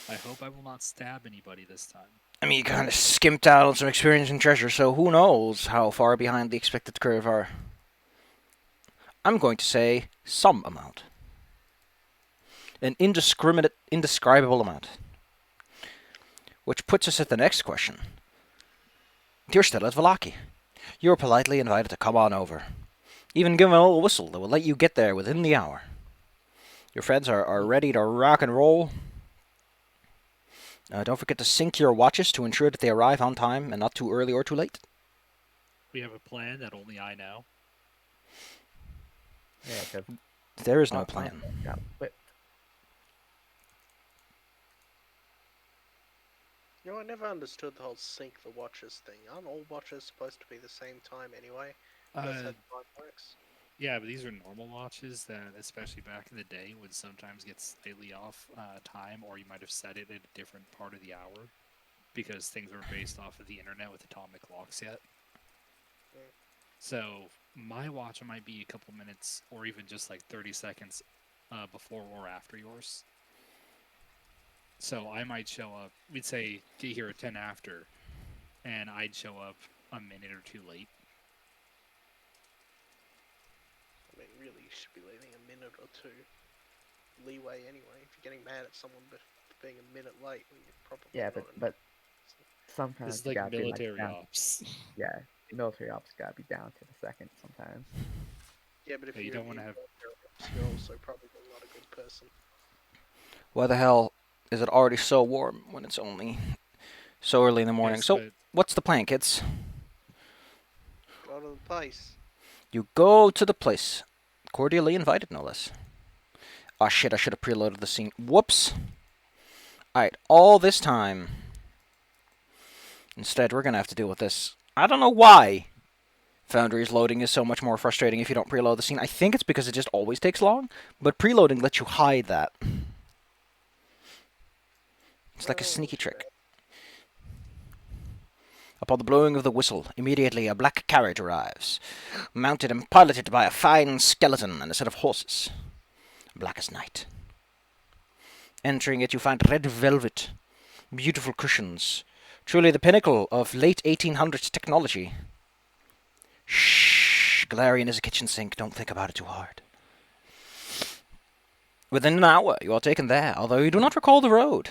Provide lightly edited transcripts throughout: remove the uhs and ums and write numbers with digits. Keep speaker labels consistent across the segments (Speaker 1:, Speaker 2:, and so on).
Speaker 1: I hope I will not stab anybody this time.
Speaker 2: I mean, you kind of skimped out on some experience and treasure, so who knows how far behind the expected curve are. I'm going to say some amount. An indescribable amount. Which puts us at the next question. You're still at Valaki. You're politely invited to come on over. Even given a little whistle that will let you get there within the hour. Your friends are ready to rock and roll. Don't forget to sync your watches to ensure that they arrive on time and not too early or too late.
Speaker 1: We have a plan that only I know.
Speaker 3: Yeah, because
Speaker 2: There is no plan.
Speaker 3: got whipped.
Speaker 4: You know, I never understood the whole sync the watches thing. Aren't all watches supposed to be the same time anyway? That's how time works.
Speaker 1: Yeah, but these are normal watches that, especially back in the day, would sometimes get slightly off time, or you might have set it at a different part of the hour because things were based off of the internet with atomic clocks yet.
Speaker 4: Mm.
Speaker 1: So my watch might be a couple minutes or even just like 30 seconds before or after yours. So I might show up, we'd say get here at 10 after, and I'd show up a minute or two late.
Speaker 4: I mean, really, you should be leaving a minute or two leeway anyway. If you're getting mad at someone for being a minute late, well, you're probably
Speaker 3: Yeah,
Speaker 4: not
Speaker 3: but
Speaker 1: This
Speaker 3: sometimes
Speaker 1: is
Speaker 3: you
Speaker 1: like
Speaker 3: gotta be like
Speaker 1: military
Speaker 3: down.
Speaker 1: ops.
Speaker 3: Yeah, military ops gotta be down to the second sometimes.
Speaker 4: Yeah, but if
Speaker 1: Yeah, you
Speaker 4: you're
Speaker 1: don't want to have.
Speaker 4: you're also probably not a good person.
Speaker 2: Why the hell is it already so warm when it's only so early in the morning?
Speaker 1: Yes,
Speaker 2: So,
Speaker 1: but
Speaker 2: what's the plan, kids?
Speaker 4: Go to the place.
Speaker 2: You go to the place. Cordially invited, no less. Oh shit, I should have preloaded the scene. Whoops. Alright, all this time. Instead, we're gonna have to deal with this. I don't know why Foundry's loading is so much more frustrating if you don't preload the scene. I think it's because it just always takes long, but preloading lets you hide that. It's like a sneaky trick. Upon the blowing of the whistle, immediately a black carriage arrives, mounted and piloted by a fine skeleton and a set of horses, black as night. Entering it, you find red velvet, beautiful cushions, truly the pinnacle of late 1800s technology. Shh, Galarian is a kitchen sink, don't think about it too hard. Within an hour, you are taken there, although you do not recall the road.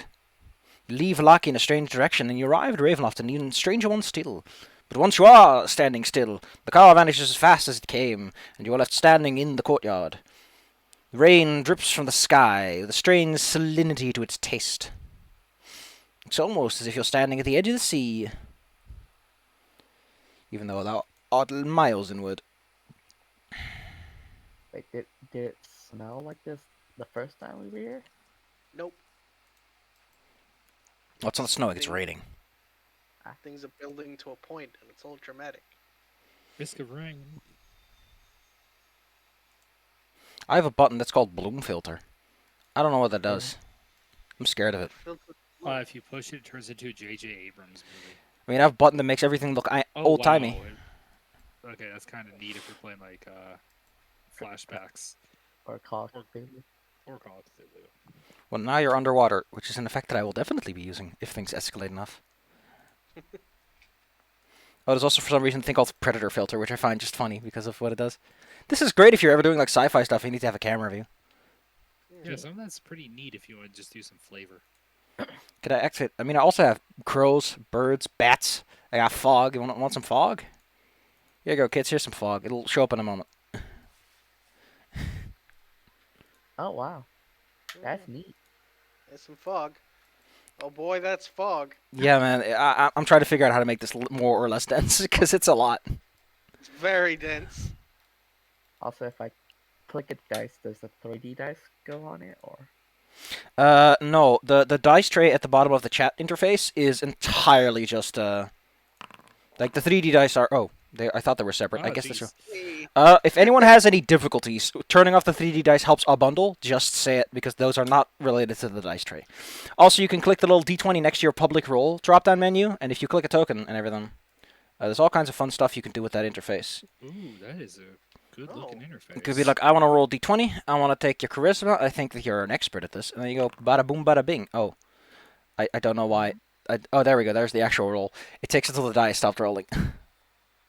Speaker 2: You leave Laki in a strange direction, and you arrive at Ravenloft in an even stranger one still. But once you are standing still, the car vanishes as fast as it came, and you are left standing in the courtyard. The rain drips from the sky, with a strange salinity to its taste. It's almost as if you're standing at the edge of the sea, even though thou art miles inward.
Speaker 3: Like, did it smell like this the first time we were here?
Speaker 4: Nope.
Speaker 2: Oh, it's not snowing, it's raining.
Speaker 4: Things are building to a point, and it's all dramatic.
Speaker 1: Risk of rain.
Speaker 2: I have a button that's called Bloom Filter. I don't know what that does. I'm scared of it.
Speaker 1: If you push it, it turns into a J.J. Abrams movie.
Speaker 2: I mean, I have a button that makes everything look old-timey.
Speaker 1: Wow. Okay, that's kind of neat if you're playing like flashbacks
Speaker 3: Or Call of
Speaker 1: Or-
Speaker 3: Cthulhu?
Speaker 1: or Call of Cthulhu.
Speaker 2: Well, now you're underwater, which is an effect that I will definitely be using if things escalate enough. Oh, there's also for some reason a thing called Predator Filter, which I find just funny because of what it does. This is great if you're ever doing like sci-fi stuff and you need to have a camera view.
Speaker 1: Yeah, some of that's pretty neat if you want to just do some flavor.
Speaker 2: Could I exit? I mean, I also have crows, birds, bats. I got fog. You want some fog? Here you go, kids. Here's some fog. It'll show up in a moment.
Speaker 3: Oh wow, that's neat.
Speaker 4: There's some fog. Oh boy, that's fog.
Speaker 2: Yeah, man. I'm trying to figure out how to make this more or less dense because it's a lot.
Speaker 4: It's very dense.
Speaker 3: Also, if I click a dice, does the 3D dice go on it, or?
Speaker 2: No. The dice tray at the bottom of the chat interface is entirely just like the 3D dice are. Oh, I thought they were separate. I guess that's true. If anyone has any difficulties, turning off the 3D dice helps a bundle. Just say it, because those are not related to the dice tray. Also, you can click the little D20 next to your public role drop-down menu, and if you click a token and everything, there's all kinds of fun stuff you can do with that interface.
Speaker 1: Ooh, that is a good-looking interface.
Speaker 2: It could be like, I want to roll D20, I want to take your charisma, I think that you're an expert at this, and then you go bada boom, bada bing. Oh, I don't know why. Oh, there we go. There's the actual roll. It takes until the die stopped rolling.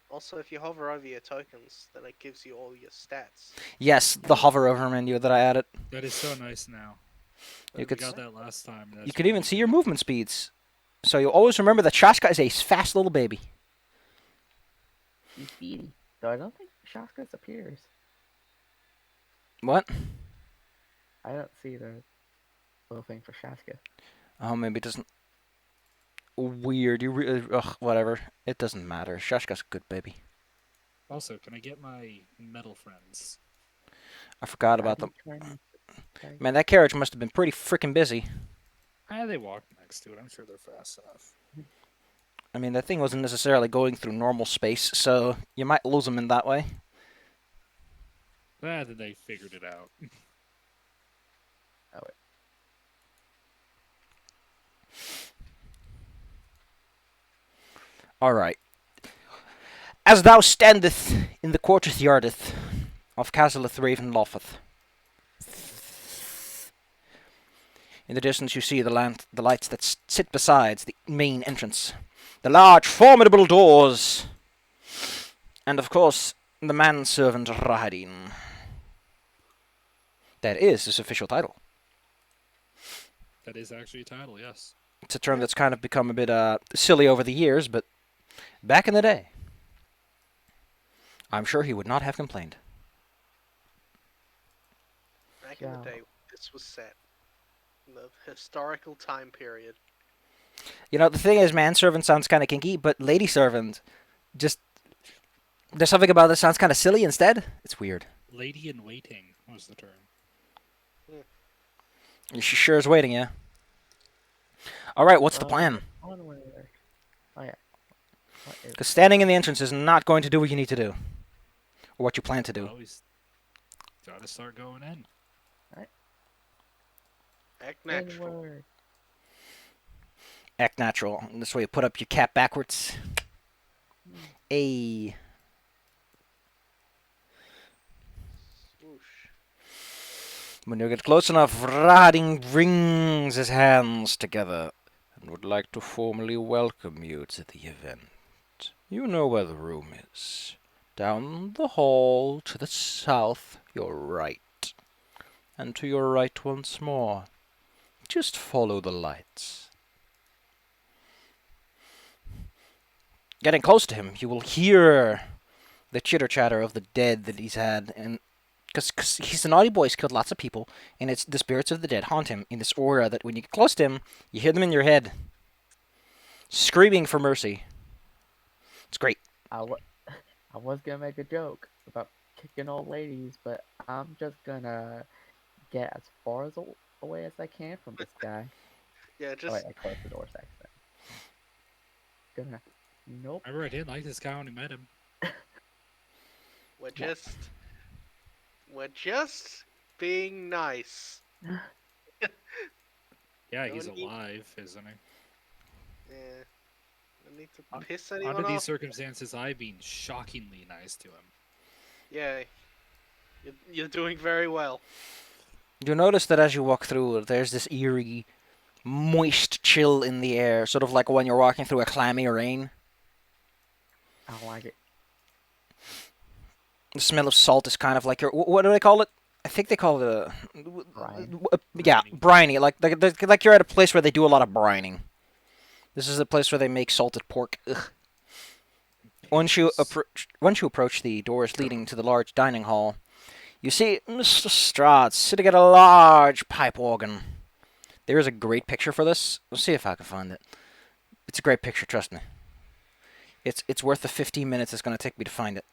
Speaker 4: Also, if you hover over your tokens, then it gives you all your stats.
Speaker 2: Yes, the hover over menu that I added.
Speaker 1: That is so nice now.
Speaker 2: You
Speaker 1: We
Speaker 2: could
Speaker 1: got that last time.
Speaker 2: You can even see your movement speeds. So you'll always remember that Shaska is a fast little baby.
Speaker 3: He's speedy. Though I don't think Shaska appears.
Speaker 2: What?
Speaker 3: I don't see the little thing for Shaska.
Speaker 2: Oh, maybe it doesn't. Weird. Ugh, whatever. It doesn't matter. Shashka's a good baby.
Speaker 1: Also, can I get my metal friends?
Speaker 2: I forgot about them.
Speaker 3: Okay.
Speaker 2: Man, that carriage must have been pretty freaking busy.
Speaker 1: They walked next to it. I'm sure they're fast enough.
Speaker 2: I mean, that thing wasn't necessarily going through normal space, so you might lose them in that way.
Speaker 1: Then they figured it out.
Speaker 3: Oh, wait.
Speaker 2: Alright. As thou standeth in the courtyardeth of Castleth Ravenlotheth, in the distance you see the lights that sit beside the main entrance, the large formidable doors, and of course the manservant Rahadin. That is his official title.
Speaker 1: That is actually a title, yes.
Speaker 2: It's a term that's kind of become a bit silly over the years, but back in the day, I'm sure he would not have complained.
Speaker 4: Back in the day, this was set in the historical time period.
Speaker 2: You know, the thing is, manservant sounds kind of kinky, but lady servant, just there's something about this sounds kind of silly instead. It's weird.
Speaker 1: Lady in waiting was the term.
Speaker 2: She sure is waiting, yeah. All right, what's the plan?
Speaker 3: Oh yeah.
Speaker 2: Because standing in the entrance is not going to do what you need to do, or what you plan to do.
Speaker 1: Always gotta start going in.
Speaker 4: Act natural.
Speaker 2: Act natural. This way you put up your cap backwards. Ayy.
Speaker 4: Swoosh.
Speaker 2: When you get close enough, Rading wrings his hands together and would like to formally welcome you to the event. You know where the room is. Down the hall to the south, your right. And to your right once more. Just follow the lights. Getting close to him, you will hear the chitter-chatter of the dead that he's had, and because he's a naughty boy, he's killed lots of people, and it's the spirits of the dead haunt him in this aura that when you get close to him, you hear them in your head, screaming for mercy. It's great.
Speaker 3: I was gonna make a joke about kicking old ladies, but I'm just gonna get as far as away as I can from this guy.
Speaker 4: Yeah, just.
Speaker 3: Oh, wait, I closed the doors accidentally. Nope.
Speaker 1: Remember, I didn't like this guy when I met him.
Speaker 4: We're just being nice.
Speaker 1: Yeah,
Speaker 4: No
Speaker 1: he's
Speaker 4: need-
Speaker 1: alive, isn't he?
Speaker 4: Yeah. I need to piss anyone
Speaker 1: Under these
Speaker 4: off.
Speaker 1: circumstances, I've been shockingly nice to him.
Speaker 4: Yeah. You're doing very well.
Speaker 2: You'll notice that as you walk through, there's this eerie, moist chill in the air, sort of like when you're walking through a clammy rain.
Speaker 3: I don't like it.
Speaker 2: The smell of salt is kind of like your... What do they call it? I think they call it
Speaker 3: Brine.
Speaker 2: yeah, briny. Like you're at a place where they do a lot of brining. This is the place where they make salted pork. Ugh. Once you approach the doors leading to the large dining hall, you see Mr. Strahd sitting at a large pipe organ. There is a great picture for this. Let's see if I can find it. It's a great picture, trust me. It's worth the 15 minutes it's going to take me to find it.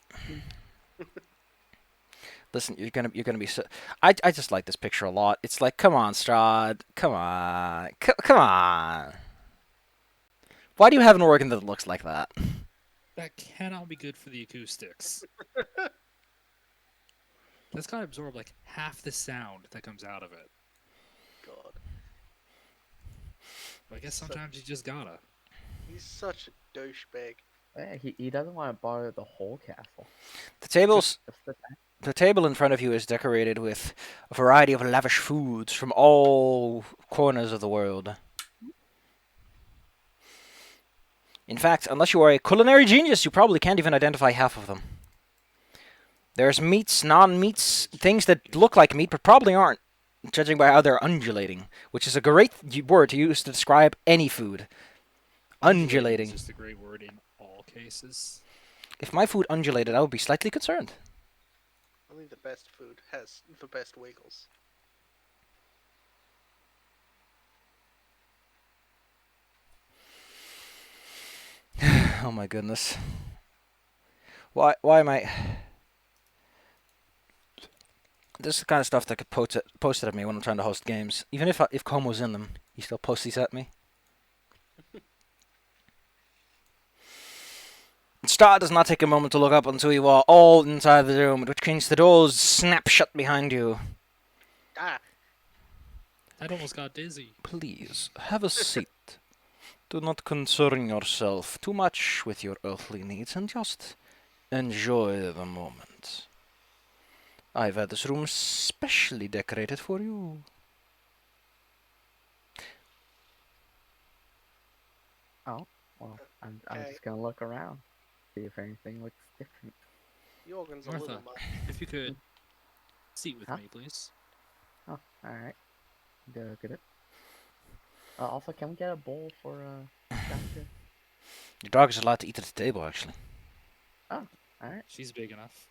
Speaker 2: Listen, you're gonna be so. I just like this picture a lot. It's like, come on, Strahd, come on, come on. Why do you have an organ that looks like that?
Speaker 1: That cannot be good for the acoustics. That's gotta absorb like half the sound that comes out of it.
Speaker 4: God.
Speaker 1: But I guess sometimes you just gotta.
Speaker 4: He's such a douchebag.
Speaker 3: Yeah, he doesn't want to bother the whole castle.
Speaker 2: The tables.
Speaker 3: Just
Speaker 2: The table in front of you is decorated with a variety of lavish foods from all corners of the world. In fact, unless you are a culinary genius, you probably can't even identify half of them. There's meats, non-meats, things that look like meat but probably aren't, judging by how they're undulating, which is a great word to use to describe any food. Undulating.
Speaker 1: is just a great word in all cases.
Speaker 2: If my food undulated, I would be slightly concerned.
Speaker 4: Only the best food has the best wiggles.
Speaker 2: Oh my goodness. Why am I... This is the kind of stuff that could post it at me when I'm trying to host games. Even if Como's in them, he still posts these at me. Strahd does not take a moment to look up until you are all inside the room, at which means the doors snap shut behind you.
Speaker 4: Ah!
Speaker 1: That almost got dizzy.
Speaker 2: Please, have a seat. Do not concern yourself too much with your earthly needs and just enjoy the moment. I've had this room specially decorated for you.
Speaker 3: Oh, well, I'm
Speaker 4: Okay.
Speaker 3: just gonna look around, see if anything looks different.
Speaker 4: Jorgen's a
Speaker 1: Martha,
Speaker 4: little much.
Speaker 1: if you could seat with
Speaker 3: Huh?
Speaker 1: me, please.
Speaker 3: Oh, alright. Get it. Also, can we get a bowl for, Doctor?
Speaker 2: Your dog is allowed to eat at the table, actually.
Speaker 3: Oh, alright.
Speaker 1: She's big enough.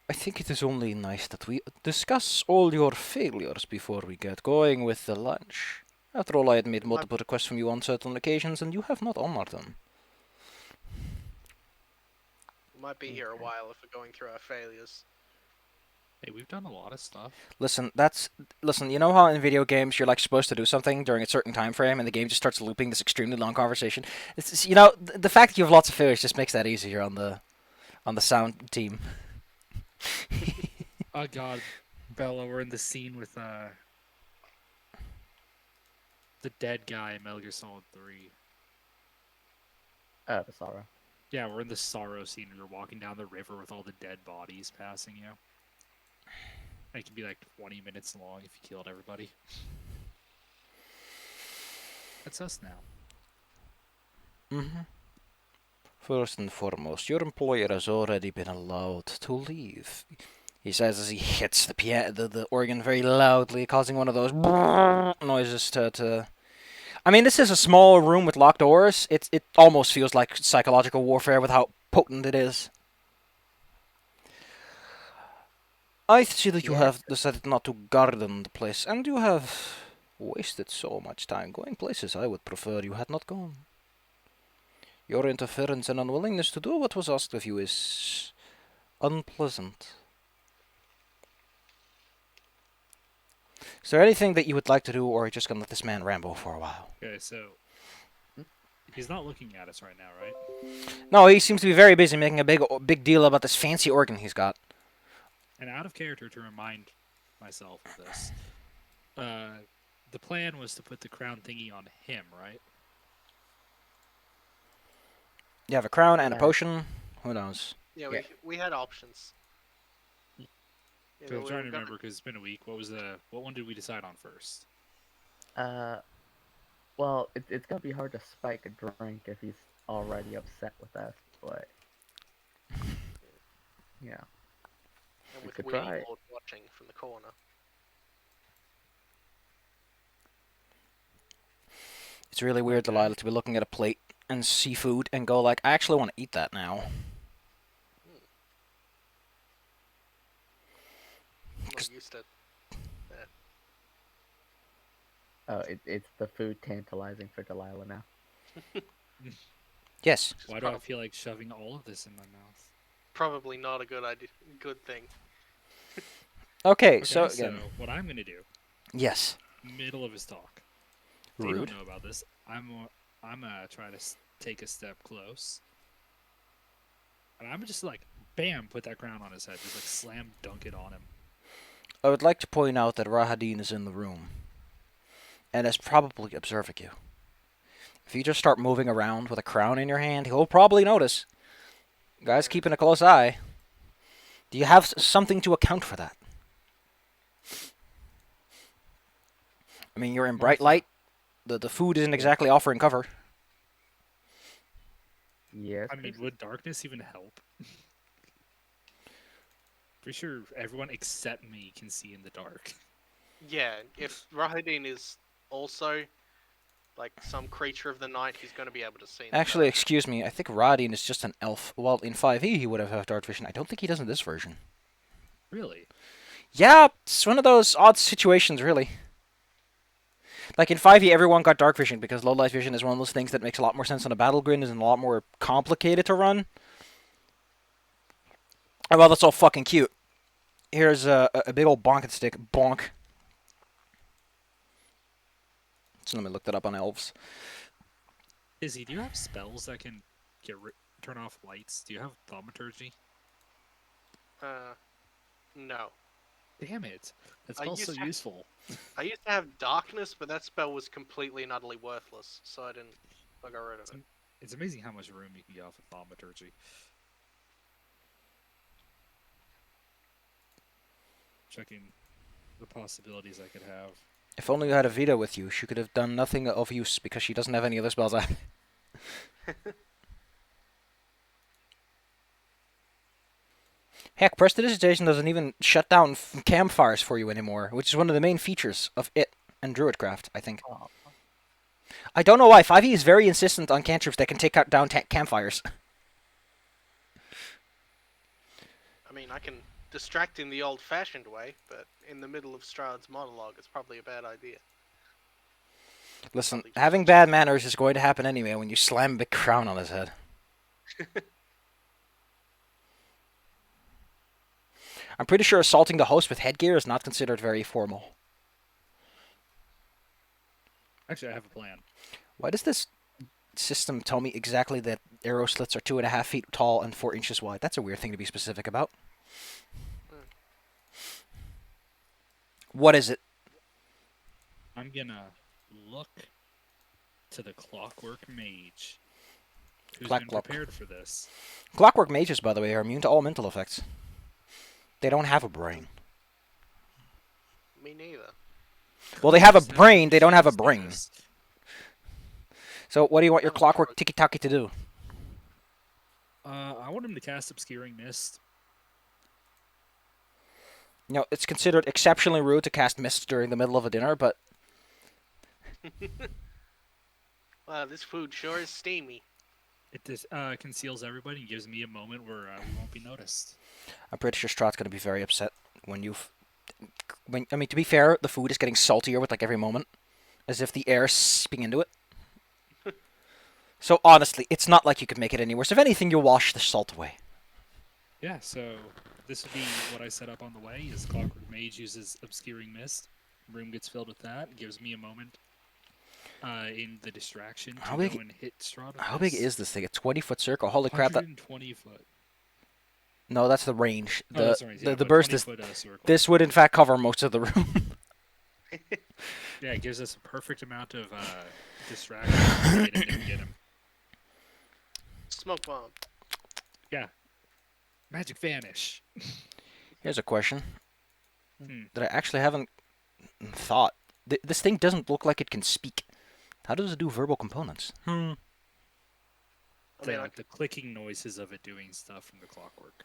Speaker 2: I think it is only nice that we discuss all your failures before we get going with the lunch. After all, I had made multiple requests from you on certain occasions, and you have not honored them.
Speaker 4: We might be here a while if we're going through our failures.
Speaker 1: Hey, we've done a lot of stuff.
Speaker 2: Listen, you know how in video games you're like supposed to do something during a certain time frame, and the game just starts looping this extremely long conversation. You know, the fact that you have lots of failures just makes that easier on the sound team.
Speaker 1: Oh god, Bella, we're in the scene with the dead guy in Metal Gear Solid 3.
Speaker 3: The sorrow.
Speaker 1: Yeah, we're in the sorrow scene. We're walking down the river with all the dead bodies passing you. It could be like 20 minutes long if you killed everybody. That's us now.
Speaker 2: Mm-hmm. First and foremost, your employer has already been allowed to leave. He says as he hits the organ very loudly, causing one of those noises to... I mean, this is a small room with locked doors. It almost feels like psychological warfare with how potent it is. I see that you have decided not to garden the place, and you have wasted so much time going places I would prefer you had not gone. Your interference and unwillingness to do what was asked of you is unpleasant. Is there anything that you would like to do, or are you just going to let this man ramble for a while?
Speaker 1: Okay, so he's not looking at us right now, right?
Speaker 2: No, he seems to be very busy making a big deal about this fancy organ he's got.
Speaker 1: And out of character to remind myself of this, the plan was to put the crown thingy on him, right?
Speaker 2: You have a crown and a potion. Who knows?
Speaker 4: Yeah,
Speaker 3: Yeah.
Speaker 4: we had options. You
Speaker 1: So
Speaker 4: know,
Speaker 1: I'm
Speaker 4: we
Speaker 1: trying to
Speaker 4: were gonna-
Speaker 1: remember because it's been a week. What one did we decide on first?
Speaker 3: Well, it's gonna be hard to spike a drink if he's already upset with us, but... Yeah.
Speaker 4: And
Speaker 3: we
Speaker 4: with
Speaker 3: could
Speaker 4: Willie
Speaker 3: try.
Speaker 4: Lord watching from the corner.
Speaker 2: It's really weird, Delilah, to be looking at a plate and seafood and go like, I actually want to eat that now.
Speaker 4: I'm not used to that.
Speaker 3: Oh, it's the food tantalizing for Delilah now.
Speaker 2: Yes.
Speaker 1: Why do I feel like shoving all of this in my mouth?
Speaker 4: Probably not a good idea. Good thing.
Speaker 2: Okay,
Speaker 1: Okay,
Speaker 2: so again.
Speaker 1: what I'm gonna do,
Speaker 2: Yes.
Speaker 1: middle of his talk. If you
Speaker 2: Rude.
Speaker 1: don't know about this, I'm gonna try to take a step close, and I'm just like, bam, put that crown on his head, just like slam dunk it on him.
Speaker 2: I would like to point out that Rahadin is in the room and is probably observing you. If you just start moving around with a crown in your hand, he'll probably notice. Guy's keeping a close eye. Do you have something to account for that? I mean, you're in
Speaker 1: Well,
Speaker 2: bright
Speaker 1: it's
Speaker 2: light. The food isn't
Speaker 1: Yeah.
Speaker 2: exactly offering cover.
Speaker 3: Yes.
Speaker 1: I mean, would darkness even help? Pretty sure everyone except me can see in the dark.
Speaker 4: Yeah, if Rahadin is also like some creature of the night, he's going to be able to see. In the
Speaker 2: Actually,
Speaker 4: dark.
Speaker 2: excuse me. I think Radin is just an elf. Well, in 5e he would have dark vision. I don't think he does in this version.
Speaker 1: Really?
Speaker 2: Yeah, it's one of those odd situations, really. Like in 5e, everyone got dark vision because low light vision is one of those things that makes a lot more sense on a battle grid and is a lot more complicated to run. And well, that's all fucking cute. Here's a big old bonking stick. Bonk. So let me look that up on elves.
Speaker 1: Izzy, do you have spells that can turn off lights? Do you have thaumaturgy?
Speaker 4: No.
Speaker 1: Damn it! That
Speaker 4: I
Speaker 1: spell's
Speaker 4: used
Speaker 1: so
Speaker 4: to-
Speaker 1: useful.
Speaker 4: I used to have darkness, but that spell was completely and utterly worthless, so I got rid of it.
Speaker 1: It's amazing how much room you can get off of thaumaturgy. Checking the possibilities I could have.
Speaker 2: If only you had a Vita with you, she could have done nothing of use because she doesn't have any other spells. Heck, Prestidigitation doesn't even shut down campfires for you anymore, which is one of the main features of it and Druidcraft, I think.
Speaker 3: Oh,
Speaker 2: I don't know why. 5e is very insistent on cantrips that can take out down campfires.
Speaker 4: I mean, I can distract in the old-fashioned way, but in the middle of Strahd's monologue, it's probably a bad idea.
Speaker 2: Listen,
Speaker 4: Probably just-
Speaker 2: having bad manners is going to happen anyway when you slam a big crown on his head. I'm pretty sure assaulting the host with headgear is not considered very formal.
Speaker 1: Actually, I have a plan.
Speaker 2: Why does this system tell me exactly that arrow slits are 2.5 feet tall and 4 inches wide? That's a weird thing to be specific about. What is it?
Speaker 1: I'm gonna look to the Clockwork Mage, who's been
Speaker 2: Clock.
Speaker 1: prepared for this.
Speaker 2: Clockwork mages, by the way, are immune to all mental effects. They don't have a brain.
Speaker 4: Me neither.
Speaker 2: Well, they have a
Speaker 1: Just
Speaker 2: brain, they don't have a
Speaker 1: machines do
Speaker 2: brain.
Speaker 1: this.
Speaker 2: So what do you want your
Speaker 4: Oh,
Speaker 2: clockwork
Speaker 4: sorry.
Speaker 2: tiki-taki to do?
Speaker 1: I want him to cast Obscuring Mist.
Speaker 2: You know, it's considered exceptionally rude to cast mist during the middle of a dinner, but
Speaker 4: Wow, this food sure is steamy.
Speaker 1: It conceals everybody and gives me a moment where we won't be noticed.
Speaker 2: I'm pretty sure Strahd's going to be very upset when I mean, to be fair, the food is getting saltier with like every moment, as if the air is seeping into it. So honestly, it's not like you could make it any worse. If anything, you'll wash the salt away.
Speaker 1: Yeah, so this would be what I set up on the way. Is Clockwork Mage uses Obscuring Mist. Room gets filled with that. Gives me a moment in the distraction to
Speaker 2: How
Speaker 1: go
Speaker 2: big-
Speaker 1: and hit Strahd. with
Speaker 2: How big
Speaker 1: this.
Speaker 2: is this thing? A 20-foot circle? Holy crap! That
Speaker 1: 120 foot.
Speaker 2: no, that's the range.
Speaker 1: Oh,
Speaker 2: The
Speaker 1: that's right, yeah,
Speaker 2: the
Speaker 1: but
Speaker 2: burst
Speaker 1: 20
Speaker 2: is.
Speaker 1: foot, circle.
Speaker 2: This would in fact cover most of the room.
Speaker 1: Yeah, it gives us a perfect amount of distraction to get in and get him.
Speaker 4: Smoke bomb.
Speaker 1: Yeah. Magic Vanish.
Speaker 2: Here's a question
Speaker 1: Hmm.
Speaker 2: that I actually haven't thought. This thing doesn't look like it can speak. How does it do verbal components?
Speaker 4: I mean,
Speaker 1: The clicking noises of it doing stuff from the clockwork.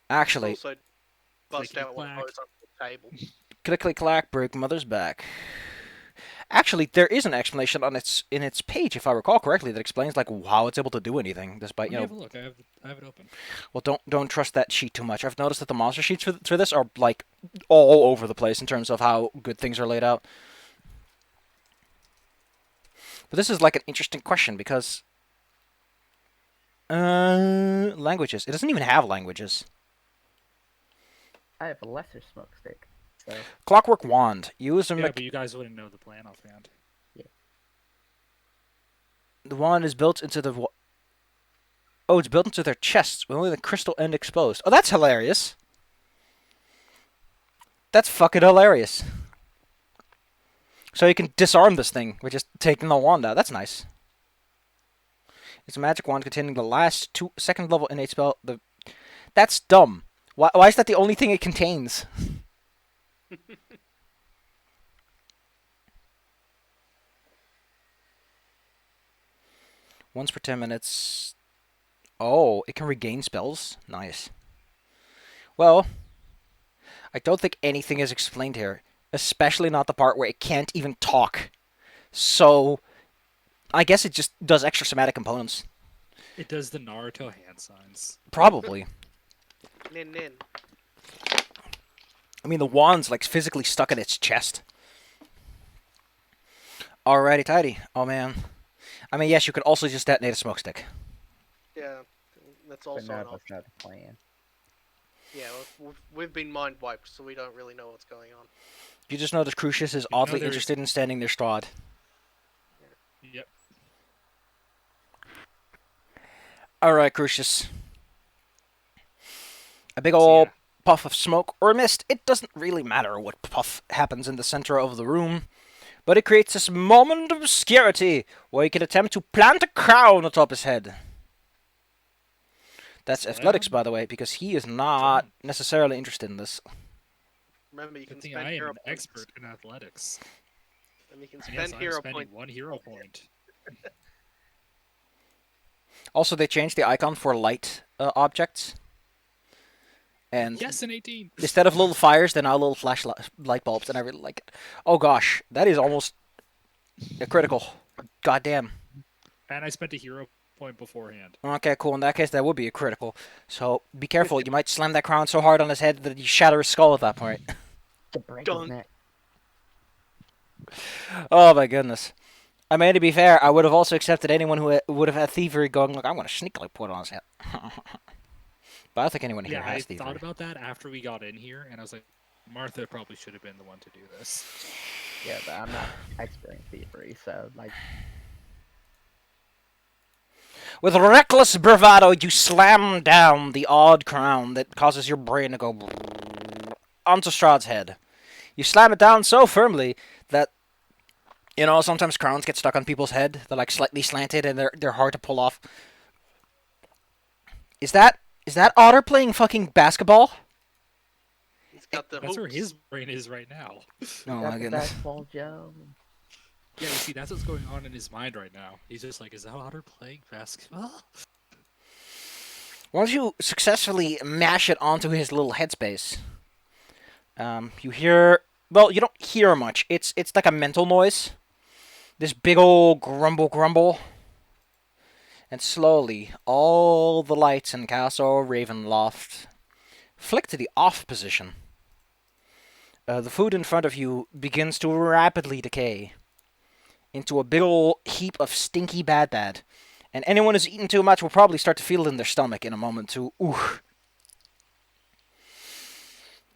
Speaker 2: Actually,
Speaker 4: also bust
Speaker 1: clickety
Speaker 4: out what
Speaker 1: clack.
Speaker 4: goes on the table.
Speaker 2: click click clack, break mother's back. Actually, there is an explanation in its page, if I recall correctly, that explains like how it's able to do anything, despite
Speaker 1: Let me
Speaker 2: you
Speaker 1: have
Speaker 2: know.
Speaker 1: a look. I have it open.
Speaker 2: Well, don't trust that sheet too much. I've noticed that the monster sheets for this are like all over the place in terms of how good things are laid out. But this is like an interesting question because languages. It doesn't even have languages.
Speaker 3: I have a lesser smoke stick. So
Speaker 2: Clockwork wand. Use a
Speaker 1: Yeah, but you guys wouldn't know the plan offhand.
Speaker 2: The wand is built into the. Oh, it's built into their chests with only the crystal end exposed. Oh, that's hilarious. That's fucking hilarious. So you can disarm this thing by just taking the wand out. That's nice. It's a magic wand containing the last second level innate spell. That's dumb. Why is that the only thing it contains? Once per 10 minutes. Oh, it can regain spells? Nice. Well, I don't think anything is explained here. Especially not the part where it can't even talk. So, I guess it just does extra somatic components.
Speaker 1: It does the Naruto hand signs.
Speaker 2: Probably.
Speaker 4: Nin nin.
Speaker 2: I mean, the wand's like physically stuck in its chest. Alrighty, tidy. Oh man. I mean, yes, you could also just detonate a smoke stick.
Speaker 4: Yeah, that's
Speaker 3: But
Speaker 4: also
Speaker 3: none
Speaker 4: an
Speaker 3: of us
Speaker 4: option.
Speaker 3: know the plan.
Speaker 4: Yeah, we've been mind wiped, so we don't really know what's going on.
Speaker 2: You just notice Crucius is
Speaker 1: You know
Speaker 2: oddly
Speaker 1: there's-
Speaker 2: interested in standing near Strahd.
Speaker 1: Yep.
Speaker 2: Alright, Crucius. A big
Speaker 1: So,
Speaker 2: ol'
Speaker 1: yeah.
Speaker 2: puff of smoke or mist. It doesn't really matter what puff happens in the center of the room, but it creates this moment of obscurity where you can attempt to plant a crown atop his head. That's
Speaker 1: Slam.
Speaker 2: athletics, by the way, because he is not
Speaker 1: Slam.
Speaker 2: necessarily interested in this.
Speaker 4: Remember, you can
Speaker 1: Good thing
Speaker 4: spend
Speaker 1: I am
Speaker 4: hero
Speaker 1: an
Speaker 4: points.
Speaker 1: expert in athletics.
Speaker 4: And you can
Speaker 1: And
Speaker 4: spend
Speaker 1: yes, I'm
Speaker 4: hero
Speaker 1: spending
Speaker 4: points.
Speaker 1: 1 hero point.
Speaker 2: Also, they changed the icon for light objects. And
Speaker 1: Yes, an 18.
Speaker 2: instead of little fires, they're now little light bulbs, and I really like it. Oh gosh, that is almost a critical. Goddamn.
Speaker 1: And I spent a hero point beforehand.
Speaker 2: Okay, cool. In that case, that would be a critical. So be careful. You might slam that crown so hard on his head that you shatter his skull at that point.
Speaker 3: To break
Speaker 4: Dunk.
Speaker 3: his neck.
Speaker 2: Oh my goodness. I mean, to be fair, I would have also accepted anyone who would have had thievery going, look, I'm going to sneakily put it on his head. But I don't think anyone here
Speaker 1: Yeah, I
Speaker 2: has thievery.
Speaker 1: thought about that after we got in here, and I was like, Martha probably should have been the one to do this.
Speaker 3: Yeah, but I'm not expert in thievery, so like
Speaker 2: With reckless bravado, you slam down the odd crown that causes your brain to go onto Strahd's head. You slam it down so firmly that, you know, sometimes crowns get stuck on people's head. They're like slightly slanted and they're hard to pull off. Is that Otter playing fucking basketball?
Speaker 4: He's got the
Speaker 1: That's where
Speaker 4: hoops.
Speaker 1: his brain is right now.
Speaker 2: Oh
Speaker 3: that's
Speaker 2: my
Speaker 3: the
Speaker 2: goodness.
Speaker 3: basketball Joe.
Speaker 1: Yeah, you see, that's what's going on in his mind right now. He's just like, is that Otter playing basketball?
Speaker 2: Once you successfully mash it onto his little headspace, you hear. Well, you don't hear much. It's like a mental noise. This big old grumble. And slowly, all the lights in Castle Ravenloft flick to the off position. The food in front of you begins to rapidly decay into a big old heap of stinky bad. And anyone who's eaten too much will probably start to feel it in their stomach in a moment too. Ooh.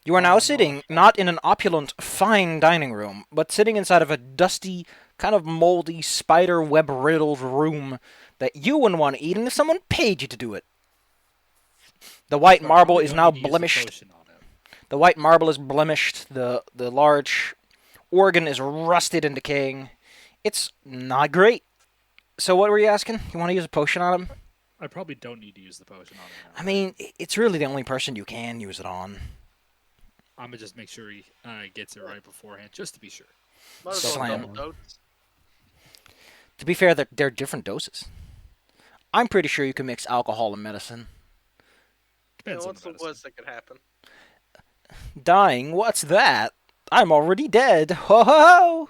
Speaker 2: You are now sitting not in an opulent, fine dining room, but sitting inside of a dusty, kind of moldy, spider web riddled room that you wouldn't want to eat, and if someone paid you to do it. The white
Speaker 1: So I
Speaker 2: marble
Speaker 1: probably
Speaker 2: is
Speaker 1: don't
Speaker 2: now
Speaker 1: need to use the
Speaker 2: blemished.
Speaker 1: potion on him.
Speaker 2: The white marble is blemished. The large organ is rusted and decaying. It's not great. So what were you asking? You want to use a potion on him?
Speaker 1: I probably don't need to use the potion on him. now.
Speaker 2: I mean, it's really the only person you can use it on.
Speaker 1: I'm gonna just make sure he gets it right beforehand, just to be sure.
Speaker 4: Might as well
Speaker 2: Slam.
Speaker 4: double dose.
Speaker 2: To be fair, they're different doses. I'm pretty sure you can mix alcohol and medicine.
Speaker 4: You know,
Speaker 1: Depends on
Speaker 4: what's
Speaker 1: the
Speaker 4: the
Speaker 1: medicine.
Speaker 4: worst that could happen?
Speaker 2: Dying? What's that? I'm already dead. Ho ho ho!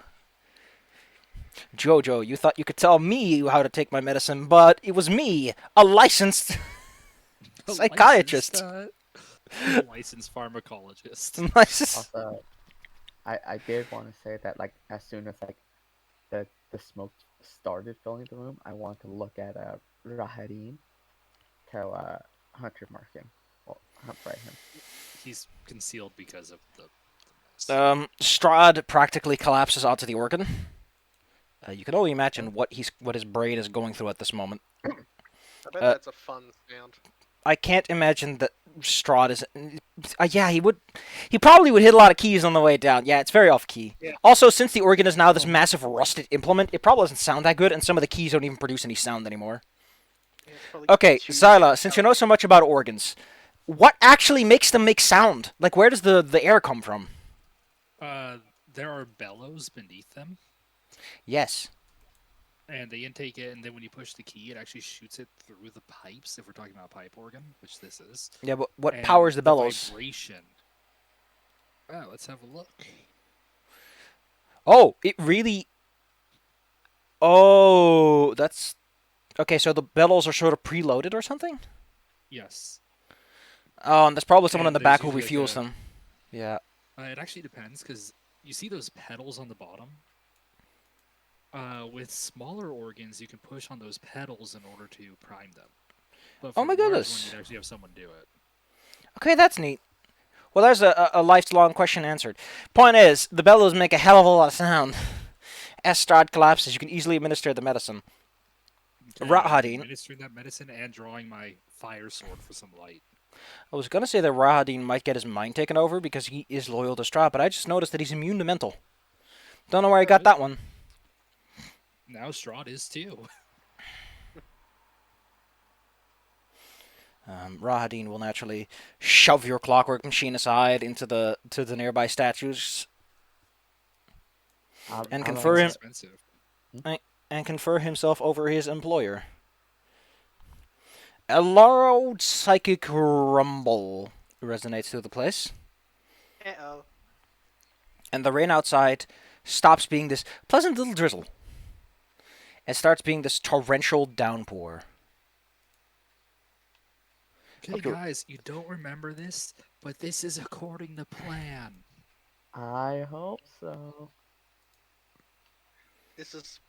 Speaker 2: Jojo, you thought you could tell me how to take my medicine, but it was me, a licensed
Speaker 1: A
Speaker 2: psychiatrist.
Speaker 1: Licensed pharmacologist.
Speaker 2: Licensed-
Speaker 3: Also, I did want to say that like as soon as like the smoke started filling the room, I want to look at Rahadin to hunter mark him, or hunt by him.
Speaker 1: He's concealed because of the.
Speaker 2: Strahd practically collapses onto the organ. You can only imagine what his brain is going through at this moment.
Speaker 4: I bet
Speaker 2: Uh,
Speaker 4: that's a fun sound.
Speaker 2: I can't imagine that Strahd is. Yeah, he probably would hit a lot of keys on the way down. Yeah, it's very off key.
Speaker 4: Yeah.
Speaker 2: Also, since the organ is now this massive rusted implement, it probably doesn't sound that good, and some of the keys don't even produce any sound anymore.
Speaker 4: Yeah, it's probably
Speaker 2: Okay,
Speaker 4: too
Speaker 2: Zyla, since you know so much about organs, what actually makes them make sound? Like, where does the air come from?
Speaker 1: There are bellows beneath them.
Speaker 2: Yes.
Speaker 1: and they intake it, and then when you push the key, it actually shoots it through the pipes. If we're talking about pipe organ, which this is,
Speaker 2: Yeah, but what
Speaker 1: and
Speaker 2: powers the
Speaker 1: the
Speaker 2: bellows?
Speaker 1: vibration. Oh, let's have a look.
Speaker 2: Oh, it really. Oh, that's okay. So the bellows are sort of preloaded or something.
Speaker 1: Yes,
Speaker 2: Oh, and there's probably someone in
Speaker 1: and
Speaker 2: the
Speaker 1: there's
Speaker 2: back who
Speaker 1: usually like
Speaker 2: refuels
Speaker 1: a.
Speaker 2: them. Yeah.
Speaker 1: It actually depends because you see those pedals on the bottom. With smaller organs, you can push on those pedals in order to prime them. But
Speaker 2: Oh
Speaker 1: for
Speaker 2: my
Speaker 1: large one,
Speaker 2: goodness.
Speaker 1: you'd actually have someone do it.
Speaker 2: Okay, that's neat. Well, there's a lifelong question answered. Point is, the bellows make a hell of a lot of sound. As Strahd collapses, you can easily administer the medicine.
Speaker 1: Okay, I'm
Speaker 2: Rahadin.
Speaker 1: administering that medicine and drawing my fire sword for some light.
Speaker 2: I was gonna say that Rahadin might get his mind taken over because he is loyal to Strahd, but I just noticed that he's immune to mental. Don't know where I got
Speaker 1: Alright.
Speaker 2: that one.
Speaker 1: Now Strahd is too.
Speaker 2: Rahadin will naturally shove your clockwork machine aside into the nearby statues and
Speaker 3: I'm
Speaker 2: confer
Speaker 1: It's
Speaker 2: him
Speaker 1: expensive.
Speaker 2: and confer himself over his employer. A loud psychic rumble resonates through the place,
Speaker 4: Uh-oh.
Speaker 2: and the rain outside stops being this pleasant little drizzle and starts being this torrential downpour.
Speaker 1: Okay, guys, you don't remember this, but this is according to plan.
Speaker 3: I hope so.
Speaker 4: This is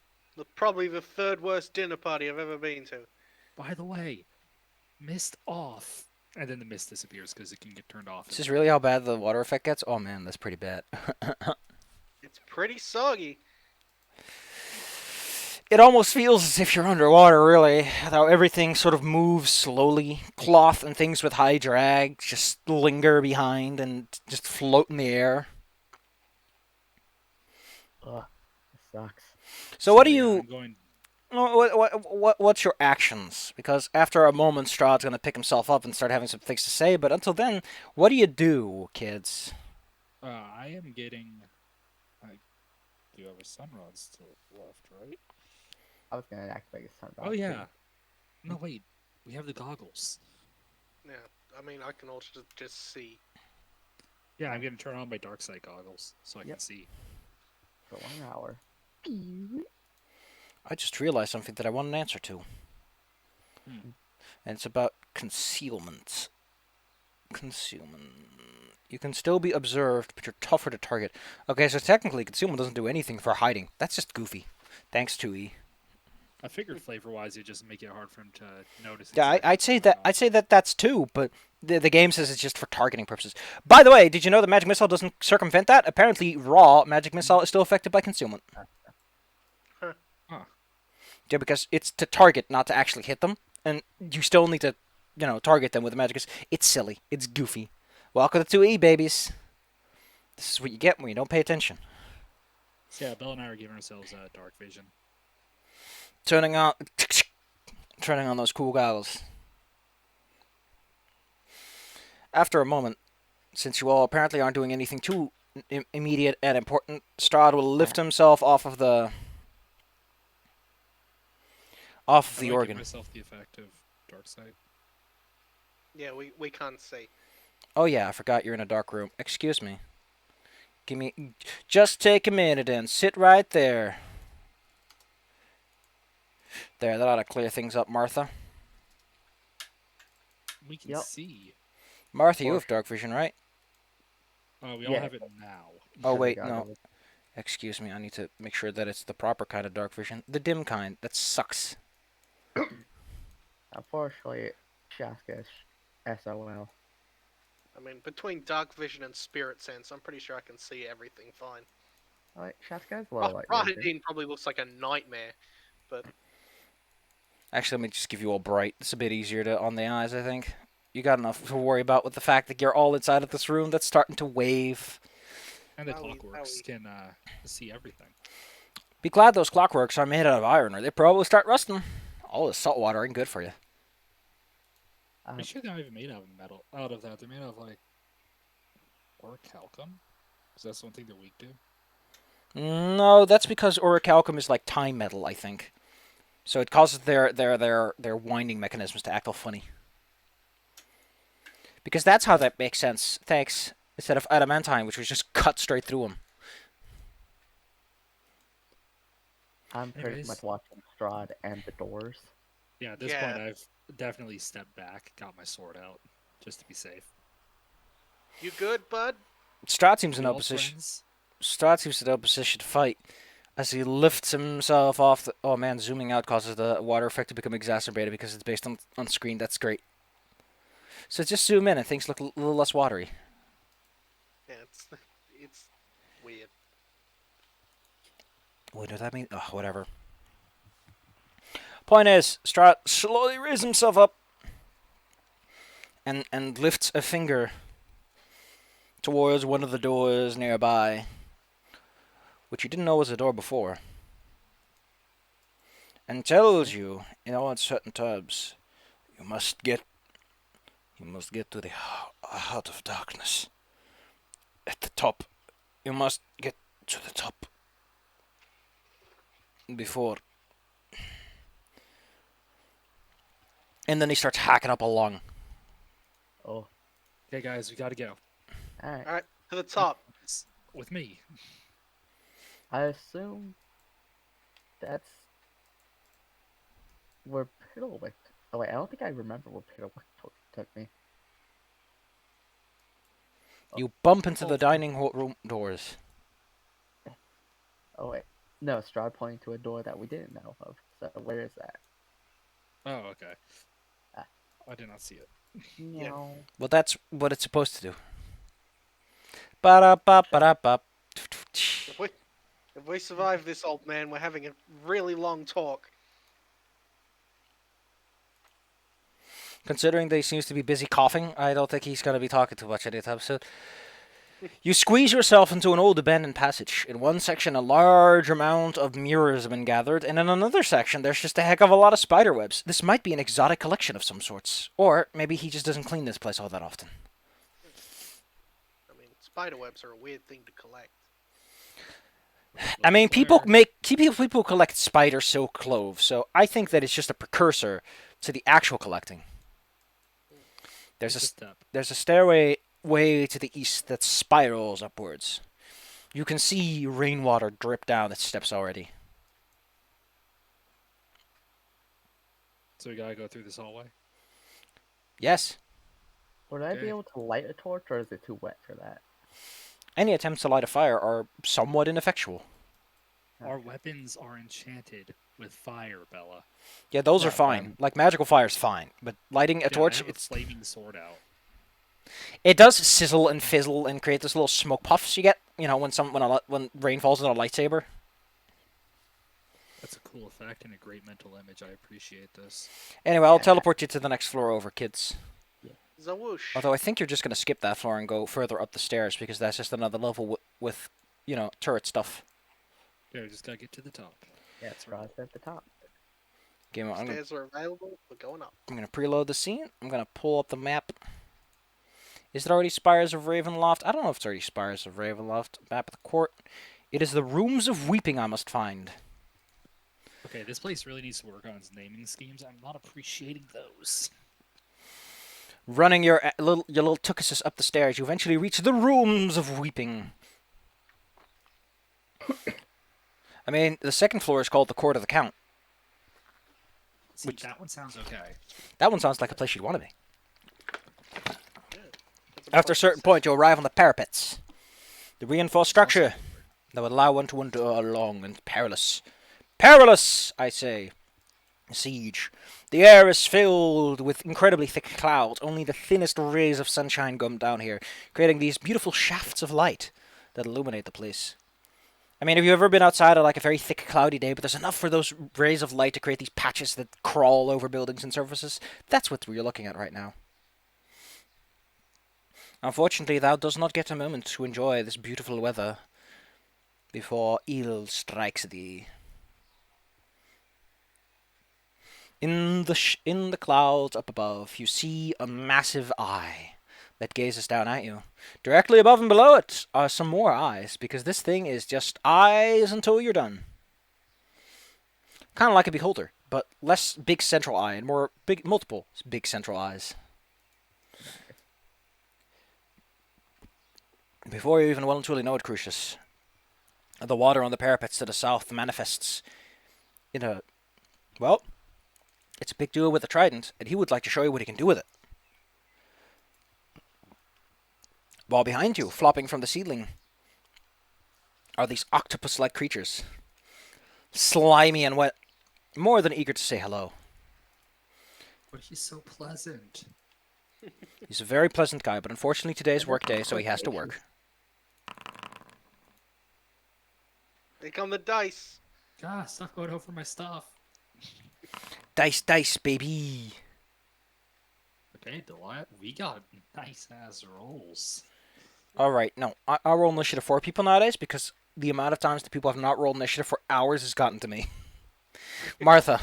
Speaker 4: probably the third worst dinner party I've ever been to.
Speaker 1: By the way, mist off. And then the mist disappears because it can get turned off.
Speaker 2: Is this really how bad the water effect gets? Oh man, that's pretty bad.
Speaker 4: It's pretty soggy.
Speaker 2: It almost feels as if you're underwater, really. How everything sort of moves slowly. Cloth and things with high drag just linger behind and just float in the air.
Speaker 3: Ugh, it sucks.
Speaker 2: So what do
Speaker 1: yeah,
Speaker 2: you?
Speaker 1: I'm going.
Speaker 2: What's your actions? Because after a moment, Strahd's gonna pick himself up and start having some things to say. But until then, what do you do, kids?
Speaker 1: I am getting. I do have a sunrod still left, right?
Speaker 3: I was gonna activate a sunrise.
Speaker 1: Oh yeah. No wait, we have the goggles.
Speaker 4: Yeah, I mean, I can also just see.
Speaker 1: Yeah, I'm gonna turn on my dark sight goggles so I can
Speaker 3: Yep.
Speaker 1: see.
Speaker 3: For 1 hour.
Speaker 2: I just realized something that I want an answer to.
Speaker 1: Hmm.
Speaker 2: And it's about concealment. Concealment. You can still be observed, but you're tougher to target. Okay, so technically, concealment doesn't do anything for hiding. That's just goofy. Thanks, 2E.
Speaker 1: I figured flavor-wise, it'd just make it hard for him to notice.
Speaker 2: Yeah,
Speaker 1: exactly
Speaker 2: I'd say
Speaker 1: what's
Speaker 2: that.
Speaker 1: going on.
Speaker 2: I'd say that that's two, but the game says it's just for targeting purposes. By the way, did you know that magic missile doesn't circumvent that? Apparently, raw magic missile is still affected by concealment.
Speaker 1: Huh.
Speaker 2: Yeah, because it's to target, not to actually hit them, and you still need to, target them with a magic missile. It's silly. It's goofy. Welcome to 2E, babies. This is what you get when you don't pay attention.
Speaker 1: So yeah, Belle and I are giving ourselves dark vision.
Speaker 2: Turning on those cool goggles. After a moment, since you all apparently aren't doing anything too immediate and important, Strahd will lift himself off of the
Speaker 1: How do I give
Speaker 2: organ.
Speaker 1: myself the effect of dark sight.
Speaker 4: Yeah, we can't see.
Speaker 2: Oh yeah, I forgot you're in a dark room. Excuse me. Just take a minute and sit right there. There, that ought to clear things up, Martha.
Speaker 1: We can
Speaker 3: Yep.
Speaker 1: see.
Speaker 2: Martha, you have dark vision, right?
Speaker 1: We all
Speaker 3: Yeah.
Speaker 1: have it now.
Speaker 2: Oh
Speaker 3: Because I
Speaker 2: wait,
Speaker 3: got
Speaker 2: no.
Speaker 3: it.
Speaker 2: Excuse me, I need to make sure that it's the proper kind of dark vision. The dim kind. That sucks.
Speaker 3: Unfortunately, Shaska is SOL.
Speaker 4: I mean, between dark vision and spirit sense, I'm pretty sure I can see everything fine.
Speaker 3: Like, Shaska is low light vision.
Speaker 4: Rahadin probably looks like a nightmare, but
Speaker 2: Actually, let me just give you all bright. It's a bit easier on the eyes, I think. You got enough to worry about with the fact that you're all inside of this room that's starting to wave.
Speaker 1: And the
Speaker 4: Owie,
Speaker 1: clockworks
Speaker 4: owie.
Speaker 1: can see everything.
Speaker 2: Be glad those clockworks are made out of iron, or they probably start rusting. All this salt water ain't good for you.
Speaker 1: I'm sure they're not even made out of metal. Out of that, they're made out of like orichalcum. Is that something they're weak to?
Speaker 2: No, that's because orichalcum is like time metal, I think. So it causes their winding mechanisms to act all funny. Because that's how that makes sense. Thanks. Instead of adamantine, which was just cut straight through them.
Speaker 3: I'm pretty
Speaker 1: Anyways.
Speaker 3: much watching Strahd and the doors.
Speaker 1: Yeah, at this point, I've definitely stepped back, got my sword out, just to be safe.
Speaker 4: You good, bud?
Speaker 2: Strahd seems in
Speaker 1: We
Speaker 2: no
Speaker 1: all
Speaker 2: position.
Speaker 1: friends?
Speaker 2: Strahd seems in no position to fight. As he lifts himself off the... Oh man, zooming out causes the water effect to become exacerbated because it's based on screen. That's great. So just zoom in and things look a little less watery.
Speaker 4: Yeah, it's weird.
Speaker 2: What does that mean? Oh, whatever. Point is, Strahd slowly raises himself up and lifts a finger towards one of the doors nearby, which you didn't know was a door before, and tells you in all uncertain terms, you must get to the heart of darkness. At the top, you must get to the top before. And then he starts hacking up a lung.
Speaker 3: Oh,
Speaker 1: Okay, guys, we gotta go.
Speaker 3: alright.
Speaker 4: Alright, to the top.
Speaker 1: With me.
Speaker 3: I assume that's where Piddlewick. Oh wait, I don't think I remember where Piddlewick took me.
Speaker 2: You bump into the dining room doors.
Speaker 3: Oh wait, no, Strahd pointing to a door that we didn't know of. So where is that?
Speaker 1: Oh, okay.
Speaker 3: Ah.
Speaker 1: I did not see it.
Speaker 3: No.
Speaker 2: Well, that's what it's supposed to do. Ba-da-ba-ba-da-ba.
Speaker 4: If we survive this, old man, we're having a really long talk.
Speaker 2: Considering that he seems to be busy coughing, I don't think he's going to be talking too much in this episode. You squeeze yourself into an old abandoned passage. In one section, a large amount of mirrors have been gathered, and in another section, there's just a heck of a lot of spider webs. This might be an exotic collection of some sorts. Or maybe he just doesn't clean this place all that often.
Speaker 4: I mean, spider webs are a weird thing to collect.
Speaker 2: I mean, people collect spider silk cloves, so I think that it's just a precursor to the actual collecting. There's a stairway way to the east that spirals upwards. You can see rainwater drip down its steps already.
Speaker 1: So we gotta go through this hallway?
Speaker 2: Yes.
Speaker 3: Would I be
Speaker 1: Okay.
Speaker 3: able to light a torch, or is it too wet for that?
Speaker 2: Any attempts to light a fire are somewhat ineffectual.
Speaker 1: Our weapons are enchanted with fire, Bella.
Speaker 2: Yeah, those
Speaker 3: Yeah,
Speaker 2: are fine. Like magical fire's fine, but lighting a torch,
Speaker 1: I have
Speaker 2: it's
Speaker 1: a flaming sword out.
Speaker 2: it does sizzle and fizzle and create this little smoke puffs you get. You know, when rain falls on a lightsaber.
Speaker 1: That's a cool effect and a great mental image. I appreciate this.
Speaker 2: Anyway, I'll teleport you to the next floor over, kids.
Speaker 4: Zawoosh.
Speaker 2: Although I think you're just going to skip that floor and go further up the stairs because that's just another level with turret stuff.
Speaker 1: Yeah, we just gotta get to the top.
Speaker 3: Yeah, Strahd's at the top.
Speaker 2: Game on.
Speaker 4: Stairs are available. We're going up.
Speaker 2: I'm going to preload the scene. I'm going to pull up the map. Is it already Spires of Ravenloft? I don't know if it's already Spires of Ravenloft. Map of the court. It is the Rooms of Weeping I must find.
Speaker 1: Okay, this place really needs to work on its naming schemes. I'm not appreciating those.
Speaker 2: Running your little Tucuses up the stairs, you eventually reach the Rooms of Weeping. I mean, the second floor is called the Court of the Count.
Speaker 1: See, that one sounds okay.
Speaker 2: That one sounds like a place you'd want to be.
Speaker 4: Yeah.
Speaker 2: After a certain point, you arrive on the parapets. The reinforced structure that would allow one to endure a long and perilous, I say, siege. The air is filled with incredibly thick clouds. Only the thinnest rays of sunshine come down here, creating these beautiful shafts of light that illuminate the place. I mean, have you ever been outside on like a very thick, cloudy day, but there's enough for those rays of light to create these patches that crawl over buildings and surfaces? That's what we're looking at right now. Unfortunately, thou does not get a moment to enjoy this beautiful weather before ill strikes thee. In the clouds up above, you see a massive eye that gazes down at you. Directly above and below it are some more eyes, because this thing is just eyes until you're done. Kind of like a beholder, but less big central eye and more multiple big central eyes. Before you even well and truly know it, Crucius, the water on the parapets to the south manifests in a, well, it's a big duo with a trident, and he would like to show you what he can do with it. While behind you, flopping from the ceiling, are these octopus-like creatures. Slimy and wet, more than eager to say hello.
Speaker 1: But he's so pleasant.
Speaker 2: He's a very pleasant guy, but unfortunately today's work day, so he has to work.
Speaker 4: Here come the dice.
Speaker 1: God, stop going over my stuff.
Speaker 2: Dice, dice, baby.
Speaker 1: Okay, Delight, we got nice ass rolls.
Speaker 2: Alright, no, I roll initiative for people nowadays because the amount of times that people have not rolled initiative for hours has gotten to me. Martha.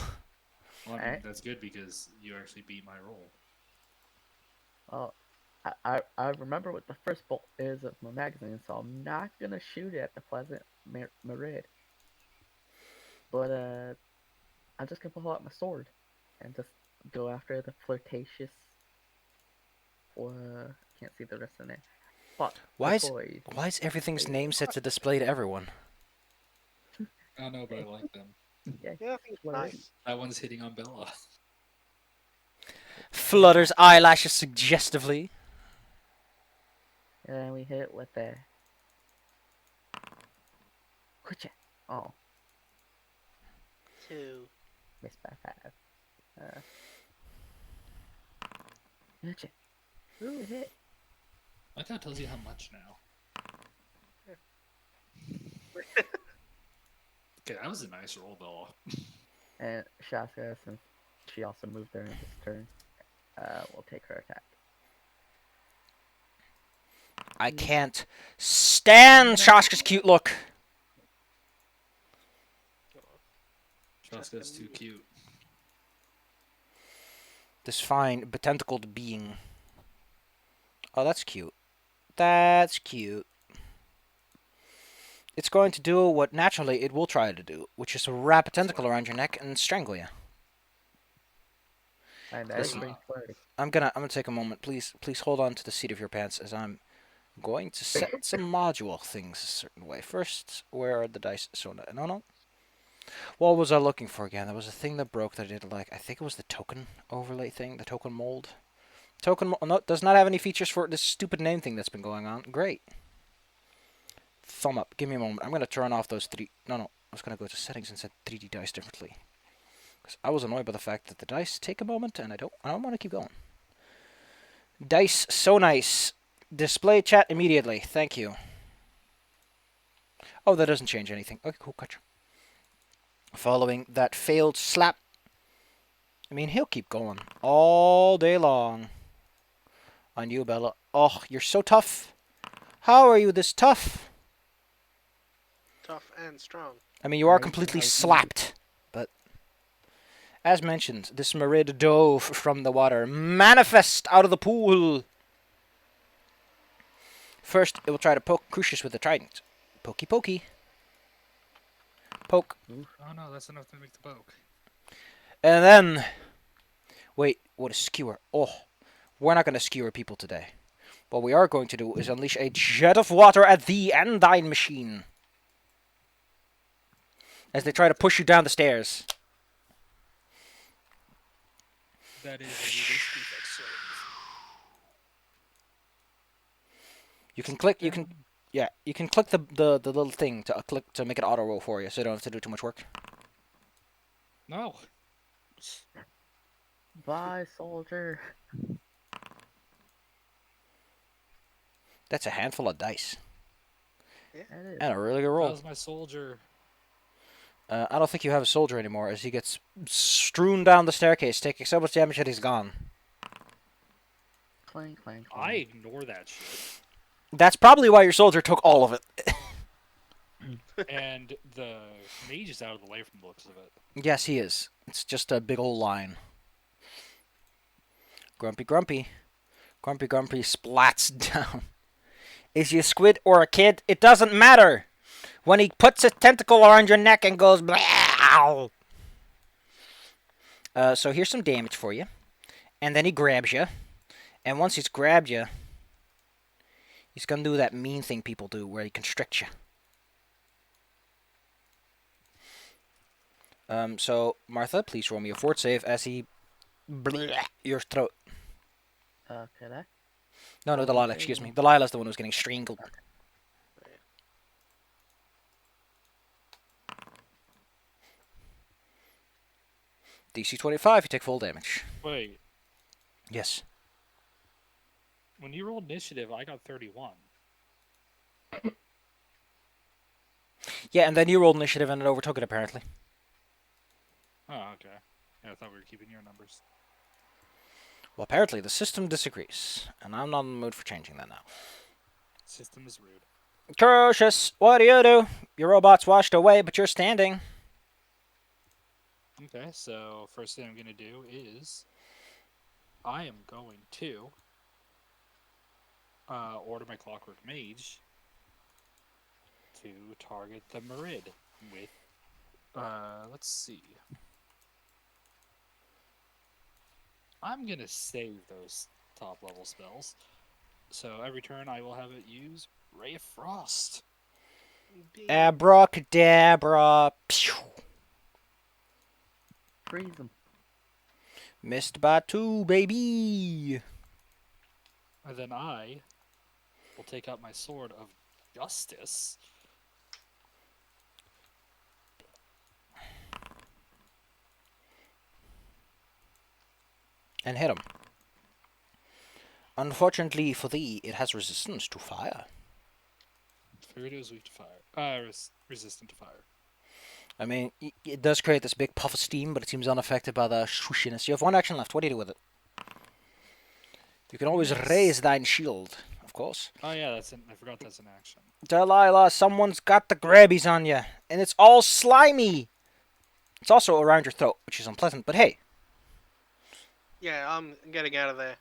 Speaker 1: Well, I mean,
Speaker 3: Alright.
Speaker 1: that's good because you actually beat my roll.
Speaker 3: Well, I remember what the first bolt is of my magazine, so I'm not gonna shoot it at the pleasant Merid. But I'm just gonna pull out my sword and just go after the flirtatious. Can't see the rest of the name. But
Speaker 2: Why is everything's name set to display to everyone?
Speaker 1: I know, but I like them.
Speaker 3: Yeah,
Speaker 4: Yeah, I think it's
Speaker 3: Flirty.
Speaker 4: nice.
Speaker 1: That one's hitting on Bella.
Speaker 2: Flutters eyelashes suggestively.
Speaker 3: And then we hit it with the. Kucha. Oh,
Speaker 4: 2.
Speaker 3: missed by 5. Kucha. Ooh, hit.
Speaker 1: Like that tells you how much now. Okay, that was a nice roll, Bella.
Speaker 3: And Shaska, since she also moved during this turn, will take her attack.
Speaker 2: I can't stand Shoshka's cute look.
Speaker 1: Shaska's too cute.
Speaker 2: This fine, betentacled being. Oh, that's cute. That's cute. It's going to do what naturally it will try to do, which is to wrap a tentacle around your neck and strangle you.
Speaker 3: And
Speaker 1: Listen,
Speaker 3: everybody's flirty.
Speaker 2: I'm gonna take a moment. Please hold on to the seat of your pants as I'm going to set some module things a certain way. First, where are the dice? So no. What was I looking for again? There was a thing that broke that I didn't like. I think it was the token overlay thing, the token mold. No, does not have any features for this stupid name thing that's been going on. Great. Thumb up. Give me a moment. I'm going to turn off those three. No. I was going to go to settings and set 3D dice differently. Because I was annoyed by the fact that the dice take a moment and I don't want to keep going. Dice, so nice. Display chat immediately. Thank you. Oh, that doesn't change anything. Okay, cool. Gotcha. Following that failed slap. I mean, he'll keep going all day long. On you, Bella. Oh, you're so tough. How are you this tough?
Speaker 4: Tough and strong.
Speaker 2: I mean, you are
Speaker 3: Right,
Speaker 2: completely
Speaker 3: right.
Speaker 2: slapped. But, as mentioned, this Merid dove from the water. Manifest out of the pool. First, it will try to poke Crucius with the trident. Pokey pokey. Poke.
Speaker 1: Oh no, that's enough to make the poke.
Speaker 2: And then... Wait, what a skewer. Oh, we're not going to skewer people today. What we are going to do is unleash a jet of water at thee and thine machine. As they try to push you down the stairs.
Speaker 1: That is a defense save.
Speaker 2: You can click, you can click the little thing to click to make it auto roll for you, so you don't have to do too much work.
Speaker 1: No.
Speaker 3: Bye, soldier.
Speaker 2: That's a handful of dice.
Speaker 3: That is.
Speaker 2: And a really good
Speaker 1: That
Speaker 2: roll.
Speaker 1: was my soldier.
Speaker 2: I don't think you have a soldier anymore, as he gets strewn down the staircase, taking so much damage that he's gone.
Speaker 3: Clank, clank,
Speaker 1: I
Speaker 3: clank.
Speaker 1: ignore that shit.
Speaker 2: That's probably why your soldier took all of it.
Speaker 1: And the mage is out of the way from the looks of it.
Speaker 2: Yes, he is. It's just a big old line. Grumpy, grumpy. Grumpy, grumpy splats down. Is you a squid or a kid? It doesn't matter. When he puts a tentacle around your neck and goes, "Blow," So here's some damage for you. And then he grabs you. And once he's grabbed you, he's going to do that mean thing people do where he constricts you. So, Martha, please roll me a fort save as he your throat.
Speaker 3: Could I?
Speaker 2: No,
Speaker 3: Roll
Speaker 2: Delilah,
Speaker 3: me
Speaker 2: excuse
Speaker 3: a-
Speaker 2: me. Delilah's the one who's getting strangled. DC 25, you take full damage.
Speaker 1: Wait,
Speaker 2: Yes.
Speaker 1: when you rolled initiative, I got 31.
Speaker 2: Yeah, and then you rolled initiative and it overtook it, apparently.
Speaker 1: Oh, okay. Yeah, I thought we were keeping your numbers.
Speaker 2: Well, apparently the system disagrees, and I'm not in the mood for changing that now.
Speaker 1: System is rude.
Speaker 2: Crucius, what do you do? Your robot's washed away, but you're standing.
Speaker 1: Okay, so first thing I'm going to do is I am going to order my Clockwork Mage to target the Merid with, let's see. I'm going to save those top level spells. So every turn I will have it use Ray of Frost.
Speaker 2: Abracadabra. Pew.
Speaker 3: Freeze them.
Speaker 2: Missed by 2, baby.
Speaker 1: And then I will take out my Sword of Justice.
Speaker 2: And hit him. Unfortunately for thee, it has resistance to fire.
Speaker 1: Figured it was weak to fire. Resistant to fire.
Speaker 2: I mean, it does create this big puff of steam, but it seems unaffected by the swooshiness. You have 1 action left. What do you do with it? You can always
Speaker 1: Yes.
Speaker 2: raise thine shield, of course.
Speaker 1: Oh yeah, I forgot that's an action.
Speaker 2: Delilah, someone's got the grabbies on you, and it's all slimy. It's also around your throat, which is unpleasant, but hey.
Speaker 4: Yeah, I'm getting out of there.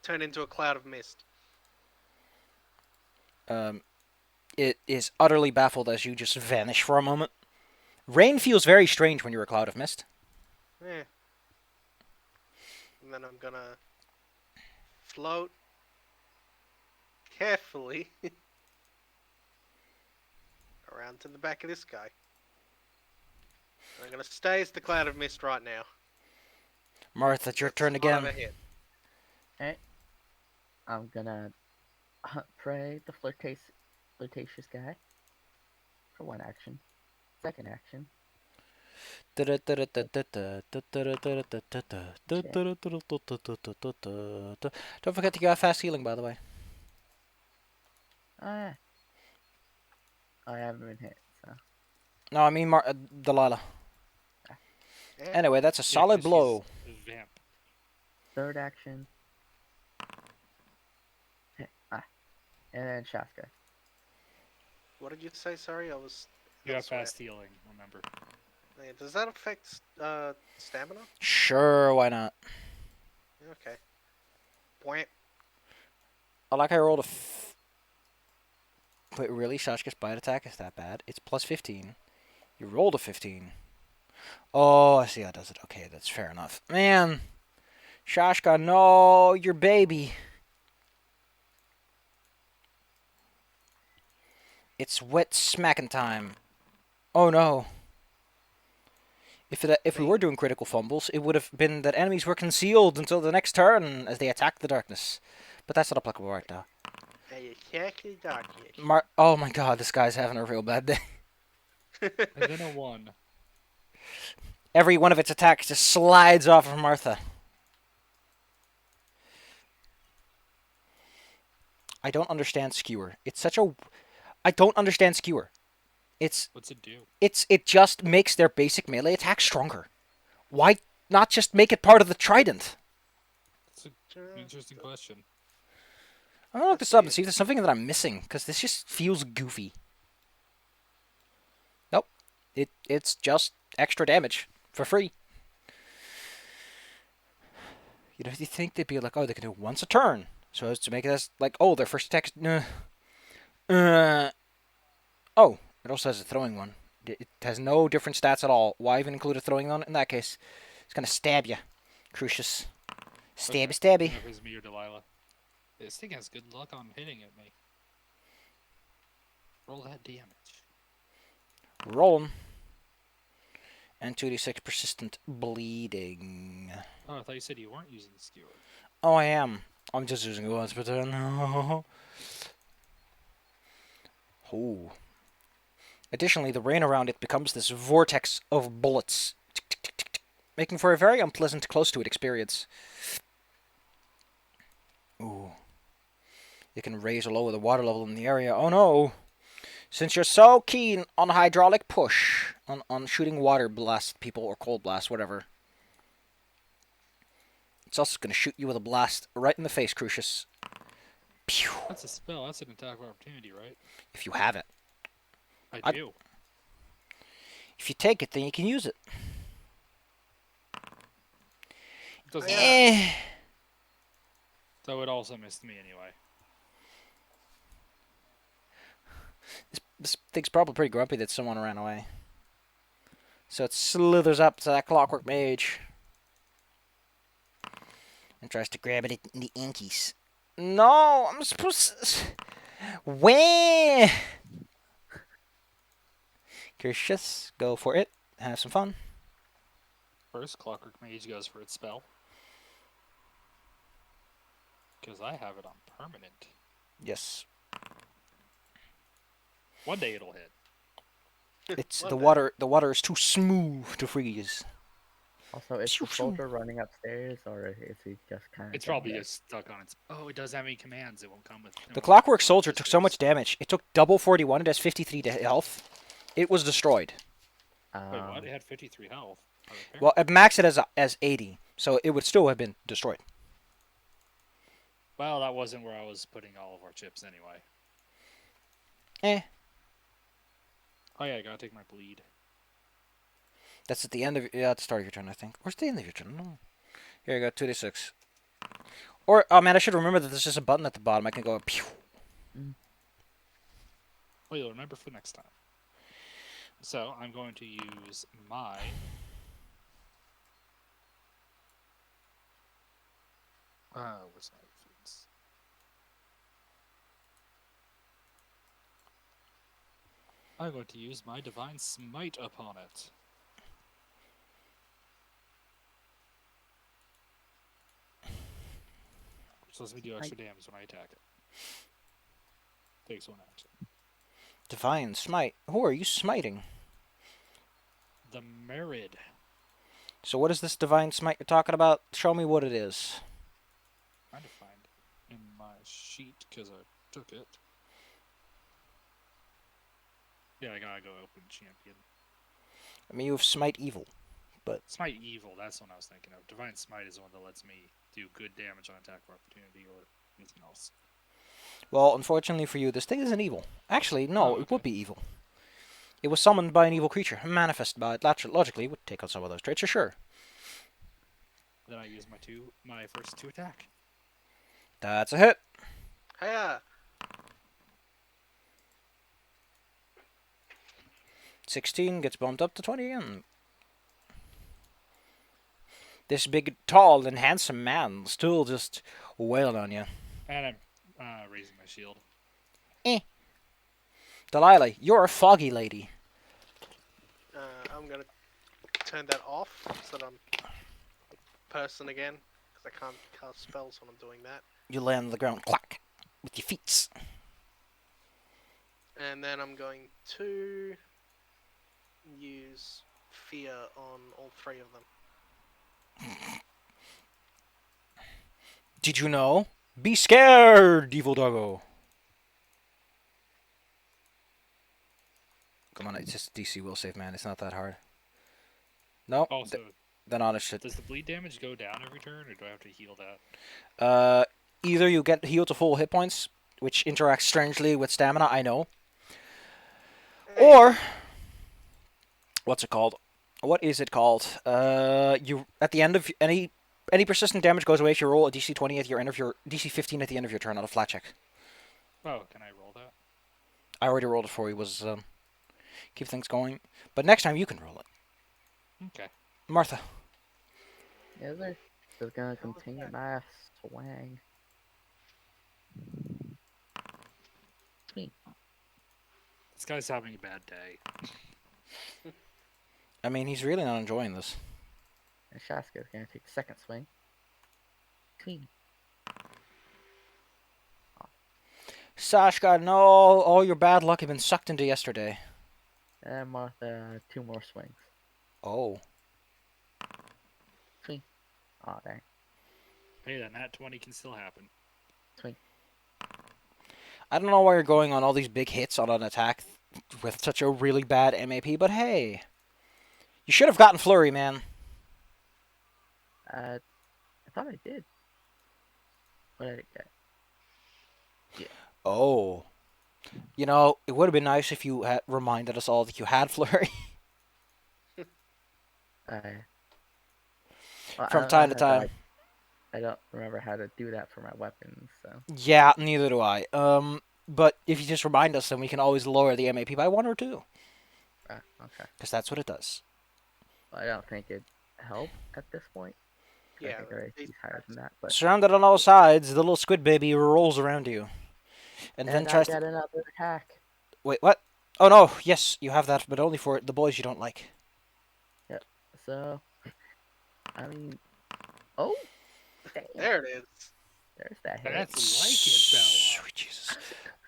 Speaker 4: Turn into a cloud of mist.
Speaker 2: It is utterly baffled as you just vanish for a moment. Rain feels very strange when you're a cloud of mist.
Speaker 4: Yeah. And then I'm gonna float carefully around to the back of this guy. And I'm gonna stay as the cloud of mist right now.
Speaker 2: Martha, it's your turn
Speaker 4: That's not
Speaker 2: again.
Speaker 4: a hit.
Speaker 3: I'm gonna pray the flirtatious guy for 1 action. Second action.
Speaker 2: Don't forget to get fast healing, by the way.
Speaker 3: Ah. I haven't been hit, so.
Speaker 2: No, I mean Delilah.
Speaker 4: Yeah.
Speaker 2: Anyway, that's a
Speaker 1: Yeah,
Speaker 2: solid
Speaker 1: 'cause she's
Speaker 2: blow.
Speaker 1: a vamp.
Speaker 3: Third action. And then Shaska.
Speaker 4: What did you say? Sorry, I was.
Speaker 1: You have
Speaker 4: elsewhere.
Speaker 1: fast healing, remember.
Speaker 4: Yeah, does that affect stamina?
Speaker 2: Sure, why not?
Speaker 4: Okay. Point.
Speaker 2: I like I rolled a. Wait, really? Shashka's bite attack is that bad? It's plus 15. You rolled a 15. Oh, I see how it does it. Okay, that's fair enough. Man, Shashka, no, your baby. It's wet smacking time. Oh no. If we were doing critical fumbles, it would have been that enemies were concealed until the next turn as they attacked the darkness. But that's not applicable right now.
Speaker 4: Exactly darkness.
Speaker 2: Oh my god, this guy's having a real bad day.
Speaker 1: And then a 1.
Speaker 2: Every one of its attacks just slides off of Martha. I don't understand Skewer. It's such a... I don't understand Skewer.
Speaker 1: What's it do?
Speaker 2: It just makes their basic melee attack stronger. Why not just make it part of the trident?
Speaker 1: That's an interesting question.
Speaker 2: I'm gonna look this up and see if there's something that I'm missing, because this just feels goofy. Nope. It's just extra damage for free. You know, you think they'd be like, oh, they can do it once a turn, so as to make it as like, oh, their first attack. Oh, it also has a throwing one. It has no different stats at all. Why even include a throwing one in that case? It's gonna stab you, Crucius. Stabby,
Speaker 1: Okay.
Speaker 2: stabby.
Speaker 1: If it's me or Delilah. This thing has good luck on hitting at me. Roll that damage.
Speaker 2: Rolling. And 2d6 persistent bleeding.
Speaker 1: Oh, I thought you said you weren't using skewer.
Speaker 2: Oh, I am. I'm just using it once per turn. Oh. Additionally, the rain around it becomes this vortex of bullets, making for a very unpleasant close-to-it experience. Ooh. You can raise or lower the water level in the area. Oh no! Since you're so keen on hydraulic push, on shooting water blast people or cold blast, whatever, it's also going to shoot you with a blast right in the face, Crucius. Pew!
Speaker 1: That's a spell. That's an attack of opportunity, right?
Speaker 2: If you have it.
Speaker 1: I do.
Speaker 2: If you take it, then you can use it.
Speaker 1: It doesn't matter.
Speaker 2: Eh.
Speaker 1: So it also missed me anyway.
Speaker 2: This thing's probably pretty grumpy that someone ran away. So it slithers up to that clockwork mage. And tries to grab it in the inkies. No, I'm supposed to... Where? Curious, go for it. Have some fun.
Speaker 1: First, Clockwork Mage goes for its spell. Because I have it on permanent.
Speaker 2: Yes.
Speaker 1: One day it'll hit.
Speaker 2: It's
Speaker 4: One
Speaker 2: the
Speaker 4: day.
Speaker 2: water. The water is too smooth to freeze.
Speaker 3: Also, is
Speaker 2: Shoo,
Speaker 3: the
Speaker 2: shoo.
Speaker 3: soldier running upstairs, or is he just kind of?
Speaker 1: It's probably just stuck on its... Oh, it does have any commands. It won't come with...
Speaker 2: The Clockwork Soldier took so much damage. It took double 41. It has 53 to health. It was destroyed.
Speaker 1: Wait, what? It had 53 health.
Speaker 2: Well, at max it as 80, so it would still have been destroyed.
Speaker 1: Well, that wasn't where I was putting all of our chips anyway.
Speaker 2: Eh.
Speaker 1: Oh yeah, I gotta take my bleed.
Speaker 2: That's at the end of at the start of your turn, I think. Or it's the end of your turn. No. Here you go, 2d6. Or oh man, I should remember that there's just a button at the bottom. I can go pew.
Speaker 1: Well, you'll remember for next time. So I'm going to use my... where's my foods? I'm going to use my Divine Smite upon it. Which lets me do extra damage when I attack it. Takes one action.
Speaker 2: Divine Smite. Who are you smiting?
Speaker 1: The Merid.
Speaker 2: So what is this Divine Smite you're talking about? Show me what it is.
Speaker 1: Trying to find it in my sheet because I took it. Yeah, I gotta go open champion.
Speaker 2: I mean, you have Smite Evil, but...
Speaker 1: Smite Evil, that's the one I was thinking of. Divine Smite is the one that lets me do good damage on attack of opportunity or anything else.
Speaker 2: Well, unfortunately for you, this thing isn't evil. Actually, no,
Speaker 1: Oh,
Speaker 2: it would be evil. It was summoned by an evil creature, manifested by it. Logically, it would take on some of those traits, for sure.
Speaker 1: Then I use my first two attack.
Speaker 2: That's a hit.
Speaker 4: Hiya!
Speaker 2: 16 gets bumped up to 20 again. This big, tall, and handsome man still just wailing on you.
Speaker 1: And I'm raising my shield.
Speaker 2: Delilah, you're a foggy lady.
Speaker 4: I'm gonna turn that off so that I'm a person again, because I can't cast spells when I'm doing that.
Speaker 2: You land on the ground, clack, with your feet.
Speaker 4: And then I'm going to use fear on all three of them.
Speaker 2: Did you know? Be scared, evil doggo. Come on, it's just DC will save, man. It's not that hard. No,
Speaker 1: Also,
Speaker 2: then honest shit.
Speaker 1: does the bleed damage go down every turn, or do I have to heal that?
Speaker 2: Either you get healed to full hit points, which interacts strangely with stamina, I know. Or, what's it called? What is it called? You at the end of any persistent damage goes away if you roll a DC 20 at your end of your DC 15 at the end of your turn on a flat check.
Speaker 1: Oh, can I roll that?
Speaker 2: I already rolled it for you. Was keep things going, but next time you can roll it.
Speaker 1: Okay.
Speaker 2: Martha.
Speaker 3: Is there? Just gonna
Speaker 4: Hell is
Speaker 3: continue
Speaker 4: that?
Speaker 3: my swing. Sweet.
Speaker 1: This guy's having a bad day.
Speaker 2: I mean, he's really not enjoying this.
Speaker 3: And Shaska's gonna take the second swing. Sweet.
Speaker 2: Sashka, no, all your bad luck had been sucked into yesterday.
Speaker 3: And Martha, 2 more swings.
Speaker 2: Oh.
Speaker 3: Sweet. Aw, dang.
Speaker 1: Hey, that nat 20 can still happen.
Speaker 3: Sweet.
Speaker 2: I don't know why you're going on all these big hits on an attack with such a really bad MAP, but hey. You should have gotten Flurry, man.
Speaker 3: I thought I did. What did I get?
Speaker 2: Oh. You know, it would have been nice if you had reminded us all that you had Flurry
Speaker 3: Well,
Speaker 2: from
Speaker 3: I
Speaker 2: time to
Speaker 3: had
Speaker 2: time.
Speaker 3: I don't remember how to do that for my weapons, so.
Speaker 2: Yeah, neither do I. But if you just remind us, then we can always lower the MAP by 1 or 2.
Speaker 3: Okay.
Speaker 2: Because that's what it does.
Speaker 3: Well, I don't think it'd help at this point. I
Speaker 4: Yeah,
Speaker 3: think already he's higher than that, but.
Speaker 2: Surrounded on all sides, the little squid baby rolls around you. And then
Speaker 3: And I
Speaker 2: tries
Speaker 3: got
Speaker 2: to...
Speaker 3: another attack.
Speaker 2: Wait, what? Oh no, yes, you have that, but only for the boys you don't like.
Speaker 3: Yep. So, I mean, oh, damn.
Speaker 4: there it is.
Speaker 3: There's that hit.
Speaker 1: That's like it, Bella.
Speaker 2: Sweet Jesus.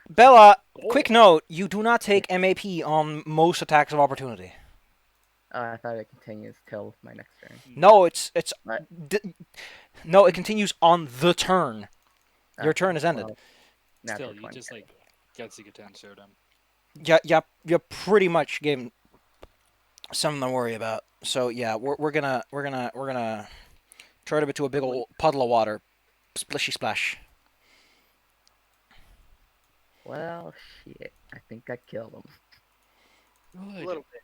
Speaker 2: Bella,
Speaker 1: Oh.
Speaker 2: quick note, you do not take MAP on most attacks of opportunity.
Speaker 3: I thought it continues till my next turn.
Speaker 2: No, it's
Speaker 3: What?
Speaker 2: no, it continues on the turn. Your turn is ended.
Speaker 3: Well, natural
Speaker 1: Still, you
Speaker 3: 20.
Speaker 1: just like Getsugaten showed him.
Speaker 2: Yeah, you pretty much gave him something to worry about. So yeah, we're gonna turn him into a big old puddle of water, splishy splash.
Speaker 3: Well, shit. I think I killed him.
Speaker 4: A little bit.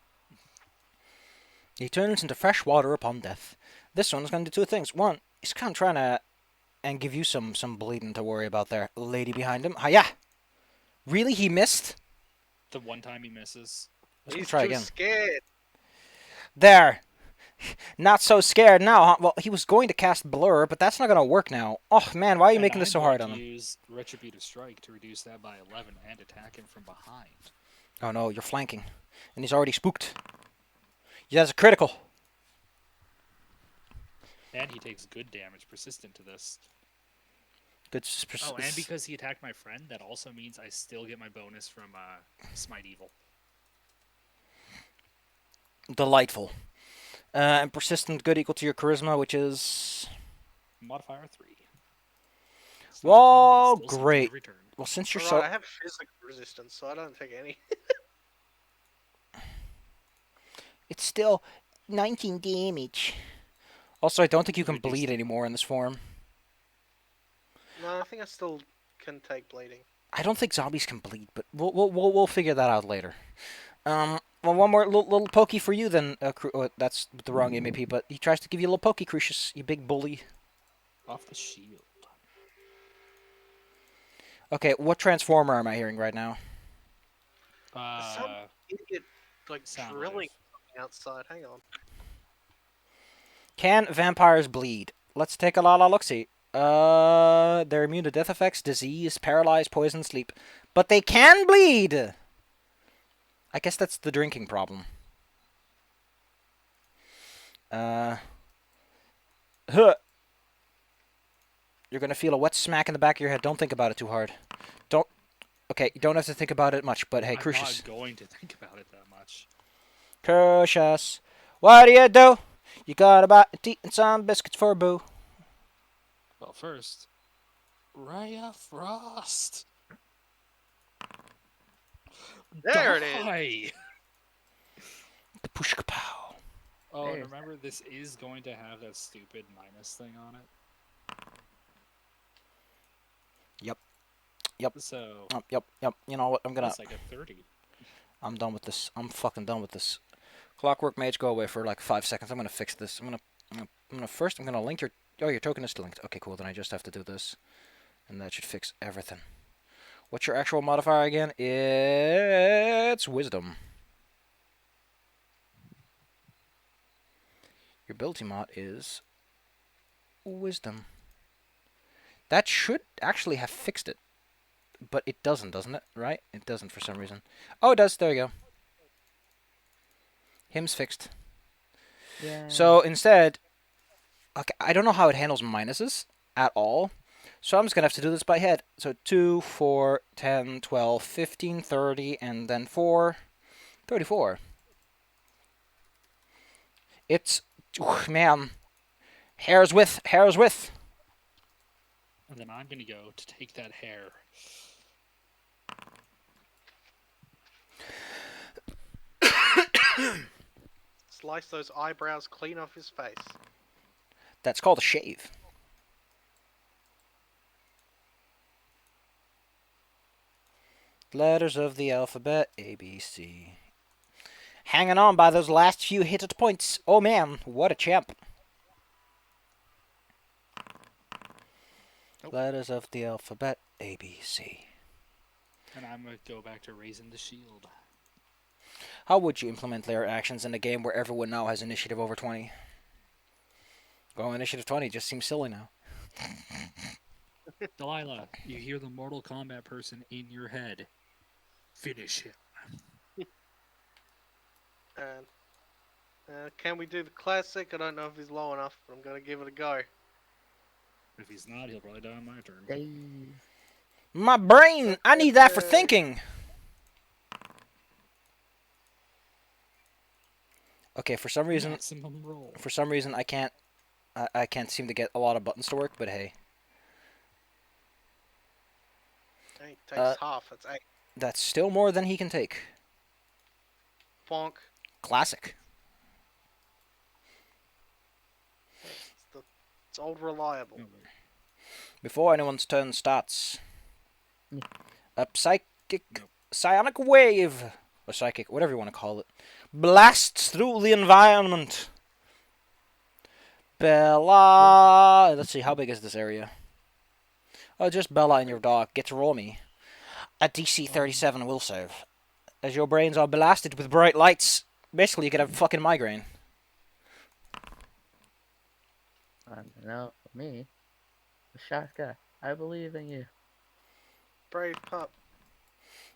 Speaker 2: He turns into fresh water upon death. This one's gonna do 2 things. One, he's kind of trying to and give you some bleeding to worry about there. Lady behind him. Hiya! Really? He missed?
Speaker 1: The one time he misses.
Speaker 2: Let's go
Speaker 4: He's
Speaker 2: try
Speaker 4: too
Speaker 2: again.
Speaker 4: scared.
Speaker 2: There! Not so scared now, huh? Well, he was going to cast Blur, but that's not going to work now. Oh, man, why are you making this so hard on him?
Speaker 1: Use Retributive Strike to reduce that by 11 and attack him from behind.
Speaker 2: Oh, no, you're flanking. And he's already spooked. Yeah, that's a critical.
Speaker 1: And he takes good damage persistent to this.
Speaker 2: Good.
Speaker 1: Oh, and because he attacked my friend, that also means I still get my bonus from Smite Evil.
Speaker 2: Delightful. And persistent good equal to your charisma, which is...
Speaker 1: Modifier 3.
Speaker 2: Well,
Speaker 1: Still seems
Speaker 2: great.
Speaker 1: every turn.
Speaker 2: Well, since you're
Speaker 4: Alright,
Speaker 2: so...
Speaker 4: I have physical resistance, so I don't take any.
Speaker 2: It's still 19 damage. Also, I don't think you can
Speaker 1: Reduced.
Speaker 2: bleed anymore in this form.
Speaker 4: No, I think I still can take bleeding.
Speaker 2: I don't think zombies can bleed, but we'll figure that out later. Well, one more little pokey for you then. That's the wrong MAP, but he tries to give you a little pokey, Crucius, you big bully.
Speaker 1: Off the shield.
Speaker 2: Okay, what transformer am I hearing right now?
Speaker 4: Some idiot, like,
Speaker 1: sound
Speaker 4: drilling
Speaker 1: wave.
Speaker 4: something outside. Hang on.
Speaker 2: Can vampires bleed? Let's take a look-see. They're immune to death effects, disease, paralyze, poison, sleep. But they can bleed! I guess that's the drinking problem. Huh. You're gonna feel a wet smack in the back of your head. Don't think about it too hard. Don't... Okay, you don't have to think about it much, but hey,
Speaker 1: I'm
Speaker 2: Crucius.
Speaker 1: not going to think about it that much.
Speaker 2: Crucius, what do you do? You got about eating some biscuits for Boo.
Speaker 1: Well, first, Raya Frost.
Speaker 4: There it is.
Speaker 1: Die!
Speaker 2: The pushka pow.
Speaker 1: Oh, and
Speaker 3: There's
Speaker 1: remember, this is going to have that stupid minus thing on it.
Speaker 2: Yep.
Speaker 1: So,
Speaker 2: Yep. You know what? I'm gonna...
Speaker 1: that's like a 30.
Speaker 2: I'm done with this. I'm fucking done with this. Clockwork Mage, go away for like 5 seconds. I'm gonna fix this. I'm gonna link your... Oh, your token is still linked. Okay, cool. Then I just have to do this. And that should fix everything. What's your actual modifier again? It's Wisdom. Your ability mod is Wisdom. That should actually have fixed it. But it doesn't it? Right? It doesn't for some reason. Oh, it does. There you go. Him's fixed.
Speaker 3: Yeah.
Speaker 2: So instead, okay, I don't know how it handles minuses at all. So I'm just going to have to do this by head. So 2, 4, 10, 12, 15, 30, and then 4, 34. It's, man, hair's width.
Speaker 1: And then I'm going to go to take that hair.
Speaker 4: Slice those eyebrows clean off his face.
Speaker 2: That's called a shave. Letters of the alphabet, A, B, C. Hanging on by those last few hit points. Oh man, what a champ.
Speaker 1: Nope.
Speaker 2: Letters of the alphabet, A, B, C.
Speaker 1: And I'm going to go back to raising the shield.
Speaker 2: How would you implement layer actions in a game where everyone now has initiative over 20? Going initiative 20 just seems silly now.
Speaker 1: Delilah, you hear the Mortal Kombat person in your head. Finish him.
Speaker 4: And can we do the classic? I don't know if he's low enough, but I'm gonna give it a go.
Speaker 1: If he's not, he'll probably die on my turn.
Speaker 3: Days.
Speaker 2: My brain! I need that for thinking! Okay, for some reason
Speaker 1: Maximum roll.
Speaker 2: I can't seem to get a lot of buttons to work, but hey.
Speaker 4: It takes half. It's 8.
Speaker 2: That's still more than he can take.
Speaker 4: Bonk.
Speaker 2: Classic.
Speaker 4: It's old reliable.
Speaker 2: Before anyone's turn starts.
Speaker 3: Mm.
Speaker 2: A psionic wave, or psychic, whatever you want to call it, blasts through the environment. Bella, let's see, how big is this area? Oh, just Bella and your dog. Get to roll me. A DC 37 will save. As your brains are blasted with bright lights. Basically, you could have a fucking migraine.
Speaker 3: I don't know. For me, Shaka, I believe in you.
Speaker 4: Brave pup.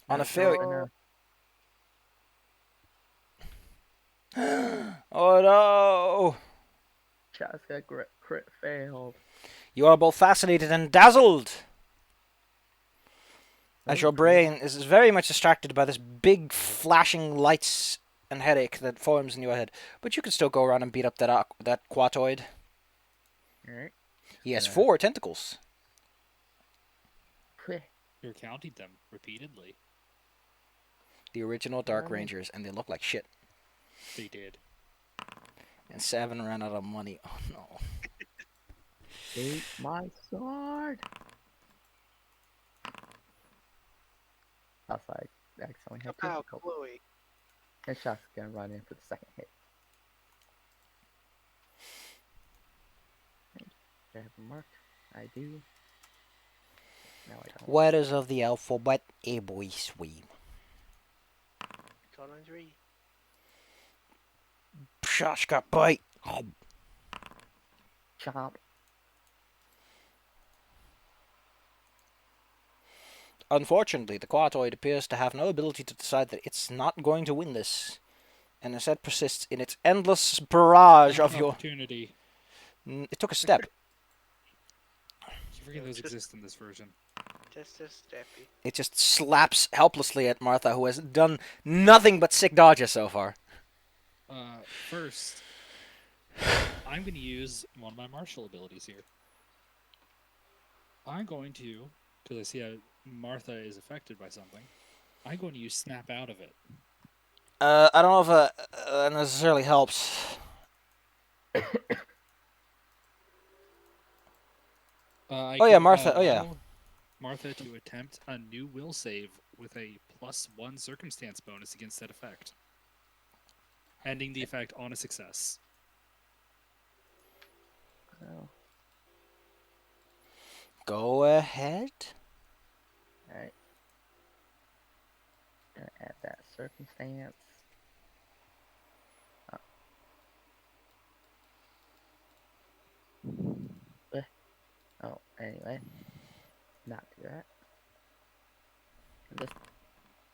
Speaker 2: On a failure. Oh no!
Speaker 3: Shaka crit failed.
Speaker 2: You are both fascinated and dazzled. As your brain is very much distracted by this big flashing lights and headache that forms in your head. But you can still go around and beat up that quatoid.
Speaker 3: Alright.
Speaker 2: He has 4 tentacles.
Speaker 1: You're counting them repeatedly.
Speaker 2: The original Dark Rangers, and they look like shit.
Speaker 1: They did.
Speaker 2: And 7 ran out of money. Oh no.
Speaker 3: Take my sword. Outside, accidentally hit
Speaker 4: How
Speaker 3: difficult.
Speaker 4: Chloe.
Speaker 3: And Shaka's gonna run in for the second hit. Do I have a mark? I do. No, I don't.
Speaker 2: Letters of the alphabet, A, boy, sweet.
Speaker 4: Conundry.
Speaker 2: Shashka bite.
Speaker 3: Chomp.
Speaker 2: Unfortunately, the quatoid appears to have no ability to decide that it's not going to win this, and instead persists in its endless barrage of your...
Speaker 1: opportunity.
Speaker 2: It took a step.
Speaker 1: You forget those exist in this version.
Speaker 4: Just a steppy.
Speaker 2: It just slaps helplessly at Martha, who has done nothing but sick dodges so far.
Speaker 1: First, I'm going to use one of my martial abilities here. I'm going to, because I see how Martha is affected by something, I'm going to use Snap Out of it.
Speaker 2: I don't know if that necessarily helps. Oh yeah, Martha. Oh yeah.
Speaker 1: Martha to attempt a new will save with a +1 circumstance bonus against that effect. Ending the effect on a success.
Speaker 3: Oh.
Speaker 2: Go ahead.
Speaker 3: Alright. Gonna add that circumstance. Anyway, not do that. Just,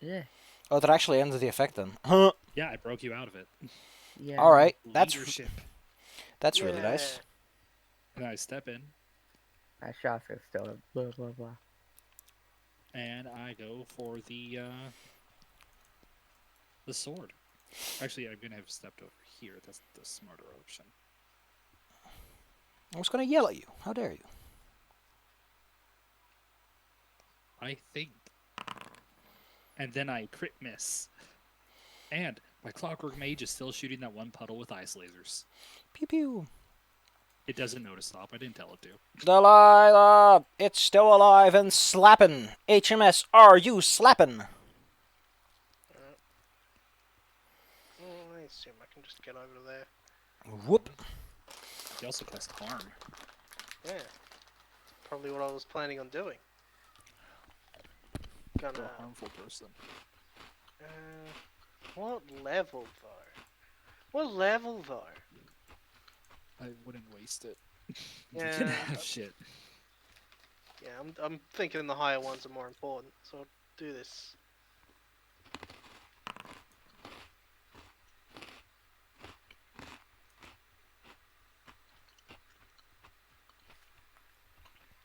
Speaker 3: yeah,
Speaker 2: Oh, that actually ends the effect then. Huh.
Speaker 1: Yeah, I broke you out of it.
Speaker 3: yeah.
Speaker 2: All right, that's
Speaker 1: Leadership.
Speaker 2: really nice.
Speaker 1: And I step in,
Speaker 3: My shots are still blah blah blah.
Speaker 1: and I go for the sword. Actually, I'm gonna have stepped over here. That's the smarter option.
Speaker 2: I was going to yell at you. How dare you?
Speaker 1: I think. And then I crit miss. And my Clockwork Mage is still shooting that one puddle with ice lasers.
Speaker 2: Pew pew.
Speaker 1: It doesn't know to stop. I didn't tell it to.
Speaker 2: Delilah, it's still alive and slapping. HMS, are you slapping?
Speaker 4: I assume I can just get over there.
Speaker 2: Whoop.
Speaker 1: He also caused harm.
Speaker 4: Yeah. Probably what I was planning on doing.
Speaker 1: You're
Speaker 4: Gonna.
Speaker 1: a harmful person.
Speaker 4: What level though? What level though?
Speaker 1: I wouldn't waste it.
Speaker 4: Yeah.
Speaker 1: You can have shit.
Speaker 4: Yeah, I'm thinking the higher ones are more important, so I'll do this.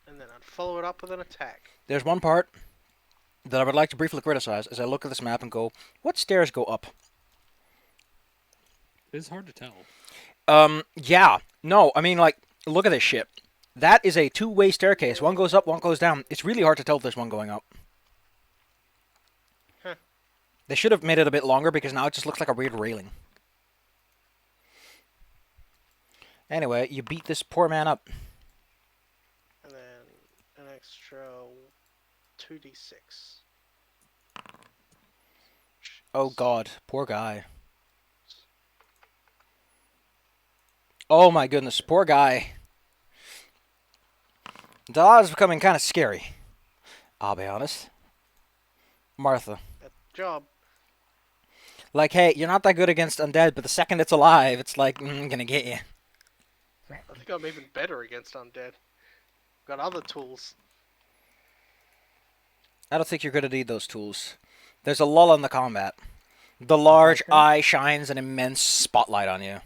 Speaker 4: And then I'd follow it up with an attack.
Speaker 2: There's one part that I would like to briefly criticize as I look at this map and go, what stairs go up?
Speaker 1: It's hard to tell.
Speaker 2: Yeah. No, I mean, like, look at this shit. That is a two-way staircase. One goes up, one goes down. It's really hard to tell if there's one going up.
Speaker 4: Huh.
Speaker 2: They should have made it a bit longer because now it just looks like a weird railing. Anyway, you beat this poor man up.
Speaker 4: And then an extra 2d6.
Speaker 2: Oh god, poor guy. Oh my goodness, poor guy. Delilah's becoming kind of scary. I'll be honest. Martha.
Speaker 4: That's the job.
Speaker 2: Like, hey, you're not that good against undead, but the second it's alive, it's like, gonna get you.
Speaker 4: I think I'm even better against undead. Got other tools.
Speaker 2: I don't think you're gonna need those tools. There's a lull in the combat. The large eye shines an immense spotlight on you.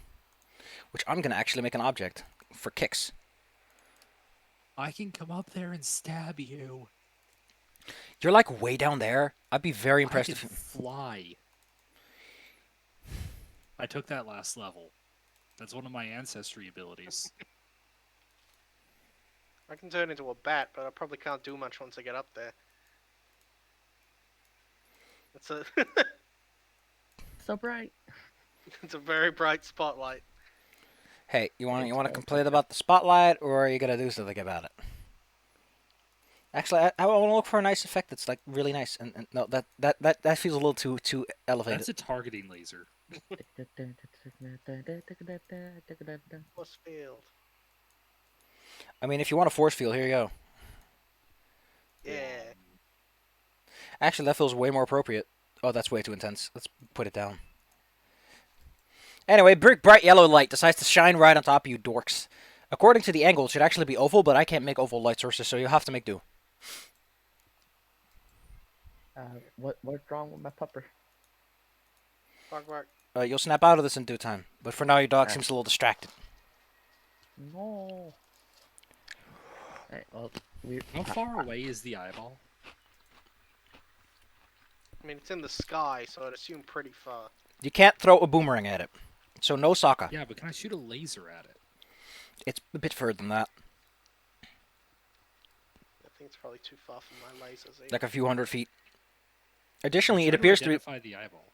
Speaker 2: Which I'm gonna actually make an object for kicks.
Speaker 1: I can come up there and stab you.
Speaker 2: You're like way down there. I'd be very impressed
Speaker 1: I
Speaker 2: if
Speaker 1: can
Speaker 2: you...
Speaker 1: fly. I took that last level. That's one of my ancestry abilities.
Speaker 4: I can turn into a bat, but I probably can't do much once I get up there. It's a
Speaker 3: So bright.
Speaker 4: it's a very bright spotlight.
Speaker 2: Hey, you want to
Speaker 3: It's
Speaker 2: complain about the spotlight, or are you gonna do something about it? Actually, I want to look for a nice effect that's like really nice, and no, that feels a little too elevated.
Speaker 1: That's a targeting laser.
Speaker 4: Force field.
Speaker 2: I mean, if you want a force field, here you go.
Speaker 4: Yeah.
Speaker 2: Actually, that feels way more appropriate. Oh, that's way too intense. Let's put it down. Anyway, bright yellow light decides to shine right on top of you dorks. According to the angle, it should actually be oval, but I can't make oval light sources, so you'll have to make do.
Speaker 3: What's wrong with my pupper?
Speaker 4: Bark, bark.
Speaker 2: You'll snap out of this in due time, but for now your dog
Speaker 3: Alright.
Speaker 2: seems a little distracted.
Speaker 3: No. Alright, well,
Speaker 1: How far away is the eyeball?
Speaker 4: I mean, it's in the sky, so I'd assume pretty far.
Speaker 2: You can't throw a boomerang at it, so no Sokka.
Speaker 1: Yeah, but can I shoot a laser at it?
Speaker 2: It's a bit further than that,
Speaker 4: I think it's probably too far for my lasers.
Speaker 2: like a few hundred feet. Additionally, it
Speaker 1: Trying
Speaker 2: appears to be
Speaker 1: identify the eyeball.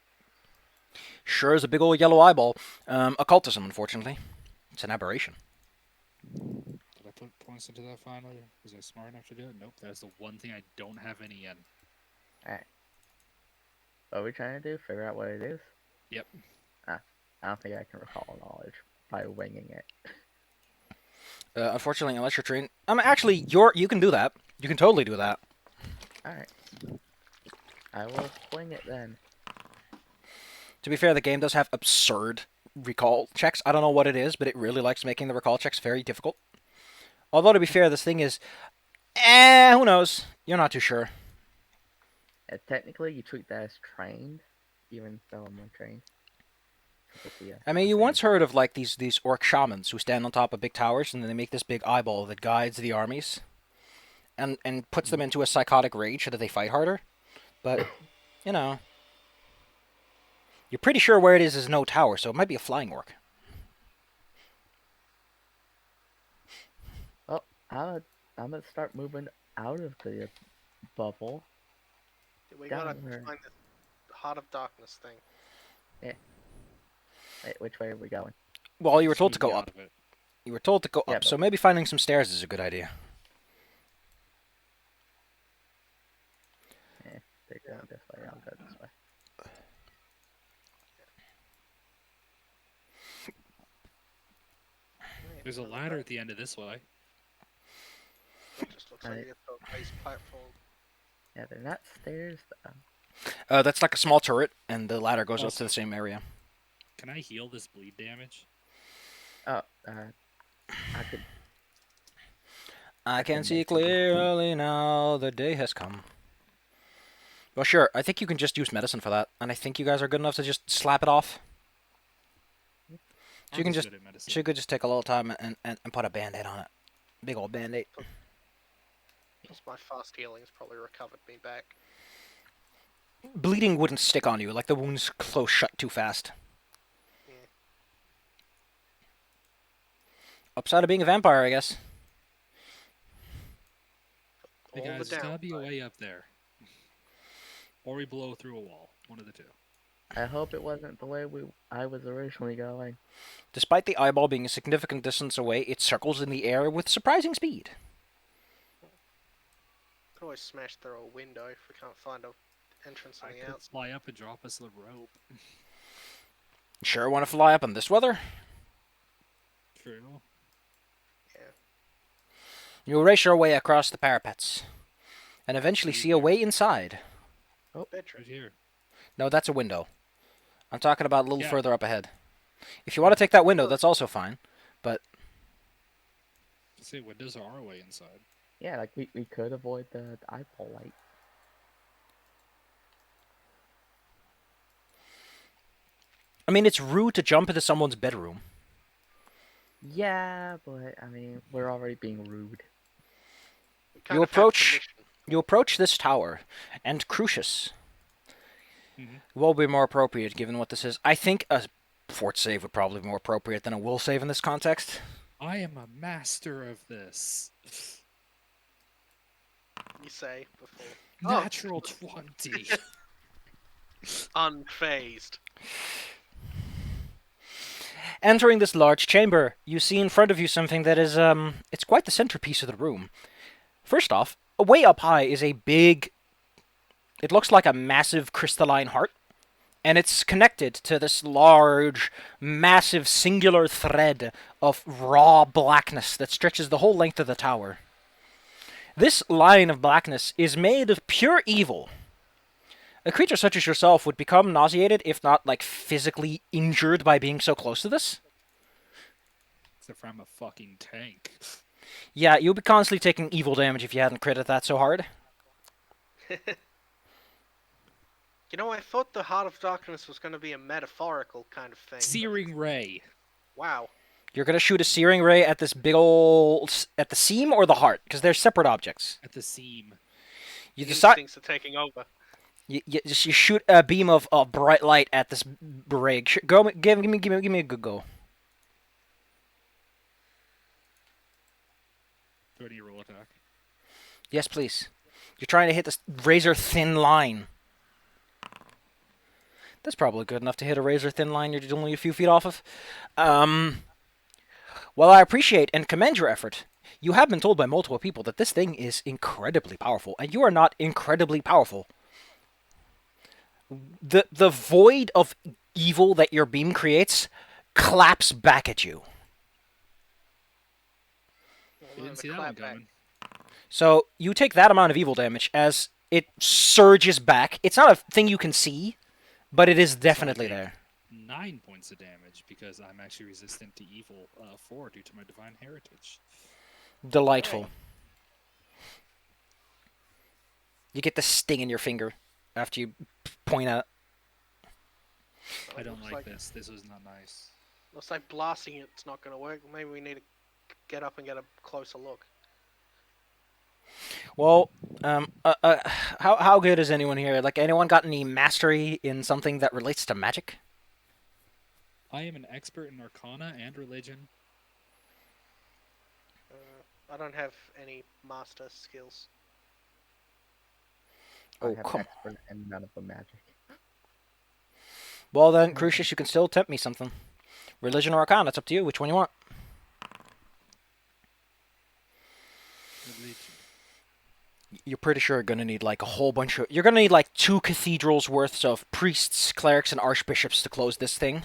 Speaker 2: sure is a big old yellow eyeball. Occultism, unfortunately, it's an aberration.
Speaker 1: Did I put points into that finally? Was I smart enough to do it? Nope. That's the one thing I don't have any in.
Speaker 3: Alright. What are we trying to do? Figure out what it is?
Speaker 1: Yep.
Speaker 3: I don't think I can recall knowledge by winging it.
Speaker 2: Unfortunately, unless you're trained, actually, you can do that. You can totally do that.
Speaker 3: Alright. I will wing it then.
Speaker 2: To be fair, the game does have absurd recall checks. I don't know what it is, but it really likes making the recall checks very difficult. Although, to be fair, this thing is Who knows? You're not too sure.
Speaker 3: Technically, you treat that as trained, even though I'm untrained.
Speaker 2: I mean, you once heard of like these orc shamans who stand on top of big towers and then they make this big eyeball that guides the armies and puts them into a psychotic rage so that they fight harder. But you know, you're pretty sure where it is no tower, so it might be a flying orc.
Speaker 3: Well, I'm gonna start moving out of the bubble.
Speaker 4: We
Speaker 3: Down
Speaker 4: gotta
Speaker 3: where?
Speaker 4: find the Heart of Darkness thing.
Speaker 3: Wait, which way are we going?
Speaker 2: Well, you were
Speaker 1: Just
Speaker 2: told to
Speaker 1: need to
Speaker 2: go
Speaker 1: get
Speaker 2: up.
Speaker 1: out of it.
Speaker 2: You were told to go
Speaker 3: Yeah,
Speaker 2: up,
Speaker 3: but-
Speaker 2: so maybe finding some stairs is a good idea.
Speaker 3: They're going this way. I'll go this way.
Speaker 1: There's a ladder at the end of this way.
Speaker 4: It just looks like
Speaker 3: Right.
Speaker 4: it's a base platform.
Speaker 3: Yeah, they're not stairs though.
Speaker 2: That's like a small turret, and the ladder goes up to
Speaker 1: Also-
Speaker 2: the same area.
Speaker 1: Can I heal this bleed damage?
Speaker 3: Oh, I could.
Speaker 2: I can
Speaker 3: can
Speaker 2: see
Speaker 3: make something.
Speaker 2: clearly now the day has come. Well, sure. I think you can just use medicine for that, and I think you guys are good enough to just slap it off. So you
Speaker 1: I'm
Speaker 2: can just
Speaker 1: good at medicine.
Speaker 2: so you could just take a little time and put a band-aid on it. Big old band-aid.
Speaker 4: Plus, my fast healing's probably recovered me back.
Speaker 2: Bleeding wouldn't stick on you, like the wounds close shut too fast.
Speaker 4: Yeah.
Speaker 2: Upside of being a vampire, I guess.
Speaker 1: Hey
Speaker 4: All
Speaker 1: guys,
Speaker 4: the
Speaker 1: there's gotta be a
Speaker 4: downside.
Speaker 1: way up there. Or we blow through a wall. One of the two.
Speaker 3: I hope it wasn't the way I was originally going.
Speaker 2: Despite the eyeball being a significant distance away, it circles in the air with surprising speed.
Speaker 4: Could always smash through a window if we can't find a entrance on
Speaker 1: I
Speaker 4: the
Speaker 1: could
Speaker 4: outside.
Speaker 1: fly up and drop us the rope.
Speaker 2: Sure want to fly up in this weather?
Speaker 1: True.
Speaker 4: Yeah.
Speaker 2: You'll race your way across the parapets, and eventually see a way inside.
Speaker 4: Bedroom.
Speaker 1: Right here.
Speaker 2: No, that's a window. I'm talking about a little
Speaker 1: Yeah.
Speaker 2: further up ahead. If you want to take that window, that's also fine.
Speaker 1: See, windows are our way inside.
Speaker 3: Yeah, like we could avoid the eyeball light.
Speaker 2: I mean, it's rude to jump into someone's bedroom.
Speaker 3: Yeah, but I mean, we're already being rude.
Speaker 4: We kind of have
Speaker 2: approach-
Speaker 4: permission.
Speaker 2: You approach this tower, and Crucius
Speaker 1: Mhm.
Speaker 2: will be more appropriate given what this is. I think a fort save would probably be more appropriate than a will save in this context.
Speaker 1: I am a master of this.
Speaker 4: You say before. Oh.
Speaker 1: Natural 20.
Speaker 4: Unfazed.
Speaker 2: Entering this large chamber, you see in front of you something that is, it's quite the centerpiece of the room. First off, way up high is a big, it looks like a massive crystalline heart, and it's connected to this large, massive, singular thread of raw blackness that stretches the whole length of the tower. This line of blackness is made of pure evil. A creature such as yourself would become nauseated, if not, like, physically injured by being so close to this.
Speaker 1: Except for I'm a fucking tank.
Speaker 2: Yeah, you'd be constantly taking evil damage if you hadn't critted that so hard.
Speaker 4: You know, I thought the Heart of Darkness was going to be a metaphorical kind of thing. but-
Speaker 1: Searing ray.
Speaker 4: Wow.
Speaker 2: You're gonna shoot a searing ray at this big ol' at the seam or the heart, because they're separate objects.
Speaker 1: At the seam.
Speaker 2: You
Speaker 4: The
Speaker 2: decide.
Speaker 4: instincts are taking over.
Speaker 2: You shoot a beam of bright light at this rig. Go, give me a good go.
Speaker 1: Do I need to roll attack?
Speaker 2: Yes, please. You're trying to hit this razor thin line. That's probably good enough to hit a razor thin line you're only a few feet off of. While I appreciate and commend your effort, you have been told by multiple people that this thing is incredibly powerful, and you are not incredibly powerful. The void of evil that your beam creates claps back at you.
Speaker 4: Well,
Speaker 1: I didn't
Speaker 4: the
Speaker 1: see that one
Speaker 4: clapback.
Speaker 1: coming.
Speaker 2: So you take that amount of evil damage as it surges back. It's not a thing you can see, but it is definitely
Speaker 1: okay.
Speaker 2: there.
Speaker 1: 9 points of damage because I'm actually resistant to evil 4 due to my divine heritage.
Speaker 2: Delightful. You get the sting in your finger after you point at it.
Speaker 4: So
Speaker 1: I
Speaker 4: it
Speaker 1: don't
Speaker 4: looks
Speaker 1: like
Speaker 4: like
Speaker 1: this. This was not nice.
Speaker 4: looks like blasting it's not going to work. Maybe we need to get up and get a closer look.
Speaker 2: Well, how good is anyone here? Like, anyone got any mastery in something that relates to magic?
Speaker 1: I am an expert in Arcana and religion.
Speaker 4: I don't have any master skills.
Speaker 3: I
Speaker 2: Oh,
Speaker 3: have
Speaker 2: come.
Speaker 3: expert in none of the magic.
Speaker 2: Well then, Crucius, you can still tempt me something. Religion or Arcana, it's up to you. Which one you want?
Speaker 1: Religion.
Speaker 2: You're pretty sure you're gonna need like a whole bunch of. You're gonna need like 2 cathedrals worth of priests, clerics, and archbishops to close this thing.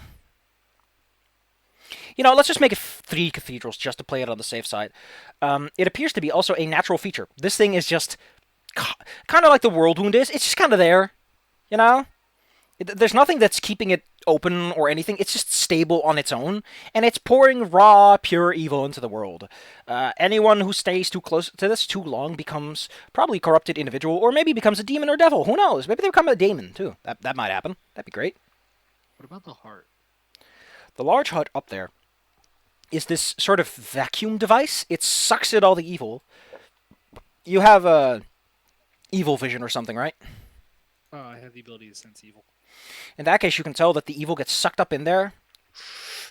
Speaker 2: You know, let's just make it 3 cathedrals just to play it on the safe side. It appears to be also a natural feature. This thing is just kind of like the World Wound is. It's just kind of there, you know. There's nothing that's keeping it open or anything. It's just stable on its own, and it's pouring raw, pure evil into the world. Anyone who stays too close to this too long becomes probably a corrupted individual, or maybe becomes a demon or devil. Who knows? Maybe they become a demon too. That might happen. That'd be great.
Speaker 1: What about the heart?
Speaker 2: The large hut up there is this sort of vacuum device. It sucks in all the evil. You have a evil vision or something, right?
Speaker 1: Oh, I have the ability to sense evil.
Speaker 2: In that case, you can tell that the evil gets sucked up in there.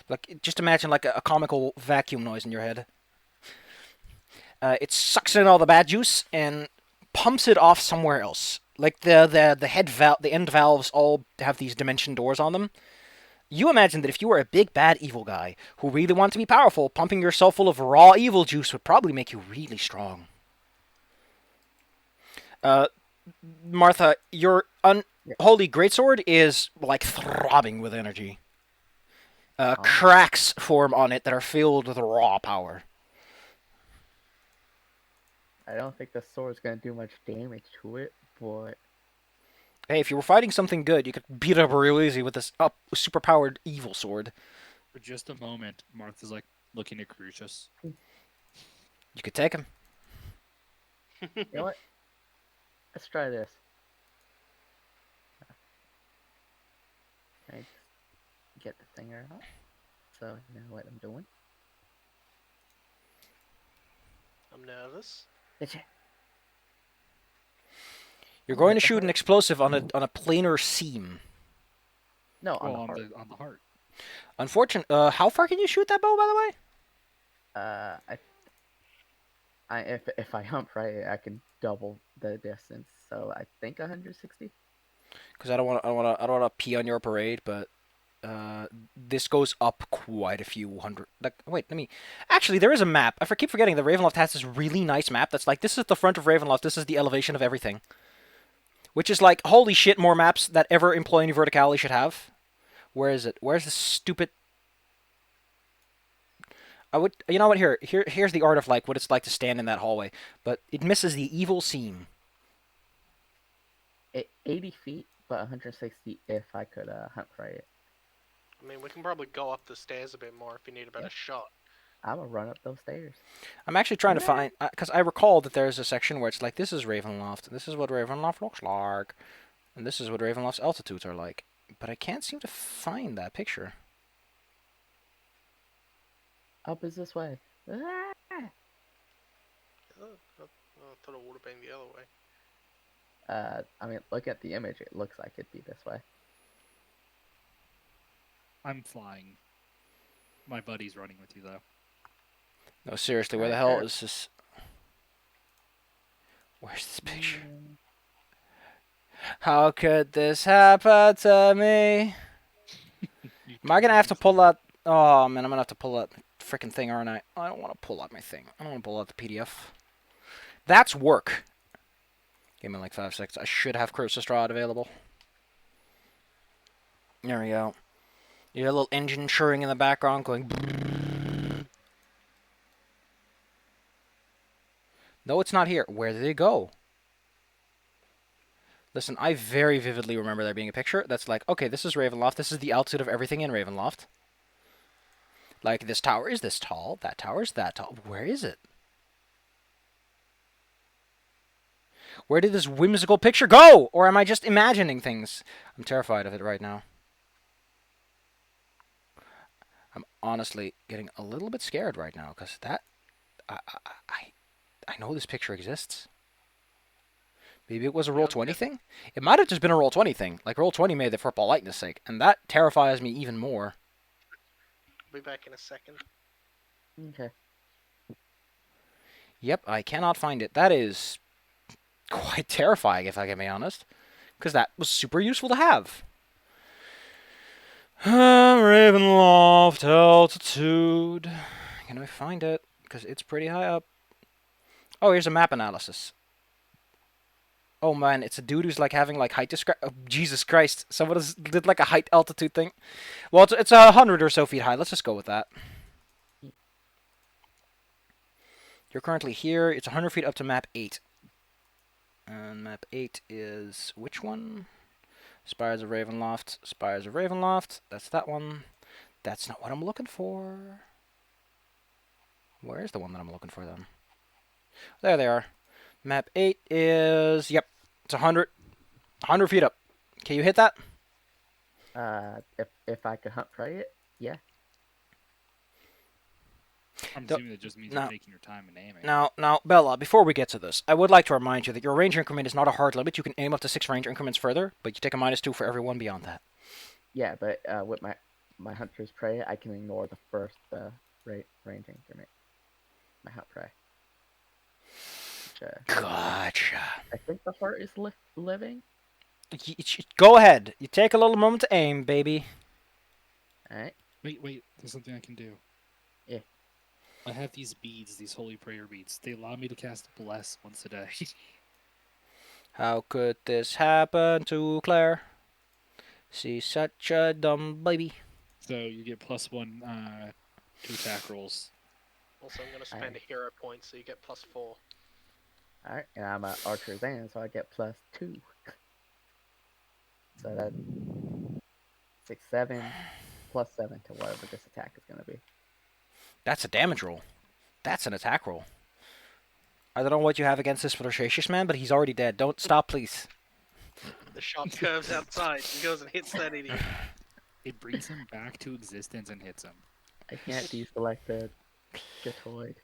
Speaker 2: Like, just imagine like a comical vacuum noise in your head. It sucks in all the bad juice and pumps it off somewhere else. Like the end valves all have these dimension doors on them. You imagine that if you were a big bad evil guy who really wanted to be powerful, pumping yourself full of raw evil juice would probably make you really strong. Martha, your unholy greatsword is like throbbing with energy. Cracks form on it that are filled with raw power.
Speaker 3: I don't think the sword's gonna do much damage to it, but
Speaker 2: Hey, if you were fighting something good, you could beat it up real easy with this superpowered evil sword.
Speaker 1: For just a moment, Martha's like looking at Crucius.
Speaker 2: You could take him.
Speaker 3: you know what? Let's try this. Right. Get the thinger out. So you know what I'm doing.
Speaker 4: I'm nervous.
Speaker 2: You're going to shoot an explosive on a planar seam.
Speaker 3: No, on
Speaker 1: Well,
Speaker 3: the heart.
Speaker 1: on the heart.
Speaker 2: Unfortunately, how far can you shoot that bow, by the way?
Speaker 3: If I hump right, I can double the distance. So I think 160.
Speaker 2: Because I don't want to pee on your parade, but this goes up quite a few hundred. Like, wait, let me. Actually, there is a map. I keep forgetting that Ravenloft has this really nice map. That's like, this is the front of Ravenloft. This is the elevation of everything. Which is like, holy shit, more maps that ever employ any verticality should have. Where is it? Where's the stupid? You know what? Here's the art of like what it's like to stand in that hallway, but it misses the evil seam.
Speaker 3: 80 feet, but 160 if I could hump right.
Speaker 4: I mean, we can probably go up the stairs a bit more if you need a better shot.
Speaker 3: I'm gonna run up those stairs.
Speaker 2: I'm actually trying to find, because I recall that there's a section where it's like, this is Ravenloft, and this is what Ravenloft looks like, and this is what Ravenloft's altitudes are like. But I can't seem to find that picture.
Speaker 3: Up is this way. Ah!
Speaker 4: Oh, I thought it would have been the other way.
Speaker 3: I mean, look at the image. It looks like it'd be this way.
Speaker 1: I'm flying. My buddy's running with you, though.
Speaker 2: No, seriously, where the hell is this? Where's this picture? How could this happen to me? Am I gonna have to pull out? Oh man, I'm gonna have to pull out the freaking thing, aren't I? I don't want to pull out my thing. I don't want to pull out the PDF. That's work. Give me like 5 seconds. I should have Strahd available. There we go. You hear a little engine churring in the background going. No, it's not here. Where did it go? Listen, I very vividly remember there being a picture that's like, okay, this is Ravenloft. This is the altitude of everything in Ravenloft. Like, this tower is this tall. That tower is that tall. Where is it? Where did this whimsical picture go? Or am I just imagining things? I'm terrified of it right now. I'm honestly getting a little bit scared right now because that I know this picture exists. Maybe it was a Roll20 thing? It might have just been a Roll20 thing. Like, Roll20 made it for politeness sake. And that terrifies me even more.
Speaker 4: I'll be back in a second.
Speaker 3: Okay.
Speaker 2: Yep, I cannot find it. That is quite terrifying, if I can be honest. Because that was super useful to have. Ravenloft altitude. Can I find it? Because it's pretty high up. Oh, here's a map analysis. Oh man, it's a dude who's like having like height oh, Jesus Christ, someone did like a height altitude thing. Well, it's 100 or so feet high. Let's just go with that. You're currently here. It's 100 feet up to map 8. And map 8 is which one? Spires of Ravenloft. Spires of Ravenloft. That's that one. That's not what I'm looking for. Where's the one that I'm looking for then? There they are. Map 8 is, yep, it's 100 feet up. Can you hit that?
Speaker 3: If I could hunt prey it, yeah.
Speaker 1: I'm assuming that just means you're taking your time and aiming.
Speaker 2: Now, Bella, before we get to this, I would like to remind you that your range increment is not a hard limit. You can aim up to 6 range increments further, but you take a -2 for every one beyond that.
Speaker 3: Yeah, but with my hunter's prey, I can ignore the first range increment. My hunt prey.
Speaker 2: Gotcha.
Speaker 3: I think the heart is living.
Speaker 2: Go ahead. You take a little moment to aim, baby.
Speaker 3: Alright.
Speaker 1: Wait. There's something I can do.
Speaker 3: Yeah.
Speaker 1: I have these beads, these holy prayer beads. They allow me to cast Bless once a day.
Speaker 2: How could this happen to Claire? She's such a dumb baby.
Speaker 1: So you get +1 to attack rolls.
Speaker 4: Also, I'm going to spend a hero point, so you get +4.
Speaker 3: Alright, and I'm an archer's end, so I get +2. So that's 6, 7, +7 to whatever this attack is going to be.
Speaker 2: That's a damage roll. That's an attack roll. I don't know what you have against this flirtatious man, but he's already dead. Don't stop, please.
Speaker 4: The shot curves outside and goes and hits that idiot.
Speaker 1: It brings him back to existence and hits him.
Speaker 3: I can't deselect the Gatoid.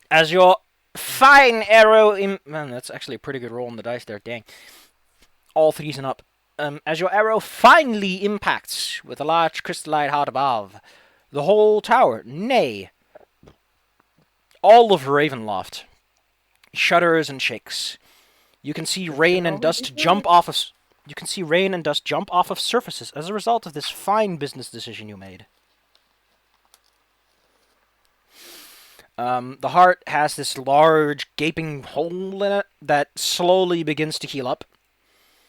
Speaker 2: As your fine arrow... Man, that's actually a pretty good roll on the dice there. Dang. All 3s and up. As your arrow finally impacts with a large crystalline heart above, the whole tower, nay, all of Ravenloft, shudders and shakes. You can see rain and dust jump off of... You can see rain and dust jump off of surfaces as a result of this fine business decision you made. The heart has this large gaping hole in it that slowly begins to heal up.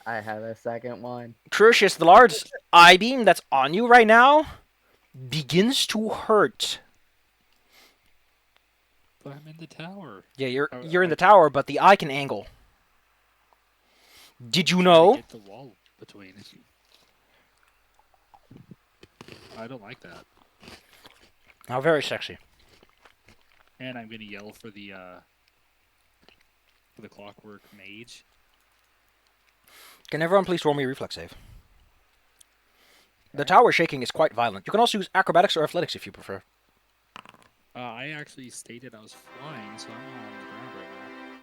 Speaker 3: I have a second one.
Speaker 2: Crucius, the large eye beam that's on you right now begins to hurt.
Speaker 1: But I'm in the tower.
Speaker 2: Yeah, you're in the tower, but the eye can angle. Did you know?
Speaker 1: Get the wall between. I don't like that.
Speaker 2: How very sexy.
Speaker 1: And I'm gonna yell for the clockwork mage.
Speaker 2: Can everyone please roll me a reflex save? The tower shaking is quite violent. You can also use acrobatics or athletics if you prefer.
Speaker 1: I actually stated I was flying, so I'm not on the ground right now.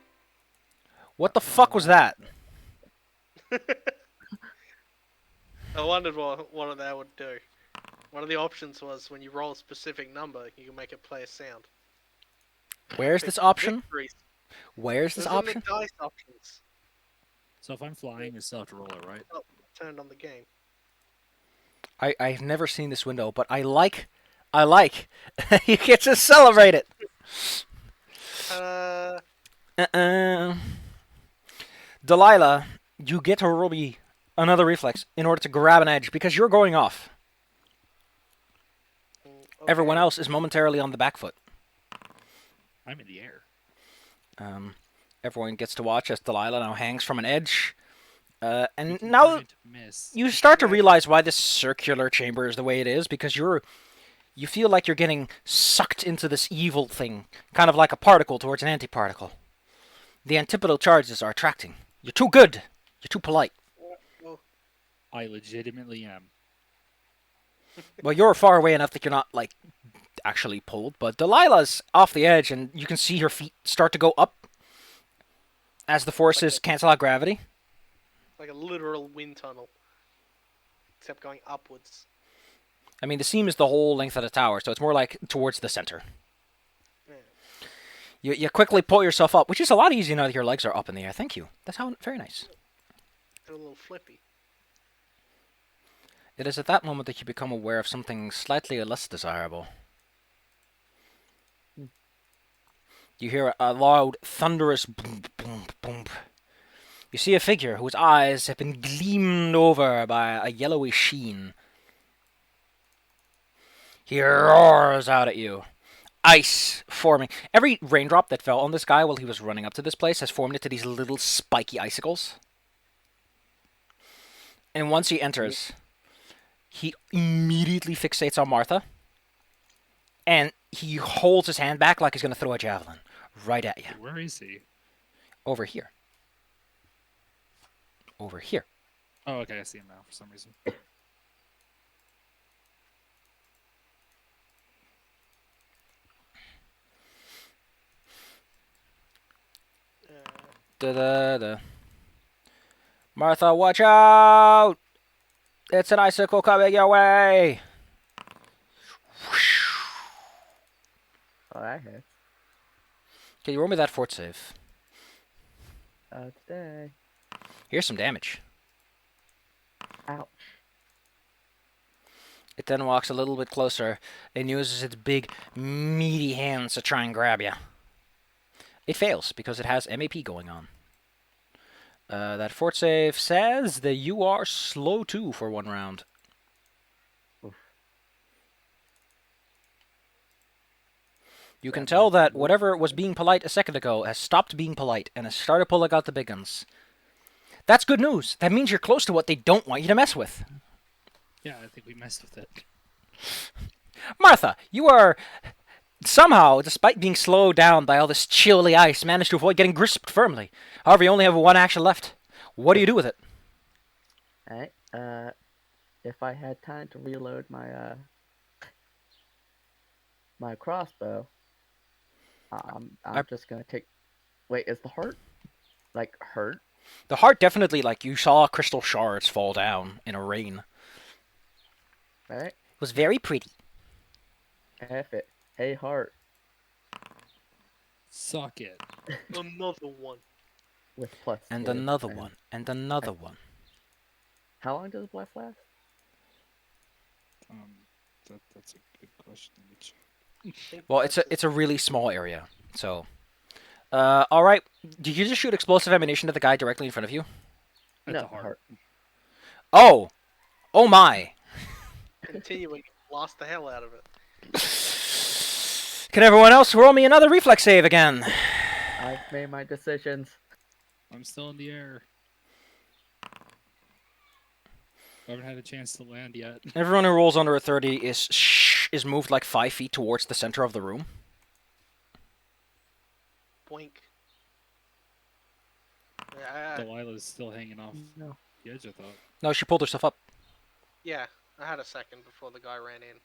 Speaker 2: What the fuck was that?
Speaker 4: I wondered what that would do. One of the options was when you roll a specific number, you can make it play a sound.
Speaker 2: Where's this option?
Speaker 4: Victories.
Speaker 2: Where's this
Speaker 4: Those are
Speaker 2: option?
Speaker 4: the dice options.
Speaker 1: So if I'm flying, I still have to roll it, right?
Speaker 4: Oh, turned on the game.
Speaker 2: I've never seen this window, but I like. You get to celebrate it. Delilah, you get to roll me another reflex in order to grab an edge because you're going off.
Speaker 4: Okay.
Speaker 2: Everyone else is momentarily on the back foot.
Speaker 1: I'm in the air.
Speaker 2: Everyone gets to watch as Delilah now hangs from an edge. And now
Speaker 1: miss.
Speaker 2: you start to realize why this circular chamber is the way it is, because you feel like you're getting sucked into this evil thing, kind of like a particle towards an antiparticle. The antipodal charges are attracting. You're too good. You're too polite.
Speaker 4: Well,
Speaker 1: I legitimately am.
Speaker 2: Well, you're far away enough that you're not, like, actually pulled, but Delilah's off the edge, and you can see her feet start to go up as the forces cancel out gravity.
Speaker 4: like a literal wind tunnel, except going upwards.
Speaker 2: I mean, the seam is the whole length of the tower, so it's more like towards the center.
Speaker 4: Yeah.
Speaker 2: You quickly pull yourself up, which is a lot easier now that your legs are up in the air. Thank you. That's how very nice.
Speaker 4: They're a little flippy.
Speaker 2: It is at that moment that you become aware of something slightly less desirable. You hear a loud, thunderous boom, boom, boom. You see a figure whose eyes have been gleamed over by a yellowy sheen. He roars out at you. Ice forming. Every raindrop that fell on this guy while he was running up to this place has formed into these little spiky icicles. And once he enters, he immediately fixates on Martha. And he holds his hand back like he's going to throw a javelin right at you.
Speaker 1: Where is he?
Speaker 2: Over here. Over here.
Speaker 1: Oh, okay, I see him now for some reason.
Speaker 2: Da-da-da. Martha, watch out! It's an icicle coming your way!
Speaker 3: Oh, that hits.
Speaker 2: Can you roll me that fort save?
Speaker 3: Today.
Speaker 2: Here's some damage.
Speaker 3: Ouch.
Speaker 2: It then walks a little bit closer and uses its big, meaty hands to try and grab you. It fails because it has MAP going on. That fort save says that you are slow too for 1 round.
Speaker 3: Oof.
Speaker 2: You can tell that whatever was being polite a second ago has stopped being polite and has started pulling out the big guns. That's good news. That means you're close to what they don't want you to mess with.
Speaker 1: Yeah, I think we messed with it.
Speaker 2: Martha, you are somehow, despite being slowed down by all this chilly ice, managed to avoid getting gripped firmly. However, you only have 1 action left. What do you do with it?
Speaker 3: Alright, if I had time to reload my, my crossbow, I'm just gonna take... Wait, is the heart, like, hurt?
Speaker 2: The heart definitely, like, you saw crystal shards fall down in a rain.
Speaker 3: Alright,
Speaker 2: It was very pretty.
Speaker 3: F it. Hey, heart,
Speaker 1: Suck it.
Speaker 4: Another one.
Speaker 3: with plus
Speaker 2: And
Speaker 3: 2,
Speaker 2: another one. And another one.
Speaker 3: How long does bless last?
Speaker 1: That's a good question. Let me check.
Speaker 4: I think
Speaker 2: Well,
Speaker 4: that's
Speaker 2: it's a really small area, so... alright. Did you just shoot explosive ammunition at the guy directly in front of you?
Speaker 1: At
Speaker 3: No,
Speaker 1: the heart.
Speaker 2: Oh! Oh my!
Speaker 4: continuing. Blast the hell out of it.
Speaker 2: Can everyone else roll me another reflex save again?
Speaker 3: I've made my decisions.
Speaker 1: I'm still in the air. I haven't had a chance to land yet.
Speaker 2: Everyone who rolls under a 30 is moved like 5 feet towards the center of the room.
Speaker 4: Boink. Yeah,
Speaker 1: Delilah's still hanging off
Speaker 3: No.
Speaker 1: the edge, I thought.
Speaker 2: No, she pulled herself up.
Speaker 4: yeah, I had a second before the guy ran in.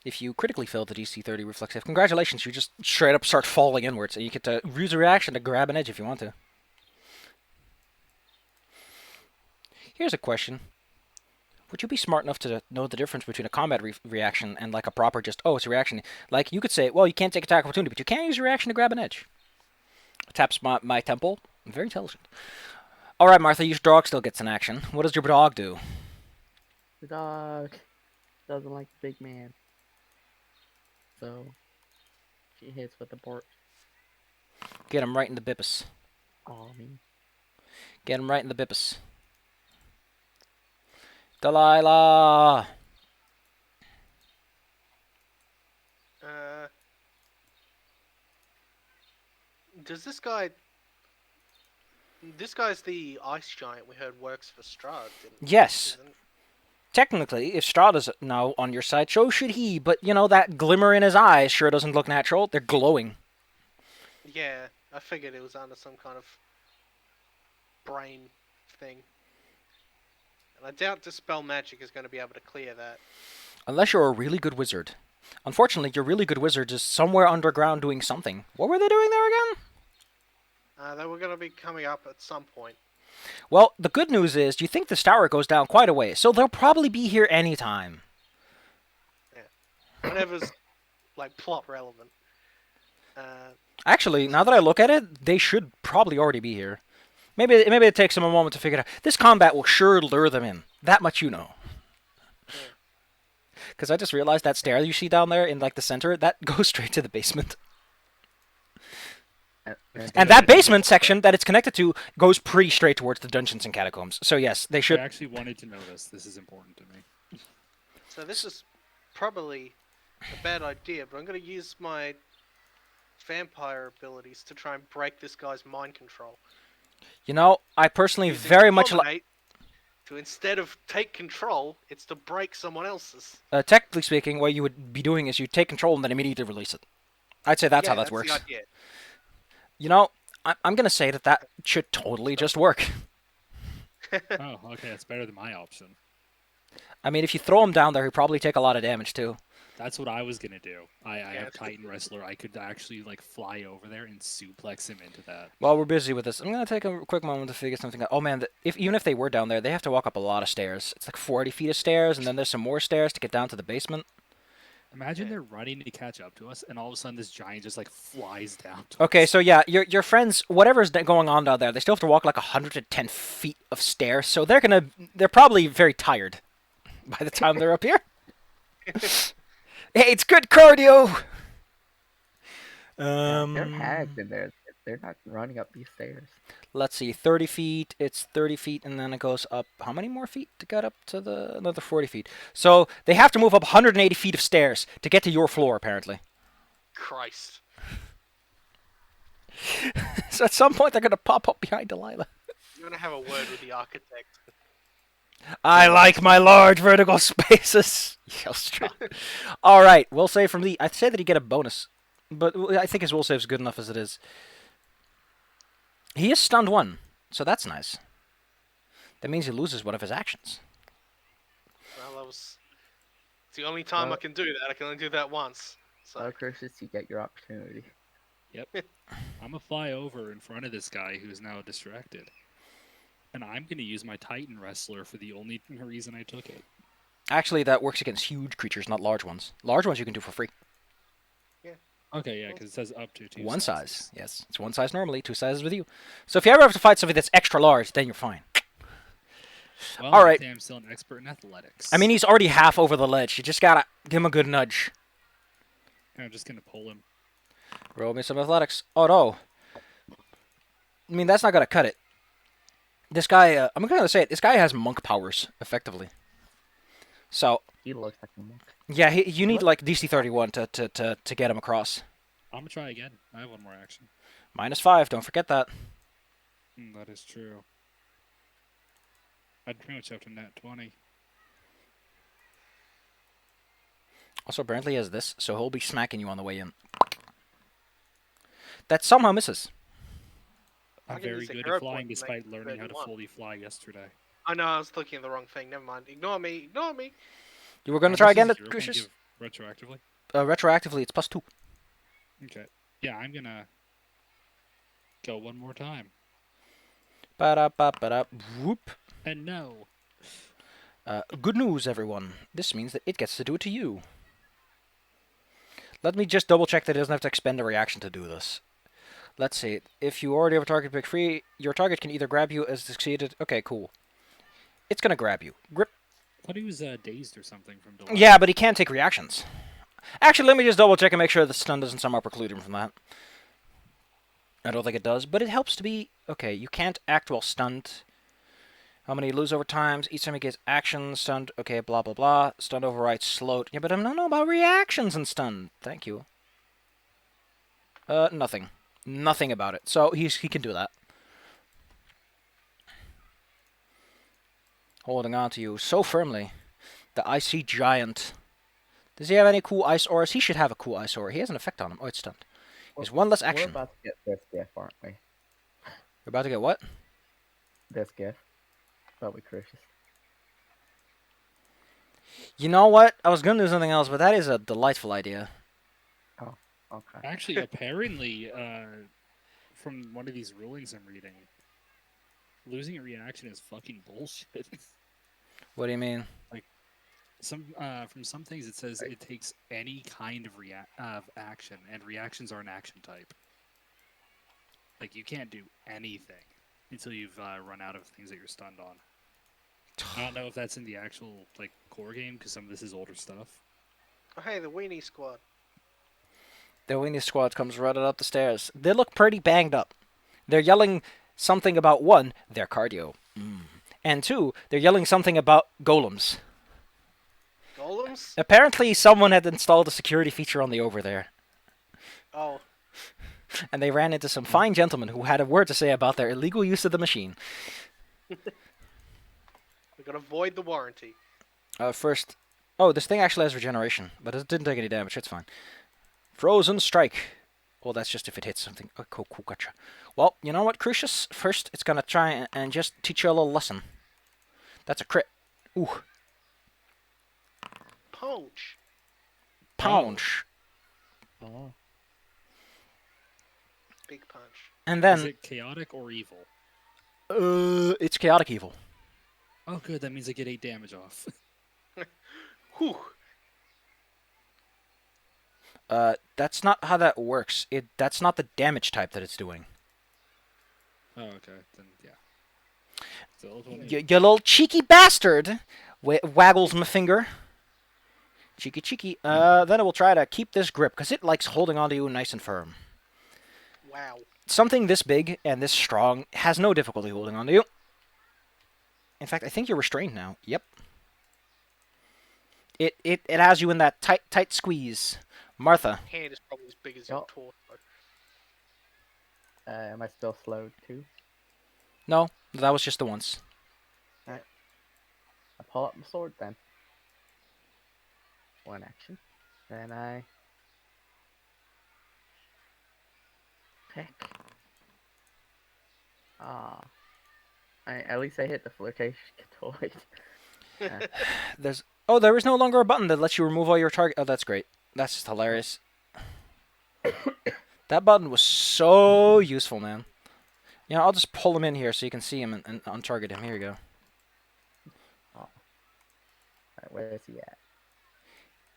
Speaker 2: If you critically fail the DC 30 reflex save, congratulations, you just straight up start falling inwards, and you get to use a reaction to grab an edge if you want to. Here's a question. Would you be smart enough to know the difference between a combat reaction and like a proper just, oh, it's a reaction? Like, you could say, well, you can't take attack opportunity, but you can use a reaction to grab an edge. Taps my temple. I'm very intelligent. Alright, Martha, your dog still gets an action. What does your dog do?
Speaker 3: The dog doesn't like the big man. So, she hits with the port.
Speaker 2: Get him right in the bippus.
Speaker 3: Oh, me.
Speaker 2: Get him right in the bippus. Delilah!
Speaker 4: Does this guy... This guy's the ice giant we heard works for Strahd,
Speaker 2: Yes.
Speaker 4: isn't-
Speaker 2: Technically, if Strahd is now on your side, so should he, but, you know, that glimmer in his eyes sure doesn't look natural. They're glowing.
Speaker 4: Yeah, I figured it was under some kind of brain thing. And I doubt Dispel Magic is going to be able to clear that.
Speaker 2: Unless you're a really good wizard. Unfortunately, your really good wizard is somewhere underground doing something. What were they doing there again?
Speaker 4: They were going to be coming up at some point.
Speaker 2: Well, the good news is you think this tower goes down quite a way, so they'll probably be here anytime.
Speaker 4: Whenever's, like, plot relevant. Uh,
Speaker 2: Actually, now that I look at it, they should probably already be here. Maybe it takes them a moment to figure it out. This combat will sure lure them in. That much you know.
Speaker 4: yeah.
Speaker 2: Because I just realized that stair you see down there in like the center, that goes straight to the basement. And that basement section that it's connected to goes pretty straight towards the dungeons and catacombs. So yes, they
Speaker 1: I
Speaker 2: should.
Speaker 1: actually wanted to know this. This is important to me.
Speaker 4: So this is probably a bad idea, but I'm going to use my vampire abilities to try and break this guy's mind control.
Speaker 2: You know, I personally
Speaker 4: Using
Speaker 2: very much like.
Speaker 4: Dominate to instead of take control, it's to break someone else's.
Speaker 2: Technically speaking, what you would be doing is you take control and then immediately release it. I'd say that's how that works.
Speaker 4: The idea.
Speaker 2: You know, I'm gonna say that should totally just work.
Speaker 1: Oh, okay, that's better than my option.
Speaker 2: I mean, if you throw him down there, he'd probably take a lot of damage too.
Speaker 1: That's what I was gonna do. I
Speaker 4: Yeah,
Speaker 1: have
Speaker 4: it's
Speaker 1: Titan Wrestler. I could actually like fly over there and suplex him into that.
Speaker 2: While we're busy with this, I'm gonna take a quick moment to figure something out. Oh man, even if they were down there, they have to walk up a lot of stairs. It's like 40 feet of stairs, and then there's some more stairs to get down to the basement.
Speaker 1: Imagine
Speaker 4: Yeah.
Speaker 1: they're running to catch up to us, and all of a sudden this giant just like flies down.
Speaker 2: Okay, so yeah, your friends, whatever's going on down there, they still have to walk like 110 feet of stairs, so they're probably very tired by the time they're up here. Hey, it's good cardio.
Speaker 3: They're hags in there. They're not running up these stairs.
Speaker 2: Let's see, 30 feet, it's 30 feet, and then it goes up, how many more feet to get up to another 40 feet? So they have to move up 180 feet of stairs to get to your floor, apparently.
Speaker 4: Christ.
Speaker 2: So at some point they're going to pop up behind Delilah.
Speaker 4: You're going to have a word with the architect.
Speaker 2: I like my large vertical spaces. Yell Strahd. All right, will save from the. I'd say that he get a bonus, but I think his will save is good enough as it is. He is stunned one, so that's nice. That means he loses one of his actions.
Speaker 4: Well, it's the only time I can do that. I can only do that once. So
Speaker 3: Curses, you get your opportunity.
Speaker 1: Yep. I'm gonna fly over in front of this guy who's now distracted, and I'm gonna use my Titan Wrestler for the only reason I took it.
Speaker 2: Actually, that works against huge creatures, not large ones. Large ones you can do for free.
Speaker 1: Okay, yeah, because it says up to two.
Speaker 2: One
Speaker 1: sizes.
Speaker 2: size. Yes, it's one size normally, two sizes with you. So if you ever have to fight something that's extra large, then you're fine.
Speaker 1: Well,
Speaker 2: All right.
Speaker 1: I'm still an expert in athletics.
Speaker 2: I mean, he's already half over the ledge. You just gotta give him a good nudge.
Speaker 1: I'm just gonna pull him.
Speaker 2: Roll me some athletics. Oh no. I mean, that's not gonna cut it. This guy, I'm gonna say it. This guy has monk powers, effectively. So
Speaker 3: He looks like a monk.
Speaker 2: yeah, you need like DC 31 to get him across.
Speaker 1: I'm gonna try again. I have one more action.
Speaker 2: -5. Don't forget that.
Speaker 1: That is true. I'd pretty much have to net 20.
Speaker 2: Also, Brantley has this, so he'll be smacking you on the way in. That somehow misses.
Speaker 4: I
Speaker 1: I'm
Speaker 4: can
Speaker 1: very
Speaker 4: use a
Speaker 1: good
Speaker 4: hero
Speaker 1: at flying
Speaker 4: point to
Speaker 1: despite
Speaker 4: make
Speaker 1: learning how to
Speaker 4: 31.
Speaker 1: fully fly yesterday.
Speaker 4: I know I was looking at the wrong thing. Never mind. Ignore me. Ignore me.
Speaker 2: You were gonna
Speaker 1: How
Speaker 2: try
Speaker 1: much
Speaker 2: again,
Speaker 1: does hero point
Speaker 2: Crucius?
Speaker 1: give retroactively?
Speaker 2: Retroactively, it's +2.
Speaker 1: Okay. Yeah, I'm gonna go one more time.
Speaker 2: Ba-da-ba-ba-da. Whoop.
Speaker 1: And no.
Speaker 2: Good news, everyone. This means that it gets to do it to you. Let me just double check that it doesn't have to expend a reaction to do this. Let's see. If you already have a target pick free, your target can either grab you as succeeded. Okay, cool. It's gonna grab you. Grip.
Speaker 1: I thought he was dazed or something from delay.
Speaker 2: Yeah, but he can't take reactions. Actually, let me just double check and make sure the stun doesn't somehow preclude him from that. I don't think it does, but it helps to be... Okay, you can't act while stunned. How many you lose over times? Each time he gets action, stunned... Okay, blah, blah, blah. Stunned overrides slowed. Yeah, but I don't know about reactions and stun. Thank you. Nothing. Nothing about it. So he can do that. Holding on to you so firmly. The icy giant. Does he have any cool ice auras? He should have a cool ice aura. He has an effect on him. Oh, it's stunned.
Speaker 3: We're-
Speaker 2: is one less
Speaker 3: We're
Speaker 2: action.
Speaker 3: about to get this GIF, aren't we?
Speaker 2: You're about to get what?
Speaker 3: This GIF. But we crucious.
Speaker 2: You know what? I was gonna do something else, but that is a delightful idea.
Speaker 3: Okay.
Speaker 1: Actually, apparently, from one of these rulings I'm reading, losing a reaction is fucking bullshit.
Speaker 2: What do you mean?
Speaker 1: From some things it says it takes any kind of action, and reactions are an action type. Like you can't do anything until you've run out of things that you're stunned on. I don't know if that's in the actual core game because some of this is older stuff.
Speaker 4: Oh, hey, the Weenie Squad.
Speaker 2: The Weenie Squad comes running up the stairs. They look pretty banged up. They're yelling something about, one, their cardio. And two, they're yelling something about golems.
Speaker 4: Golems?
Speaker 2: Apparently someone had installed a security feature on the over there.
Speaker 4: Oh,
Speaker 2: And they ran into some fine gentlemen who had a word to say about their illegal use of the machine.
Speaker 4: we're gonna void the warranty.
Speaker 2: First... Oh, this thing actually has regeneration, but it didn't take any damage. It's fine. Frozen Strike. Well, that's just if it hits something. Oh, cool, gotcha. Well, you know what, Crucius? First, it's gonna try and just teach you a little lesson. That's a crit. Ooh.
Speaker 4: Punch.
Speaker 2: Punch.
Speaker 3: Oh.
Speaker 4: Big punch.
Speaker 2: And
Speaker 1: Is
Speaker 2: then...
Speaker 1: it chaotic or evil?
Speaker 2: It's chaotic evil.
Speaker 1: Oh, good. That means I get 8 damage off.
Speaker 4: Whew.
Speaker 2: That's not how that works. That's not the damage type that it's doing.
Speaker 1: Oh, okay. Then yeah. Still 20.
Speaker 2: You little cheeky bastard! Waggles my finger. Cheeky. Then it will try to keep this grip, because it likes holding onto you nice and firm.
Speaker 4: Wow.
Speaker 2: Something this big and this strong has no difficulty holding onto you. In fact, I think you're restrained now. Yep. It has you in that tight squeeze. Martha.
Speaker 4: Hand is probably as big as your
Speaker 3: Yup.
Speaker 4: torso.
Speaker 3: Am I still slowed too?
Speaker 2: No, that was just the once.
Speaker 3: I pull up my sword then. One action. Then I pick. At least I hit the flirtation toy.
Speaker 2: There is no longer a button that lets you remove all your target. Oh, that's great. That's just hilarious. That button was so useful, man. You know, I'll just pull him in here so you can see him and untarget him. Here you go.
Speaker 3: Alright, where is he at?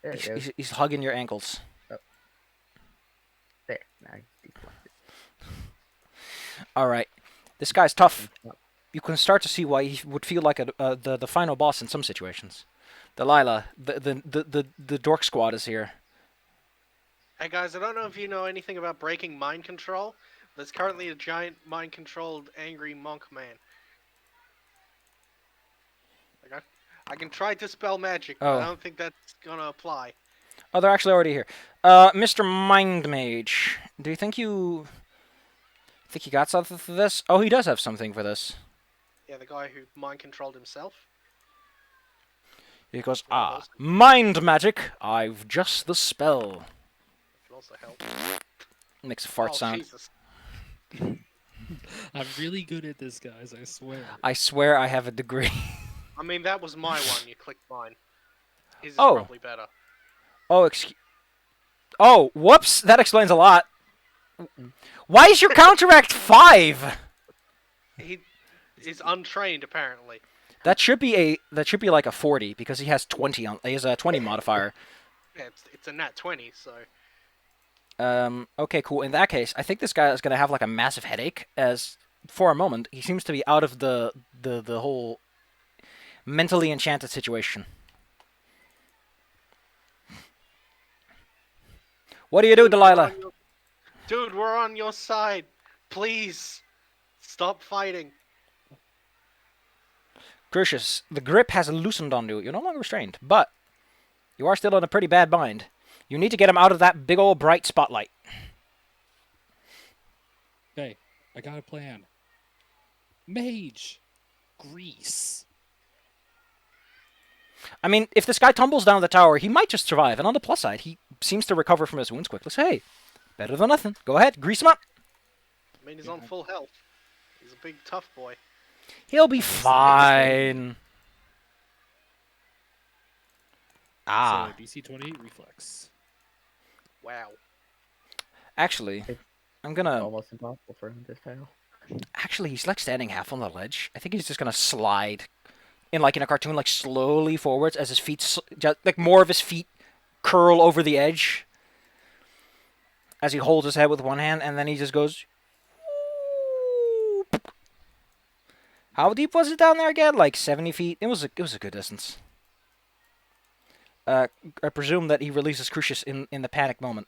Speaker 3: There he goes.
Speaker 2: He's hugging your ankles.
Speaker 3: There. Now he's deflected.
Speaker 2: All right. This guy's tough. You can start to see why he would feel like the final boss in some situations. Delilah, the dork squad is here.
Speaker 4: Hey guys, I don't know if you know anything about breaking mind control. There's currently a giant mind-controlled angry monk man. I can try to spell magic, but
Speaker 2: Oh.
Speaker 4: I don't think that's gonna apply.
Speaker 2: Oh, they're actually already here. Mr. Mind Mage, do you think you got something for this? Oh, he does have something for this.
Speaker 4: Yeah, the guy who mind-controlled himself.
Speaker 2: He goes,
Speaker 4: Well,
Speaker 2: mind magic. I've just the spell.
Speaker 4: That can also help.
Speaker 2: Makes a fart
Speaker 4: Oh,
Speaker 2: sound.
Speaker 4: Jesus.
Speaker 1: I'm really good at this, guys. I swear.
Speaker 2: I swear I have a degree.
Speaker 4: I mean, that was my one. You clicked mine. His is
Speaker 2: Oh.
Speaker 4: probably better.
Speaker 2: Oh, whoops. That explains a lot. Why is your counteract 5?
Speaker 4: He is untrained, apparently.
Speaker 2: That should be like a 40 because he has 20 on. He has a 20 modifier.
Speaker 4: Yeah, it's a nat 20, so...
Speaker 2: Okay, cool. In that case, I think this guy is gonna have like a massive headache. As for a moment, he seems to be out of the whole mentally enchanted situation. What do you do, Delilah?
Speaker 4: Dude, we're on your side. Please, stop fighting.
Speaker 2: Crucius, the grip has loosened on you. You're no longer restrained, but you are still in a pretty bad bind. You need to get him out of that big old bright spotlight.
Speaker 1: Okay, I got a plan. Mage. Grease.
Speaker 2: I mean, if this guy tumbles down the tower, he might just survive. And on the plus side, he seems to recover from his wounds quickly. So, hey, Better than nothing. Go ahead, grease him up.
Speaker 4: I mean, he's
Speaker 1: Yeah,
Speaker 4: on full health. He's a big tough boy.
Speaker 2: He'll be
Speaker 1: That's the biggest thing.
Speaker 2: fine. Ah,
Speaker 1: So DC 28 reflex.
Speaker 4: Wow.
Speaker 2: actually,
Speaker 3: It's
Speaker 2: I'm gonna.
Speaker 3: almost impossible for him to fail.
Speaker 2: Actually, he's like standing half on the ledge. I think he's just gonna slide, in a cartoon, like slowly forwards as his feet, just like more of his feet curl over the edge as he holds his head with one hand, and then he just goes. How deep was it down there again? Like 70 feet. It was a good distance. I presume that he releases Crucius in the panic moment.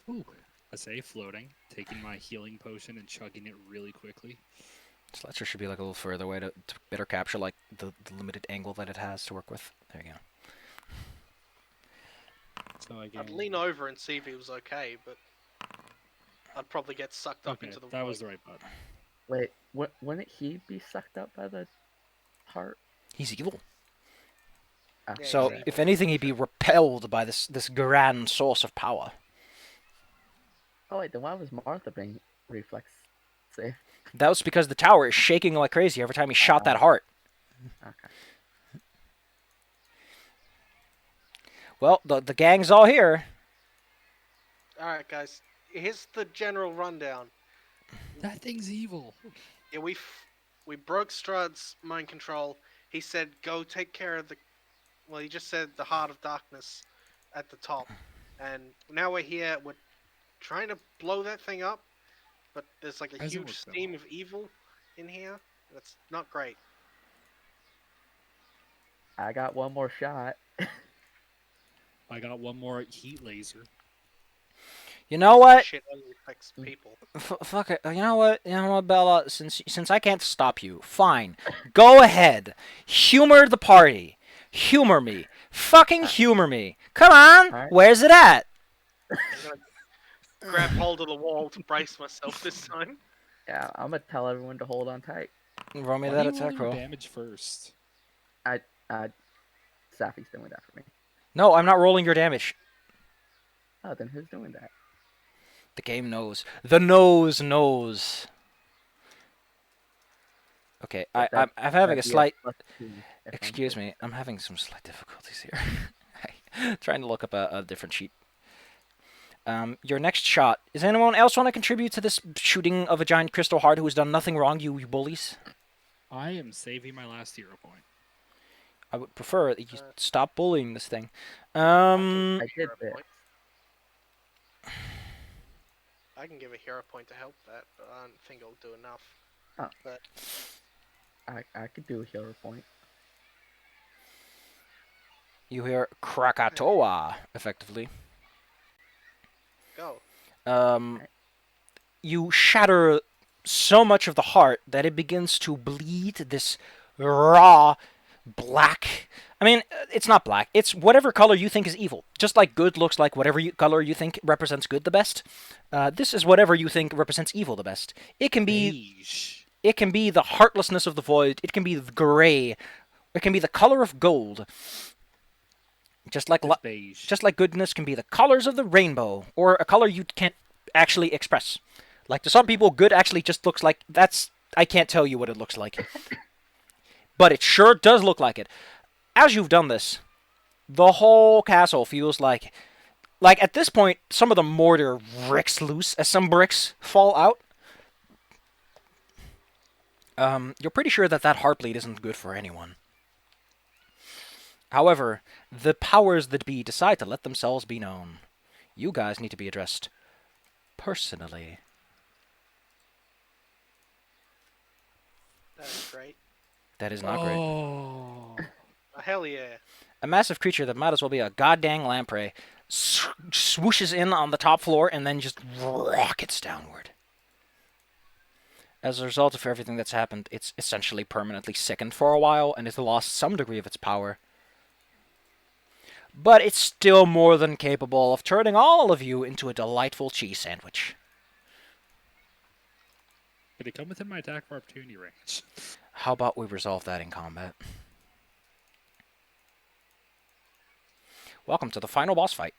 Speaker 1: Ooh. I say floating, taking my healing potion and chugging it really quickly.
Speaker 2: Sledger should be like a little further away to better capture like the limited angle that it has to work with. There you go.
Speaker 1: So I
Speaker 4: I'd lean over and see if he was okay, but I'd probably get sucked up
Speaker 1: Okay,
Speaker 4: into the
Speaker 1: that
Speaker 4: void.
Speaker 1: was the right button.
Speaker 3: Wait, wouldn't he be sucked up by the heart?
Speaker 2: He's evil.
Speaker 3: Ah,
Speaker 4: Yeah,
Speaker 2: So,
Speaker 4: he's
Speaker 2: if
Speaker 4: evil.
Speaker 2: anything, he'd be repelled by this grand source of power.
Speaker 3: Oh wait, then why was Martha being reflex safe?
Speaker 2: That was because the tower is shaking like crazy every time he shot that heart.
Speaker 3: Okay.
Speaker 2: Well, the gang's all here.
Speaker 4: Alright, guys. Here's the general rundown.
Speaker 1: That thing's evil.
Speaker 4: Yeah, we broke Strahd's mind control. He said, go take care of the... Well, he just said the Heart of Darkness at the top. And now we're here, we're trying to blow that thing up, but there's like a
Speaker 1: Hasn't
Speaker 4: huge
Speaker 1: worked that
Speaker 4: steam
Speaker 1: well.
Speaker 4: of evil in here. That's not great.
Speaker 3: I got one more shot.
Speaker 1: I got one more heat laser.
Speaker 2: You know what?
Speaker 4: Shit only affects people.
Speaker 2: Fuck it. You know what? You know what, Bella? Since I can't stop you, fine. Go ahead. Humor the party. Humor me. Fucking humor me. Come on.
Speaker 3: Alright.
Speaker 2: Where's it at?
Speaker 4: I'm gonna grab hold of the wall to brace myself this time.
Speaker 3: Yeah, I'm gonna tell everyone to hold on tight.
Speaker 2: Roll me
Speaker 1: Why
Speaker 2: that
Speaker 1: do you roll
Speaker 2: attack
Speaker 1: your
Speaker 2: roll.
Speaker 1: damage first?
Speaker 3: Safi's doing that for me.
Speaker 2: No, I'm not rolling your damage.
Speaker 3: Oh, then who's doing that?
Speaker 2: The game knows. The nose knows. Okay, I'm having a
Speaker 3: That'd be
Speaker 2: slight.
Speaker 3: +2 if I'm
Speaker 2: Excuse
Speaker 3: safe.
Speaker 2: me, I'm having some slight difficulties here. Trying to look up a different sheet. Your next shot. Does anyone else want to contribute to this shooting of a giant crystal heart who has done nothing wrong, you bullies?
Speaker 1: I am saving my last hero point.
Speaker 2: I would prefer that you stop bullying this thing.
Speaker 3: I did
Speaker 4: Hero
Speaker 3: this.
Speaker 4: point. I can give a hero point to help that, but I don't think it'll do enough.
Speaker 3: Oh.
Speaker 4: But
Speaker 3: I could do a hero point.
Speaker 2: You hear Krakatoa, effectively.
Speaker 4: go.
Speaker 2: You shatter so much of the heart that it begins to bleed this raw black. I mean, it's not black. It's whatever color you think is evil. Just like good looks like whatever color you think represents good the best. This is whatever you think represents evil the best. It can be
Speaker 1: Beige.
Speaker 2: it can be the heartlessness of the void. It can be the gray. It can be the color of gold. Just like
Speaker 1: It's beige.
Speaker 2: just like goodness can be the colors of the rainbow, or a color you can't actually express. Like to some people, good actually just looks like that's. I can't tell you what it looks like, but it sure does look like it. As you've done this, the whole castle feels like at this point, some of the mortar rips loose as some bricks fall out. You're pretty sure that heartbleed isn't good for anyone. However, the powers that be decide to let themselves be known. You guys need to be addressed personally.
Speaker 4: That's great.
Speaker 2: That is not great.
Speaker 1: Oh.
Speaker 4: Oh, hell yeah.
Speaker 2: A massive creature that might as well be a goddamn lamprey swooshes in on the top floor and then just rockets downward. As a result of everything that's happened, it's essentially permanently sickened for a while and has lost some degree of its power. But it's still more than capable of turning all of you into a delightful cheese sandwich.
Speaker 1: Did it come within my attack of opportunity range?
Speaker 2: How about we resolve that in combat? Welcome to the final boss fight.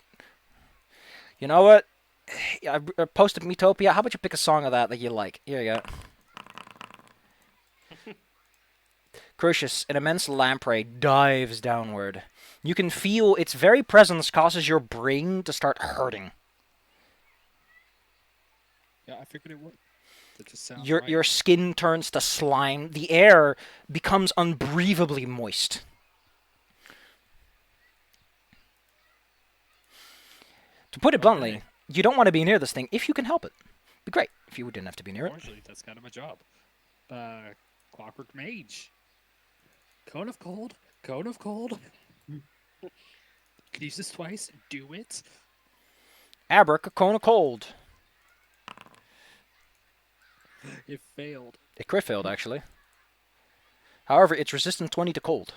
Speaker 2: You know what? I posted Metopia. How about you pick a song of that you like? Here you go. Crucius, an immense lamprey dives downward. You can feel its very presence causes your brain to start hurting.
Speaker 1: Yeah, I figured it would. That just sounds
Speaker 2: Your
Speaker 1: right.
Speaker 2: your skin turns to slime. The air becomes unbreathably moist. To put it bluntly,
Speaker 1: Okay.
Speaker 2: you don't want to be near this thing if you can help it. It'd be great if you didn't have to be near it.
Speaker 1: Unfortunately, that's kind of my job. Clockwork Mage. Cone of Cold. Cone of Cold. Could use this twice. Do it.
Speaker 2: Abric, a cone of cold.
Speaker 1: It failed.
Speaker 2: It crit failed, actually. However, it's resistant 20 to cold.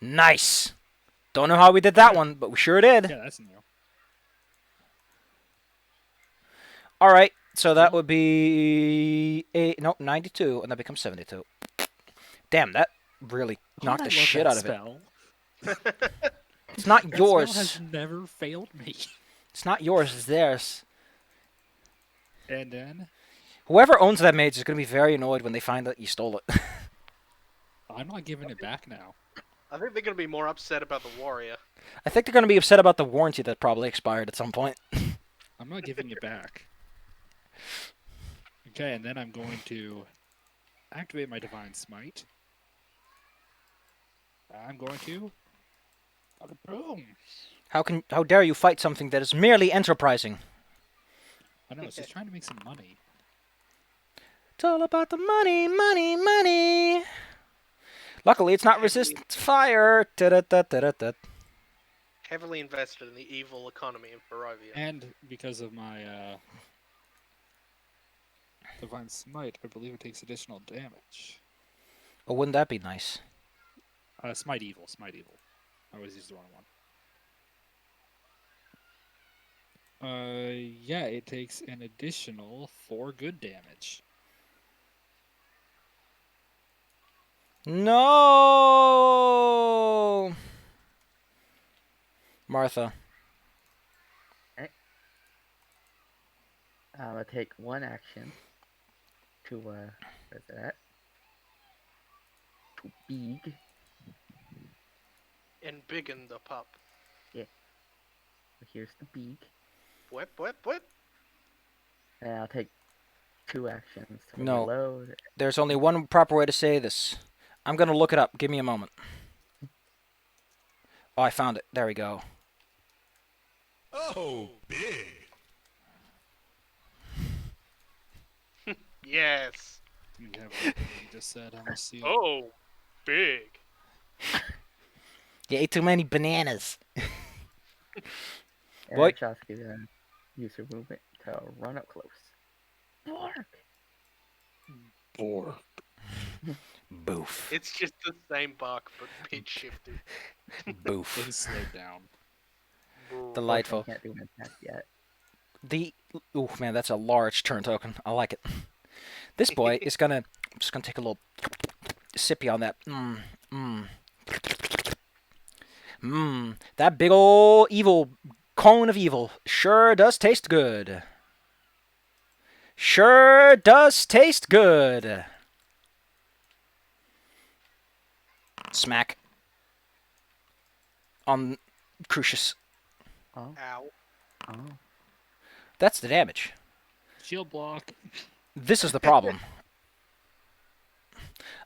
Speaker 2: Nice! Don't know how we did that one, but we sure did.
Speaker 1: Yeah, that's new.
Speaker 2: Alright, so that would be... 92, and that becomes 72. Damn, that really knocked the shit out of it. It's not
Speaker 1: That
Speaker 2: yours.
Speaker 1: spell has never failed me.
Speaker 2: It's not yours, it's theirs.
Speaker 1: And then
Speaker 2: Whoever owns that mage is going to be very annoyed when they find that you stole it.
Speaker 1: I'm not giving it back now.
Speaker 4: I think they're gonna be more upset about the warrior.
Speaker 2: I think they're going to be upset about the warranty that probably expired at some point.
Speaker 1: I'm not giving it back. Okay, and then I'm going to activate my Divine Smite. I'm going to... Boom!
Speaker 2: How dare you fight something that is merely enterprising?
Speaker 1: I know, it's just trying to make some money.
Speaker 2: It's all about the money, money, money. Luckily, it's not resistant to fire. Da-da-da-da-da-da.
Speaker 4: Heavily invested in the evil economy of Barovia.
Speaker 1: And because of my Divine Smite, I believe it takes additional damage.
Speaker 2: Oh, wouldn't that be nice?
Speaker 1: Smite Evil, Smite Evil. I always use the wrong one. Yeah, it takes an additional 4 good damage.
Speaker 2: No! Martha.
Speaker 3: I'm gonna take one action to where's it at? To big.
Speaker 4: And biggin the pup.
Speaker 3: Here's the big.
Speaker 4: Whip, whip, whip.
Speaker 3: And I'll take 2 actions to
Speaker 2: No.
Speaker 3: reload.
Speaker 2: There's only one proper way to say this. I'm going to look it up. Give me a moment. Oh, I found it. There we go.
Speaker 5: Oh, big.
Speaker 4: Yes.
Speaker 1: Let me have a look at what you just said. I'm gonna see it.
Speaker 4: Oh, big.
Speaker 2: You ate too many bananas.
Speaker 3: And
Speaker 2: What?
Speaker 3: Chosky then use your movement to run up close. Bark!
Speaker 1: Four.
Speaker 2: Boof.
Speaker 4: It's just the same bark, but pitch shifted.
Speaker 2: Boof.
Speaker 1: It is slowed down.
Speaker 2: Delightful.
Speaker 3: Can't do an attack yet.
Speaker 2: Ooh, man, that's a large turn token. I like it. This boy is gonna... I'm just gonna take a little sippy on that. That big ol' evil cone of evil sure does taste good. Sure does taste good. Smack. On Crucius.
Speaker 3: Oh,
Speaker 4: Ow.
Speaker 3: oh.
Speaker 2: That's the damage.
Speaker 1: Shield block.
Speaker 2: This is the problem.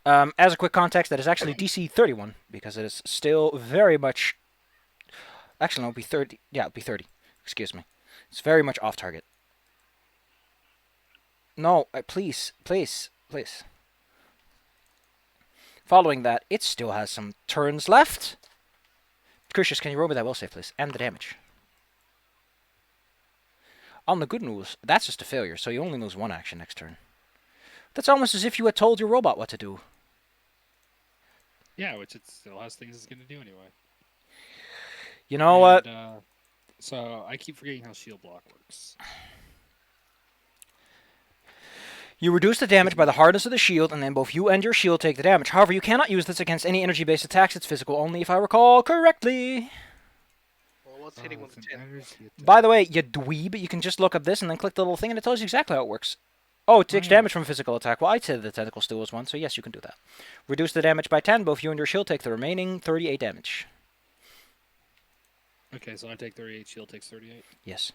Speaker 2: As a quick context, that is actually DC 31, because it is still very much... Actually, no, it'll be 30. Yeah, it'll be 30. Excuse me. It's very much off target. No, please, please, please. Following that, it still has some turns left. Crucius, can you roll me that will save, please? And the damage. On the good news, that's just a failure, so you only lose 1 action next turn. That's almost as if you had told your robot what to do.
Speaker 1: Yeah, which it still has things it's gonna do anyway.
Speaker 2: You know what?
Speaker 1: So I keep forgetting how shield block works.
Speaker 2: You reduce the damage by the hardness of the shield, and then both you and your shield take the damage. However, you cannot use this against any energy-based attacks. It's physical only, if I recall correctly.
Speaker 4: Well, it's hitting with
Speaker 1: If
Speaker 4: a
Speaker 1: an
Speaker 4: 10.
Speaker 1: energy
Speaker 2: By
Speaker 1: attack-
Speaker 2: the way, you dweeb, you can just look up this and then click the little thing and it tells you exactly how it works. Oh, it takes
Speaker 1: Oh, yeah.
Speaker 2: damage from a physical attack. Well, I'd say the tentacle still was one, so yes, you can do that. Reduce the damage by 10. Both you and your shield take the remaining 38 damage.
Speaker 1: Okay, so I take 38, shield takes 38.
Speaker 2: Yes.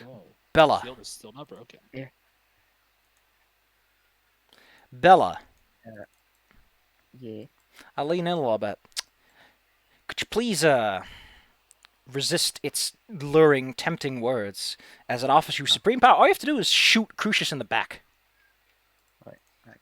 Speaker 1: Whoa.
Speaker 2: Bella.
Speaker 1: Shield is still not broken.
Speaker 2: Bella.
Speaker 3: Yeah.
Speaker 2: I'll lean in a little bit. Could you please, resist its luring, tempting words as it offers you supreme power? All you have to do is shoot Crucius in the back.
Speaker 3: I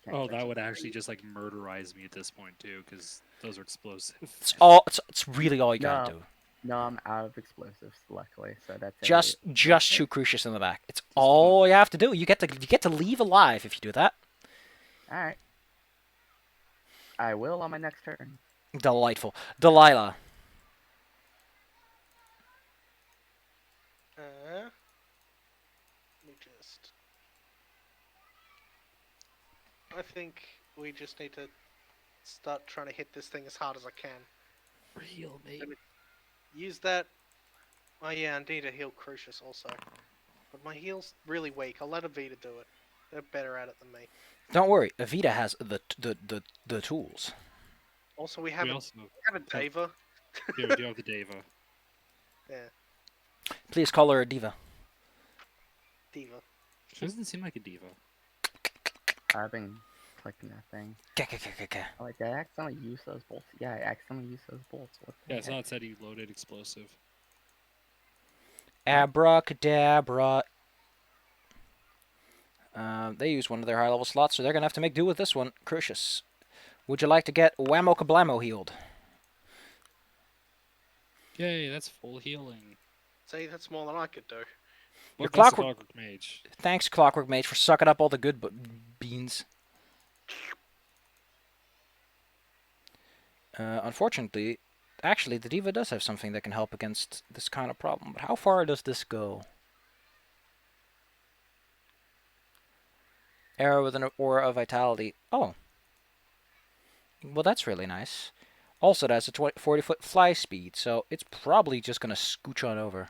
Speaker 3: can't
Speaker 1: Oh,
Speaker 3: click
Speaker 1: that
Speaker 3: it.
Speaker 1: would actually just like murderize me at this point too, because those are explosive.
Speaker 2: It's really all you gotta
Speaker 3: No.
Speaker 2: do.
Speaker 3: No, I'm out of explosives, luckily, so that's
Speaker 2: Just
Speaker 3: okay.
Speaker 2: shoot Crucius in the back. It's
Speaker 1: Just
Speaker 2: all you have to do. You get to leave alive if you do that.
Speaker 3: Alright. I will on my next turn.
Speaker 2: Delightful. Delilah.
Speaker 4: Let me just. I think we just need to start trying to hit this thing as hard as I can.
Speaker 1: Heal me.
Speaker 4: Use that. Oh yeah, I need to heal Crucius also. But my heal's really weak. I'll let Avita do it. They're better at it than me.
Speaker 2: Don't worry. Evita has the tools.
Speaker 4: Also, we have,
Speaker 1: We
Speaker 4: a,
Speaker 1: also
Speaker 4: we have a Deva.
Speaker 1: yeah, we do have the Deva.
Speaker 4: Yeah,
Speaker 2: Please call her a diva.
Speaker 4: Diva.
Speaker 1: She doesn't seem like a diva.
Speaker 3: I've been clicking that thing.
Speaker 2: Kekekekeke.
Speaker 3: Oh, wait, did I accidentally use those bolts? Yeah, I accidentally used those bolts. What the
Speaker 1: Yeah, it's
Speaker 3: heck?
Speaker 1: not said he loaded explosive.
Speaker 2: Abracadabra. They use one of their high-level slots, so they're gonna have to make do with this one. Crucius, would you like to get Whammo Kablamo healed?
Speaker 1: Yay, that's full healing.
Speaker 4: See, that's more than I could do.
Speaker 1: Well,
Speaker 2: Your
Speaker 1: that's the
Speaker 2: clockwork-
Speaker 1: Clockwork Mage.
Speaker 2: Thanks, Clockwork Mage, for sucking up all the good beans. Unfortunately, actually, the Diva does have something that can help against this kind of problem. But how far does this go? Arrow with an aura of vitality. Oh. Well, that's really nice. Also, it has a 40-foot fly speed, so it's probably just going to scooch on over.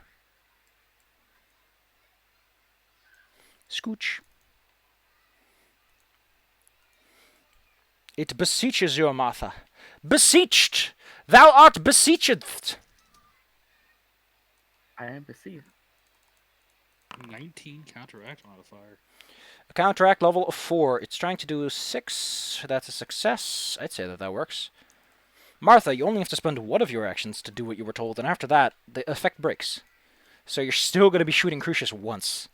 Speaker 2: Scooch. It beseeches you, Martha. Beseeched! Thou art beseeched!
Speaker 3: I am deceived.
Speaker 1: 19 counteract modifier.
Speaker 2: A counteract level of 4. It's trying to do 6. That's a success. I'd say that works. Martha, you only have to spend one of your actions to do what you were told, and after that, the effect breaks. So you're still going to be shooting Crucius once.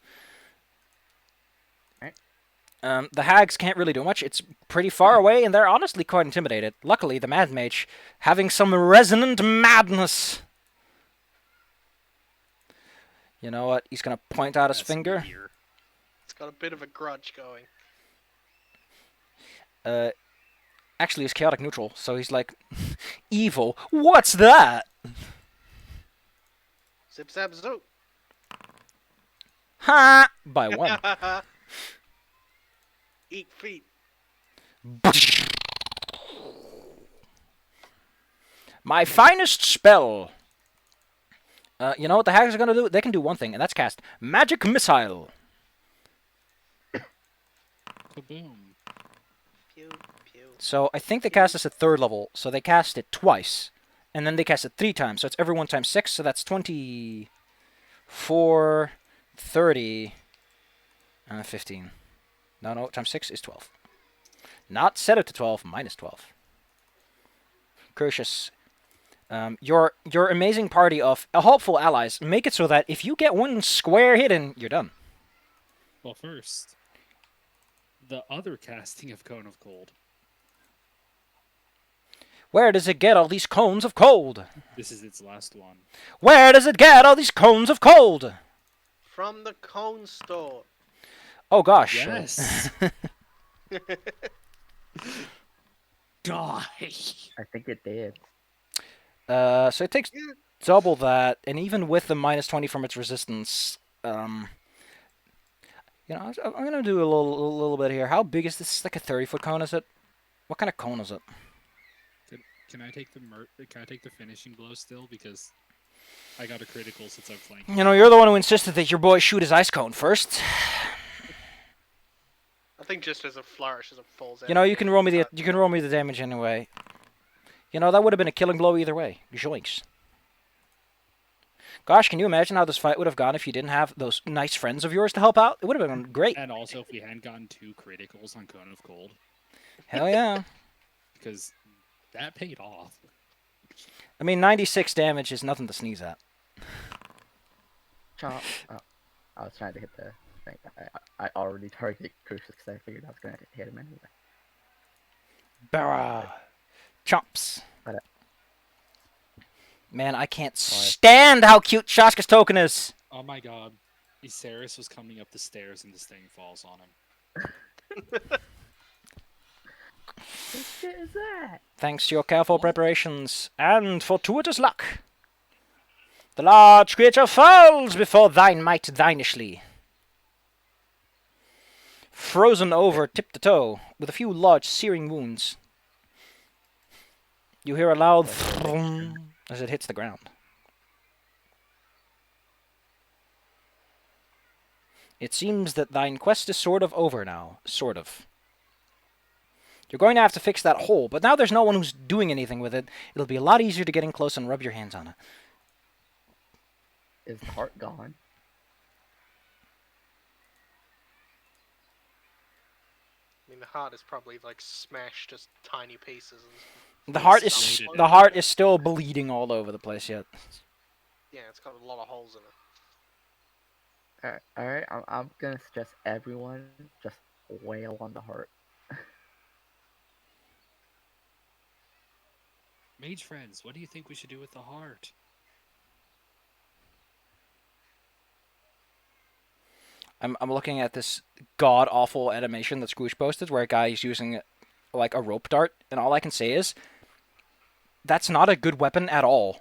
Speaker 2: The hags can't really do much. It's pretty far away, and they're honestly quite intimidated. Luckily, the Mad Mage, having some resonant madness. You know what? He's going to point out his
Speaker 1: That's
Speaker 2: finger.
Speaker 1: meteor.
Speaker 4: It's got a bit of a grudge going.
Speaker 2: Actually, he's chaotic neutral, so he's like, evil. What's that?
Speaker 4: Zip zap zoop.
Speaker 2: Ha! By 1.
Speaker 4: Eat feet.
Speaker 2: My finest spell. You know what the hags are going to do? They can do one thing, and that's cast Magic Missile.
Speaker 1: Kaboom.
Speaker 4: Pew pew.
Speaker 2: So I think they cast this at 3rd level, so they cast it twice. And then they cast it 3 times, so it's every 1 times 6, so that's 24, 30, 15. No, times 6 is 12. Not set it to 12, minus 12. Crucius, your amazing party of helpful allies make it so that if you get one square hidden, you're done.
Speaker 1: Well, first, the other casting of Cone of Cold.
Speaker 2: Where does it get all these cones of cold?
Speaker 1: This is its last one.
Speaker 2: Where does it get all these cones of cold?
Speaker 4: From the cone store.
Speaker 2: Oh gosh.
Speaker 1: Yes. Die.
Speaker 3: I think it did.
Speaker 2: So it takes double that, and even with the minus 20 from its resistance, you know, I'm gonna do a little bit here. How big is this? Like a 30-foot cone, is it? What kind of cone is it?
Speaker 1: Can I take the Can I take the finishing blow still? Because I got a critical since I'm flanking.
Speaker 2: You know, you're the one who insisted that your boy shoot his ice cone first.
Speaker 4: I think just as a flourish as it falls out.
Speaker 2: You know, you
Speaker 4: again,
Speaker 2: can roll me the
Speaker 4: start-
Speaker 2: you can roll me the damage anyway. You know, that would have been a killing blow either way. Joinks. Gosh, can you imagine how this fight would have gone if you didn't have those nice friends of yours to help out? It would have been great.
Speaker 1: And also, if we hadn't gotten 2 criticals on Cone of Cold,
Speaker 2: Hell yeah.
Speaker 1: because that paid off.
Speaker 2: I mean, 96 damage is nothing to sneeze at.
Speaker 3: Chomp. Oh, I was trying to hit the thing. I already targeted Crucius because I figured I was going to hit him anyway.
Speaker 2: Barra. Chomps.
Speaker 3: But,
Speaker 2: Man, I can't stand how cute Shaska's token is.
Speaker 1: Oh my god. Isaris was coming up the stairs and this thing falls on him.
Speaker 3: What shit is that?
Speaker 2: Thanks to your careful preparations and fortuitous luck. The large creature falls before thine might thynishly. Frozen over tip to toe, with a few large searing wounds. You hear a loud thrum as it hits the ground. It seems that thine quest is sort of over now. Sort of. You're going to have to fix that hole, but now there's no one who's doing anything with it. It'll be a lot easier to get in close and rub your hands on it.
Speaker 3: Is the heart gone?
Speaker 4: I mean, the heart is probably like smashed to tiny pieces. And,
Speaker 2: The heart is
Speaker 1: Exploded.
Speaker 2: the heart is still bleeding all over the place yet.
Speaker 4: yeah, it's got a lot of holes in it.
Speaker 3: Alright, I'm gonna suggest everyone just wail on the heart.
Speaker 1: Mage friends, what do you think we should do with the heart?
Speaker 2: I'm looking at this god awful animation that Scrooge posted where a guy is using like a rope dart, and all I can say is that's not a good weapon at all.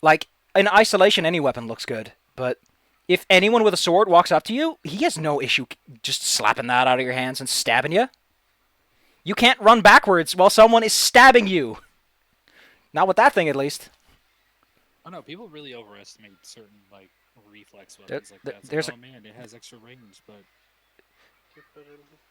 Speaker 2: Like in isolation, any weapon looks good, but if anyone with a sword walks up to you, he has no issue just slapping that out of your hands and stabbing you. You can't run backwards while someone is stabbing you. Not with that thing, at least.
Speaker 1: Oh no, people really overestimate certain like reflex weapons like
Speaker 2: there-
Speaker 1: that. It's
Speaker 2: there's
Speaker 1: like, oh man, it has extra range, but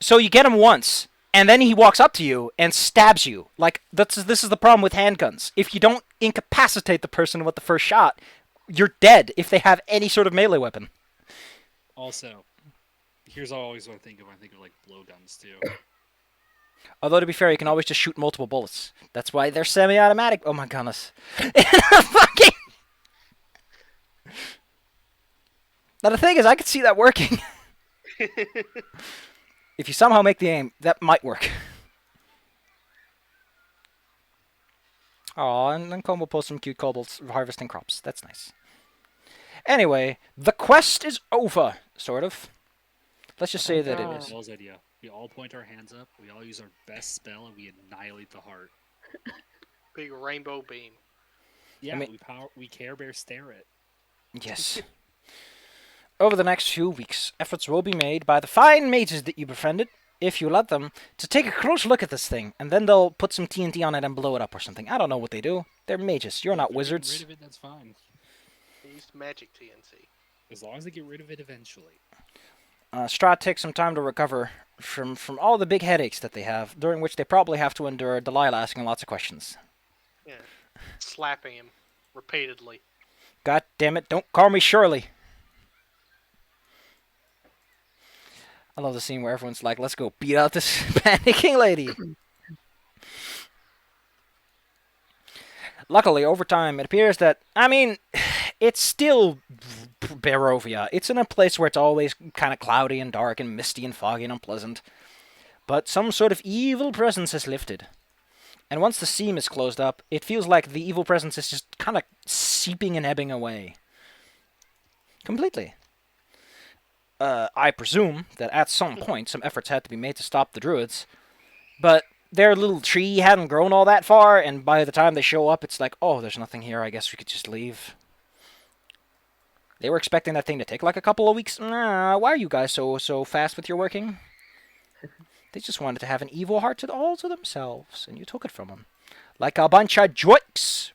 Speaker 2: So you get him once, and then he walks up to you and stabs you. Like this is the problem with handguns. If you don't incapacitate the person with the first shot, you're dead if they have any sort of melee weapon.
Speaker 1: also, here's what I always want to think of when I think of like blowguns too.
Speaker 2: Although to be fair, you can always just shoot multiple bullets. That's why they're semi-automatic. Oh my goodness! Fucking. Now the thing is, I could see that working. If you somehow make the aim, that might work. Aw, and then Combo posts some cute kobolds harvesting crops. That's nice. Anyway, the quest is over, sort of. Let's just say that it is.
Speaker 1: Bill's idea. We all point our hands up, we all use our best spell, and we annihilate the heart.
Speaker 4: Big rainbow beam.
Speaker 1: Yeah,
Speaker 2: mean-
Speaker 1: we Care Bear stare it.
Speaker 2: Yes. Over the next few weeks, efforts will be made by the fine mages that you befriended, if you let them, to take a close look at this thing, and then they'll put some TNT on it and blow it up or something. I don't know what they do. They're mages. You're not
Speaker 1: If they're getting
Speaker 2: wizards.
Speaker 1: Rid of it, that's fine.
Speaker 4: They used magic TNT.
Speaker 1: As long as they get rid of it eventually.
Speaker 2: Strahd takes some time to recover from all the big headaches that they have, during which they probably have to endure Delilah asking lots of questions.
Speaker 4: Yeah. Slapping him repeatedly.
Speaker 2: God damn it, don't call me Shirley. I love the scene where everyone's like, let's go beat out this panicking lady. Luckily, over time, it appears that, I mean, it's still Barovia. It's in a place where it's always kind of cloudy and dark and misty and foggy and unpleasant. But some sort of evil presence has lifted. And once the seam is closed up, it feels like the evil presence is just kind of seeping and ebbing away. Completely. I presume that at some point some efforts had to be made to stop the druids, but their little tree hadn't grown all that far, and by the time they show up, it's like, oh, there's nothing here, I guess we could just leave. They were expecting that thing to take like a couple of weeks. Nah, why are you guys so fast with your working? They just wanted to have an evil heart all to themselves, and you took it from them. Like a bunch of jerks.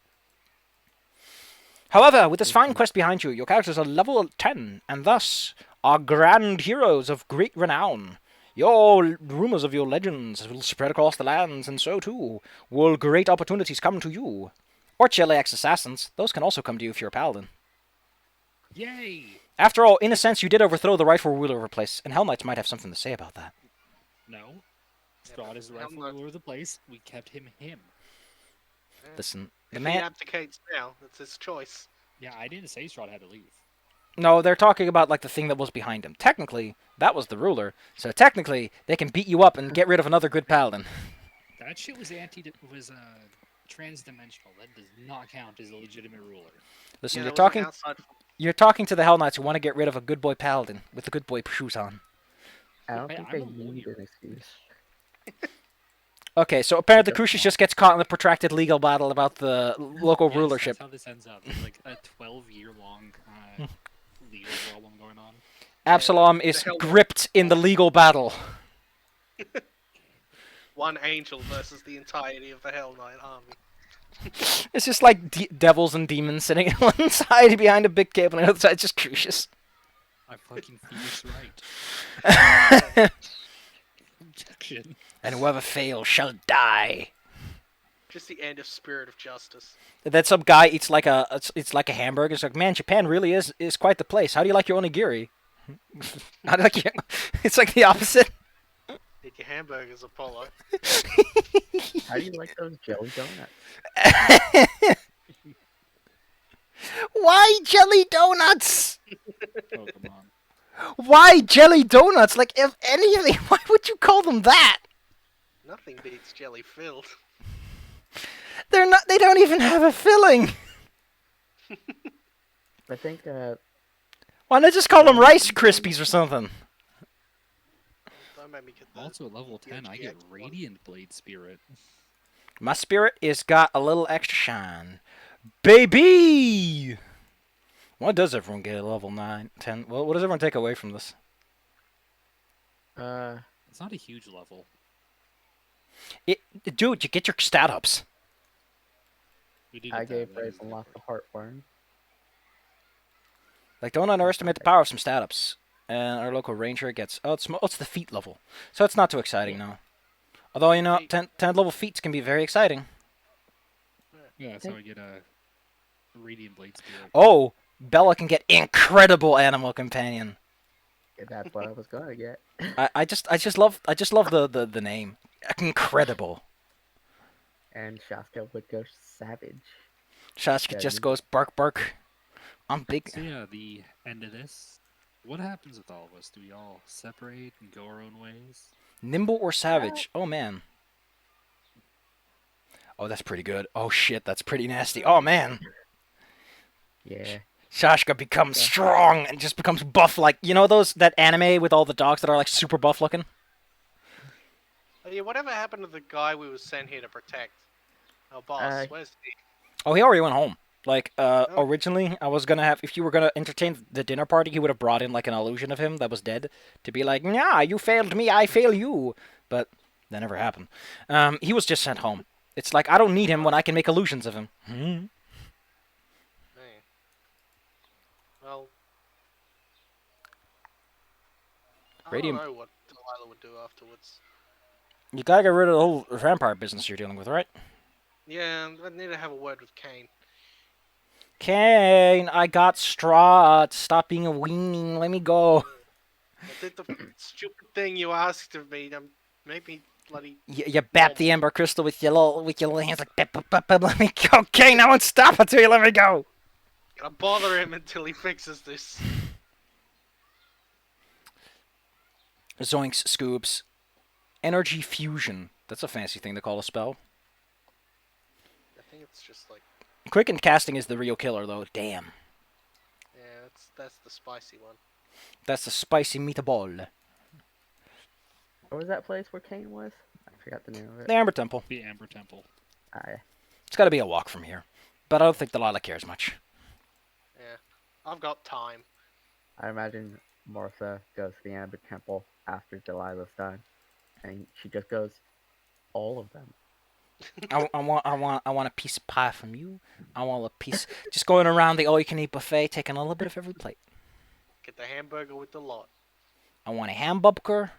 Speaker 2: However, with this fine quest behind you, your characters are level 10, and thus are grand heroes of great renown. Your rumors of your legends will spread across the lands, and so too will great opportunities come to you. Or Chile-X assassins, those can also come to you if you're a paladin.
Speaker 1: Yay!
Speaker 2: After all, in a sense, you did overthrow the rightful ruler of a place, and Hell Knights might have something to say about that.
Speaker 1: No.
Speaker 4: Yeah,
Speaker 1: Strahd
Speaker 4: but
Speaker 1: is the
Speaker 4: I'm
Speaker 1: rightful
Speaker 4: not-
Speaker 1: ruler of the place. We kept him.
Speaker 2: Listen, the
Speaker 4: If he
Speaker 2: man...
Speaker 4: abdicates now, that's his choice.
Speaker 1: Yeah, I didn't say Strahd had to leave.
Speaker 2: No, they're talking about like the thing that was behind him. Technically, that was the ruler, so technically, they can beat you up and get rid of another good paladin.
Speaker 1: That shit was trans-dimensional. That does not count as a legitimate ruler.
Speaker 2: Listen,
Speaker 4: Yeah,
Speaker 2: you're
Speaker 4: there was an
Speaker 2: talking...
Speaker 4: outside.
Speaker 2: You're talking to the Hell Knights who want to get rid of a good boy paladin with the good boy shoes on.
Speaker 3: I don't
Speaker 1: Hey,
Speaker 3: think
Speaker 1: I'm
Speaker 3: they
Speaker 1: a
Speaker 3: need
Speaker 1: lawyer.
Speaker 3: an excuse.
Speaker 2: Okay, so apparently Crucius just gets caught in the protracted legal battle about the local
Speaker 1: Yes,
Speaker 2: rulership.
Speaker 1: That's how this ends up. There's like a 12-year-long legal problem going on.
Speaker 2: Absalom
Speaker 4: the
Speaker 2: is
Speaker 4: Hell Knight-
Speaker 2: gripped in the legal battle.
Speaker 4: One angel versus the entirety of the Hell Knight army.
Speaker 2: It's just like devils and demons sitting on one side behind a big table, and the other side just Crucius.
Speaker 1: I fucking Phoenix right. Objection.
Speaker 2: And whoever fails shall die.
Speaker 4: Just the end of Spirit of Justice.
Speaker 2: Then some guy eats like it's like a hamburger. It's like, man, Japan really is quite the place. How do you like your onigiri? How do you like your... It's like the opposite.
Speaker 4: Eat your hamburgers, Apollo.
Speaker 3: How do you like those jelly donuts?
Speaker 2: Why jelly donuts?
Speaker 1: Oh, come on.
Speaker 2: Why jelly donuts? Like, if anything, why would you call them that?
Speaker 4: Nothing beats jelly filled.
Speaker 2: They're not. They don't even have a filling.
Speaker 3: I think
Speaker 2: Why not just call them Rice Krispies or something?
Speaker 4: Don't make me get that.
Speaker 1: Also, at level 10, I get
Speaker 4: GX one.
Speaker 1: Radiant Blade Spirit.
Speaker 2: My spirit is got a little extra shine, baby. What does everyone get at level 9, 10? Well, what does everyone take away from this?
Speaker 1: It's not a huge level.
Speaker 2: Dude, you get your stat ups.
Speaker 1: We did
Speaker 3: I
Speaker 1: get that,
Speaker 3: gave
Speaker 1: that is
Speaker 3: Raven lots of heartburn.
Speaker 2: Like, don't underestimate the power of some stat ups. And our local ranger gets... Oh, it's the feat level. So it's not too exciting now. Although, you know, 10 level feats can be very exciting.
Speaker 1: Yeah, that's how I get a Radiant Blade Spirit.
Speaker 2: Oh, Bella can get incredible animal companion.
Speaker 3: Yeah, that's what I was gonna get.
Speaker 2: I just love the name. Incredible.
Speaker 3: And Shaska would go savage.
Speaker 2: Shashka just goes bark bark. I'm big.
Speaker 1: So yeah, the end of this. What happens with all of us? Do we all separate and go our own ways?
Speaker 2: Nimble or savage? Oh man. Oh, that's pretty good. Oh shit, that's pretty nasty. Oh man.
Speaker 3: Yeah.
Speaker 2: Shashka becomes strong and just becomes buff like, you know that anime with all the dogs that are like super buff looking?
Speaker 4: Oh, yeah, whatever happened to the guy we were sent here to protect? Oh, boss, where's he?
Speaker 2: Oh, he already went home. Like, originally, I was gonna have, if you were gonna entertain the dinner party, he would have brought in, like, an illusion of him that was dead, to be like, nah, you failed me, I fail you. But that never happened. He was just sent home. It's like, I don't need him when I can make illusions of him.
Speaker 4: Hey. Well, I
Speaker 2: Radiant-
Speaker 4: don't know what Delilah would do afterwards.
Speaker 2: You gotta get rid of the whole vampire business you're dealing with, right?
Speaker 4: Yeah, I need to have a word with Kane.
Speaker 2: Kane, I got Strahd. Stop being a weenie. Let me go.
Speaker 4: I did the stupid thing you asked of me to make me bloody...
Speaker 2: You bap the ember crystal with your little hands like, bap, bap, bap, bap, let me go. Kane, I won't stop until you let me go.
Speaker 4: Gonna bother him until he fixes this.
Speaker 2: Zoinks, Scoops. Energy fusion. That's a fancy thing to call a spell.
Speaker 4: I think it's just like...
Speaker 2: Quicken casting is the real killer, though. Damn.
Speaker 4: Yeah, that's the spicy one.
Speaker 2: That's the spicy meatball.
Speaker 3: What was that place where Kane was? I forgot the name of it.
Speaker 2: The Amber Temple.
Speaker 1: The Amber Temple.
Speaker 2: It's gotta be a walk from here. But I don't think Delilah cares much.
Speaker 4: Yeah, I've got time.
Speaker 3: I imagine Martha goes to the Amber Temple after Delilah's done. And she just goes, all of them.
Speaker 2: I want a piece of pie from you. I want a piece. Just going around the all-you-can-eat buffet, taking a little bit of every plate.
Speaker 4: Get the hamburger with the lot.
Speaker 2: I want a hamburger.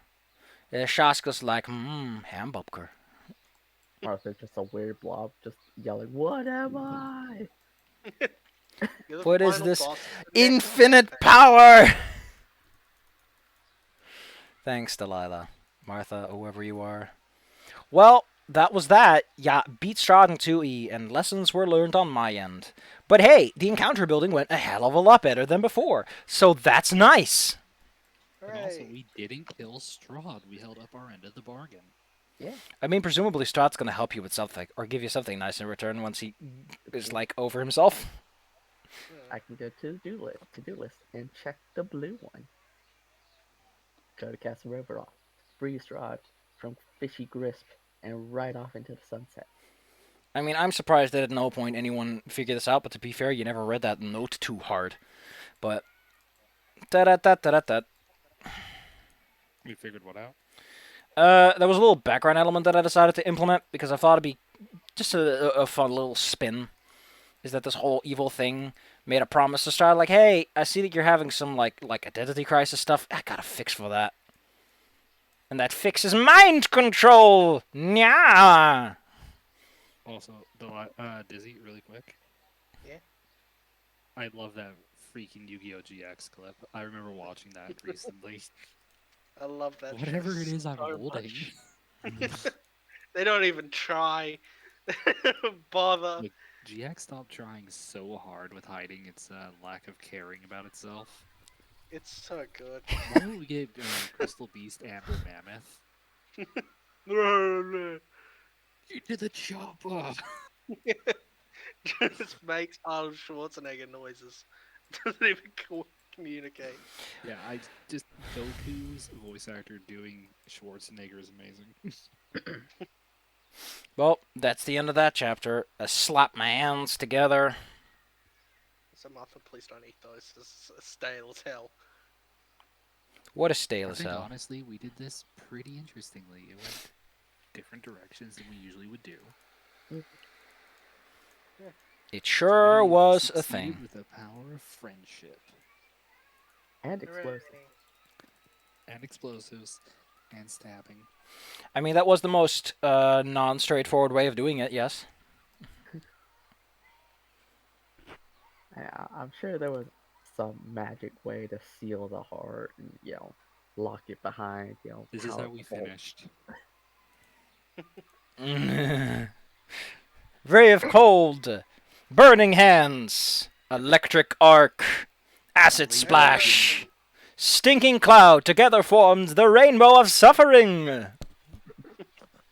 Speaker 2: Shaska's like, hamburger.
Speaker 3: Martha's just a weird blob, just yelling, "What am I?"
Speaker 4: You're the
Speaker 2: What is
Speaker 4: final
Speaker 2: this?
Speaker 4: boss of the next
Speaker 2: Infinite
Speaker 4: campaign.
Speaker 2: power! Thanks, Delilah. Martha, whoever you are. Well, that was that. Yeah, beat Strahd in 2E, and lessons were learned on my end. But hey, the encounter building went a hell of a lot better than before, so that's nice.
Speaker 1: And also,
Speaker 4: Hooray.
Speaker 1: we didn't kill Strahd. We held up our end of the bargain.
Speaker 3: Yeah,
Speaker 2: I mean, presumably Strahd's gonna help you with something, or give you something nice in return once he is, like, over himself.
Speaker 3: I can go to the to-do list, and check the blue one. Go to Castle Roveroff, free Strahd from Fishy Grisp, and right off into the sunset.
Speaker 2: I mean, I'm surprised that at no point anyone figured this out, but to be fair, you never read that note too hard. But, da-da-da-da-da-da.
Speaker 1: We figured what out?
Speaker 2: There was a little background element that I decided to implement because I thought it'd be just a fun little spin. Is that this whole evil thing made a promise to start like, hey, I see that you're having some like identity crisis stuff. I got a fix for that. And that fix is mind control. Nya.
Speaker 1: Also, Dizzy, really quick.
Speaker 4: Yeah.
Speaker 1: I love that freaking Yu-Gi-Oh! GX clip. I remember watching that recently.
Speaker 4: I love that.
Speaker 1: Whatever
Speaker 4: show
Speaker 1: it is I'm
Speaker 4: so
Speaker 1: holding.
Speaker 4: much. They don't even try. Bother.
Speaker 1: Like, GX stopped trying so hard with hiding its lack of caring about itself.
Speaker 4: It's so good.
Speaker 1: Why don't we get Crystal Beast Amber Mammoth? Into the chopper!
Speaker 4: Just makes Arnold Schwarzenegger noises. Doesn't even communicate.
Speaker 1: Yeah, just Goku's voice actor doing Schwarzenegger is amazing.
Speaker 2: Well, that's the end of that chapter. I slap my hands together.
Speaker 4: So Martha, please don't eat those. This is stale as hell.
Speaker 2: What a stale
Speaker 1: I
Speaker 2: as
Speaker 1: think
Speaker 2: hell.
Speaker 1: honestly we did this pretty interestingly. It went different directions than we usually would do.
Speaker 2: It sure
Speaker 1: We
Speaker 2: was a
Speaker 1: succeeded
Speaker 2: thing.
Speaker 1: with the power of friendship
Speaker 3: And explosive.
Speaker 1: and explosives and stabbing.
Speaker 2: I mean, that was the most non-straightforward way of doing it, yes.
Speaker 3: I'm sure there was some magic way to seal the heart and, lock it behind,
Speaker 1: This is how we
Speaker 3: powerful-
Speaker 1: finished.
Speaker 2: Ray of cold, burning hands, electric arc, acid splash, stinking cloud together formed the rainbow of suffering.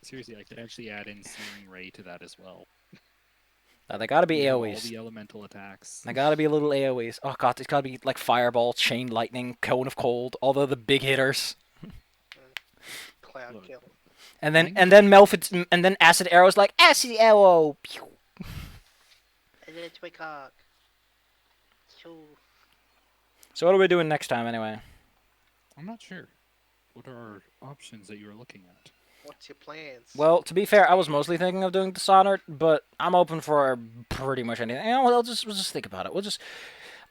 Speaker 1: Seriously, I could actually add in Searing Ray to that as well.
Speaker 2: They gotta be
Speaker 1: We have all
Speaker 2: AoEs.
Speaker 1: the elemental attacks.
Speaker 2: They gotta be a little AoEs. Oh god, it's gotta be like fireball, chain lightning, cone of cold, all the big hitters.
Speaker 4: Cloud
Speaker 1: Look.
Speaker 4: kill.
Speaker 2: And then Melfit, and then acid arrows like acid arrow. Pew.
Speaker 4: Electric arc.
Speaker 2: So what are we doing next time anyway?
Speaker 1: I'm not sure. What are our options that you were looking at?
Speaker 4: What's your plans?
Speaker 2: Well, to be fair, I was mostly thinking of doing Dishonored, but I'm open for pretty much anything. We'll just think about it.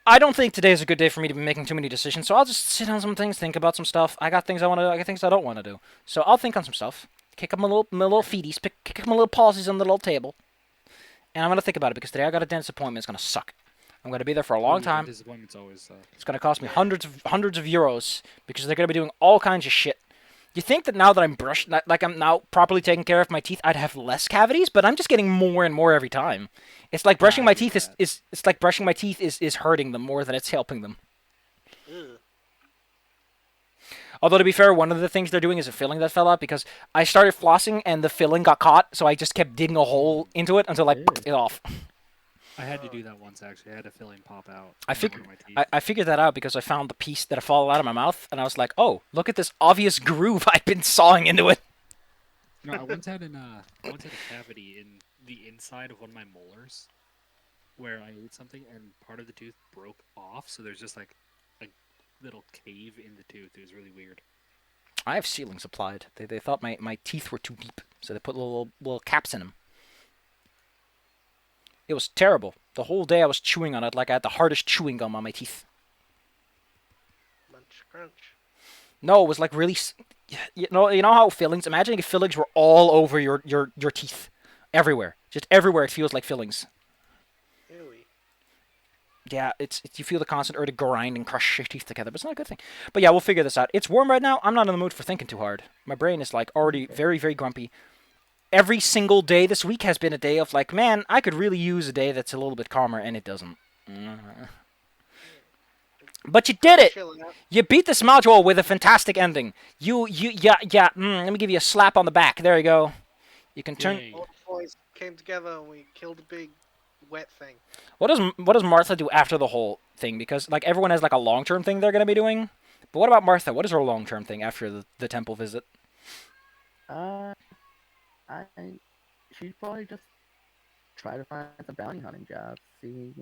Speaker 2: I don't think today is a good day for me to be making too many decisions, so I'll just sit on some things, think about some stuff. I got things I want to do, I got things I don't want to do. So I'll think on some stuff, kick up my little feeties, kick up my little pauses on the little table, and I'm going to think about it, because today I got a dentist appointment. It's going to suck. I'm going to be there for a long time.
Speaker 1: Disappointments always
Speaker 2: It's going to cost me hundreds of euros, because they're going to be doing all kinds of shit. You think that now that I'm brushed, like I'm now properly taking care of my teeth, I'd have less cavities, but I'm just getting more and more every time. It's like brushing my teeth is like brushing my teeth is hurting them more than it's helping them.
Speaker 4: Ugh.
Speaker 2: Although to be fair, one of the things they're doing is a filling that fell out because I started flossing and the filling got caught, so I just kept digging a hole into it until I picked it off.
Speaker 1: I had to do that once actually. I had a filling pop out.
Speaker 2: I
Speaker 1: from
Speaker 2: figured
Speaker 1: one of my teeth.
Speaker 2: I figured that out because I found the piece that fall out of my mouth, and I was like, oh, look at this obvious groove I've been sawing into it.
Speaker 1: No, I once had a cavity in the inside of one of my molars, where I ate something and part of the tooth broke off. So there's just like a little cave in the tooth. It was really weird.
Speaker 2: I have ceilings applied. They thought my teeth were too deep, so they put little caps in them. It was terrible. The whole day I was chewing on it like I had the hardest chewing gum on my teeth.
Speaker 4: Munch crunch.
Speaker 2: No, it was like really. You know how fillings. Imagine if fillings were all over your teeth, everywhere, just everywhere. It feels like fillings.
Speaker 4: Ewy.
Speaker 2: Yeah, it's you feel the constant urge to grind and crush your teeth together, but it's not a good thing. But yeah, we'll figure this out. It's warm right now. I'm not in the mood for thinking too hard. My brain is like already
Speaker 3: Okay.
Speaker 2: very, very grumpy. Every single day this week has been a day of like, man, I could really use a day that's a little bit calmer, and it doesn't. But you did it.
Speaker 4: Chilling out.
Speaker 2: You beat this module with a fantastic ending. Yeah. Let me give you a slap on the back. There you go. You can turn.
Speaker 1: Yay.
Speaker 4: All the boys came together and we killed a big wet thing.
Speaker 2: What does Martha do after the whole thing? Because like everyone has like a long term thing they're gonna be doing. But what about Martha? What is her long term thing after the temple visit?
Speaker 3: I she'd probably just try to find some bounty hunting jobs. See,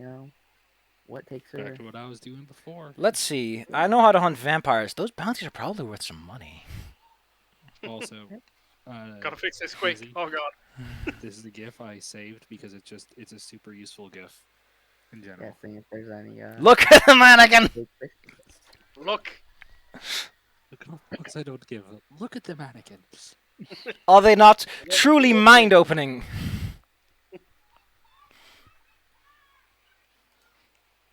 Speaker 3: what takes her.
Speaker 1: Back to what I was doing before.
Speaker 2: Let's see. I know how to hunt vampires. Those bounties are probably worth some money.
Speaker 1: Also,
Speaker 4: Gotta fix this quick.
Speaker 1: Izzy,
Speaker 4: Oh god.
Speaker 1: this is a GIF I saved because it's a super useful GIF in
Speaker 3: Yeah,
Speaker 1: general.
Speaker 3: seeing if there's any.
Speaker 2: Look at the mannequin.
Speaker 3: big fish.
Speaker 4: Look.
Speaker 1: Look at all the looks I don't give. Look at the mannequin.
Speaker 2: Are they not truly mind opening?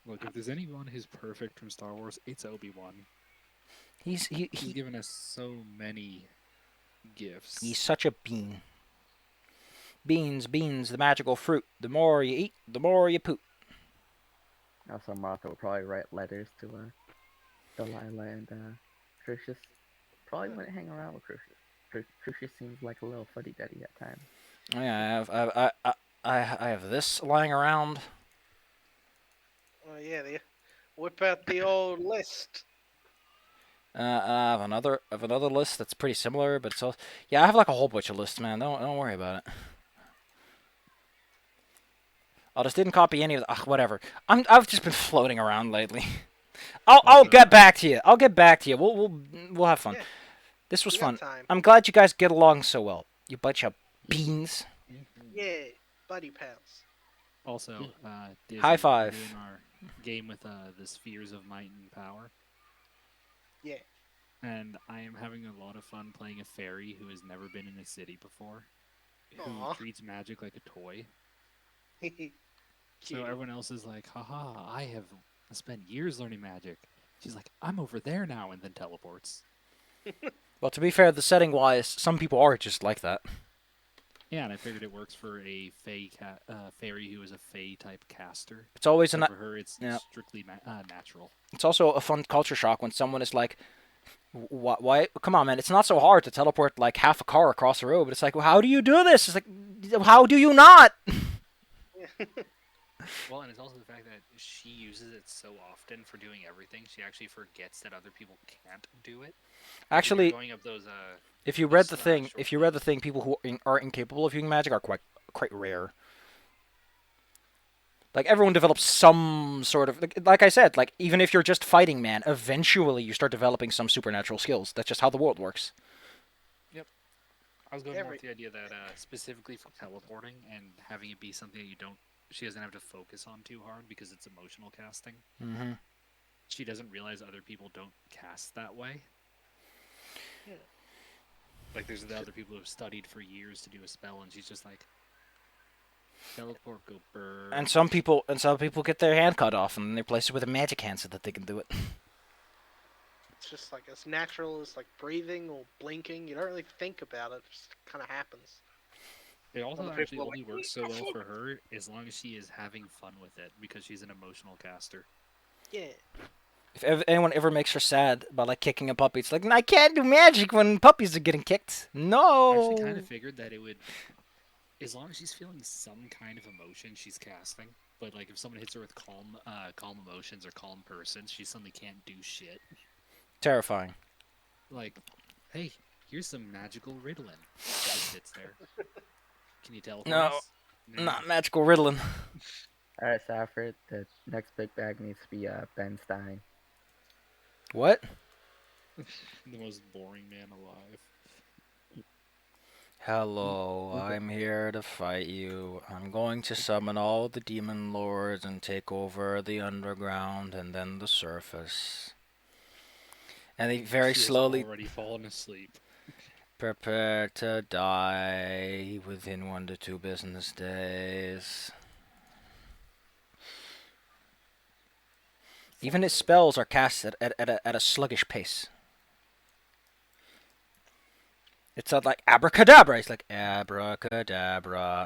Speaker 1: Look, if there's anyone who's perfect from Star Wars, it's Obi-Wan.
Speaker 2: He's
Speaker 1: He's given us so many gifts.
Speaker 2: he's such a bean. Beans, the magical fruit. The more you eat, the more you poop.
Speaker 3: Also, Martha will probably write letters to Delilah and Crucius. Probably wouldn't hang around with Crucius. Crucius seems like a little fuddy-duddy at times.
Speaker 2: Oh, yeah, I have this lying around.
Speaker 4: Oh yeah, whip out the old list.
Speaker 2: I have another list that's pretty similar, but so yeah, I have like a whole bunch of lists, man. Don't worry about it. I just didn't copy any of the. Whatever. I've just been floating around lately. I'll get back to you. I'll get back to you. We'll have fun.
Speaker 4: Yeah,
Speaker 2: This was
Speaker 4: we got
Speaker 2: fun.
Speaker 4: time.
Speaker 2: I'm glad you guys get along so well. You bunch of beans.
Speaker 4: Yeah, buddy pals.
Speaker 1: Also, Dizzy,
Speaker 2: High
Speaker 1: we're
Speaker 2: five.
Speaker 1: doing our game with the spheres of might and power.
Speaker 4: Yeah.
Speaker 1: And I am having a lot of fun playing a fairy who has never been in a city before, who
Speaker 4: Aw.
Speaker 1: treats magic like a toy. So
Speaker 4: Cute.
Speaker 1: everyone else is like, haha, I have spent years learning magic. She's like, I'm over there now, and then teleports.
Speaker 2: Well, to be fair, the setting wise, some people are just like that.
Speaker 1: Yeah, and I figured it works for a fairy who is a fae type caster.
Speaker 2: It's always
Speaker 1: So
Speaker 2: an.
Speaker 1: for her, it's
Speaker 2: yeah.
Speaker 1: strictly natural.
Speaker 2: It's also a fun culture shock when someone is like, why? Come on, man! It's not so hard to teleport like half a car across the road. But it's like, well, how do you do this? It's like, how do you not?
Speaker 1: Well, and it's also the fact that she uses it so often for doing everything, she actually forgets that other people can't do it.
Speaker 2: Actually,
Speaker 1: Going up those
Speaker 2: if you read the
Speaker 1: those,
Speaker 2: thing,
Speaker 1: short
Speaker 2: people who are incapable of using magic are quite rare. Like everyone develops some sort of like I said, like even if you're just fighting man, eventually you start developing some supernatural skills. That's just how the world works.
Speaker 1: I was going more
Speaker 4: Every-
Speaker 1: with the idea that specifically for teleporting and having it be something that she doesn't have to focus on too hard because it's emotional casting.
Speaker 2: Mm-hmm.
Speaker 1: She doesn't realize other people don't cast that way.
Speaker 4: Yeah.
Speaker 1: Like there's the other people who've studied for years to do a spell, and she's just like, teleport, go burr.
Speaker 2: And some people get their hand cut off and they replace it with a magic hand so that they can do it.
Speaker 4: It's just like as natural as like breathing or blinking. You don't really think about it. It just kind of happens.
Speaker 1: It also
Speaker 4: Other
Speaker 1: actually
Speaker 4: people are
Speaker 1: only
Speaker 4: like,
Speaker 1: works so well for her as long as she is having fun with it because she's an emotional caster.
Speaker 4: Yeah.
Speaker 2: If anyone ever makes her sad by like kicking a puppy, it's like I can't do magic when puppies are getting kicked.
Speaker 1: I
Speaker 2: No.
Speaker 1: actually kind of figured that it would, as long as she's feeling some kind of emotion, she's casting. But like if someone hits her with calm emotions or calm person, she suddenly can't do shit.
Speaker 2: Terrifying.
Speaker 1: Like, hey, here's some magical Ritalin. Guy sits there. Can you teleport
Speaker 2: No,
Speaker 1: us?
Speaker 2: Not magical Ritalin.
Speaker 3: Alright, Safford, the next big bag needs to be Ben Stein.
Speaker 2: What?
Speaker 1: The most boring man alive.
Speaker 2: Hello,
Speaker 3: Okay.
Speaker 2: I'm here to fight you. I'm going to summon all the demon lords and take over the underground and then the surface. And they very
Speaker 1: He has
Speaker 2: slowly
Speaker 1: already fallen asleep.
Speaker 2: prepare to die within 1 to 2 business days. Even his spells are cast at a sluggish pace. It's not like abracadabra. It's like abracadabra.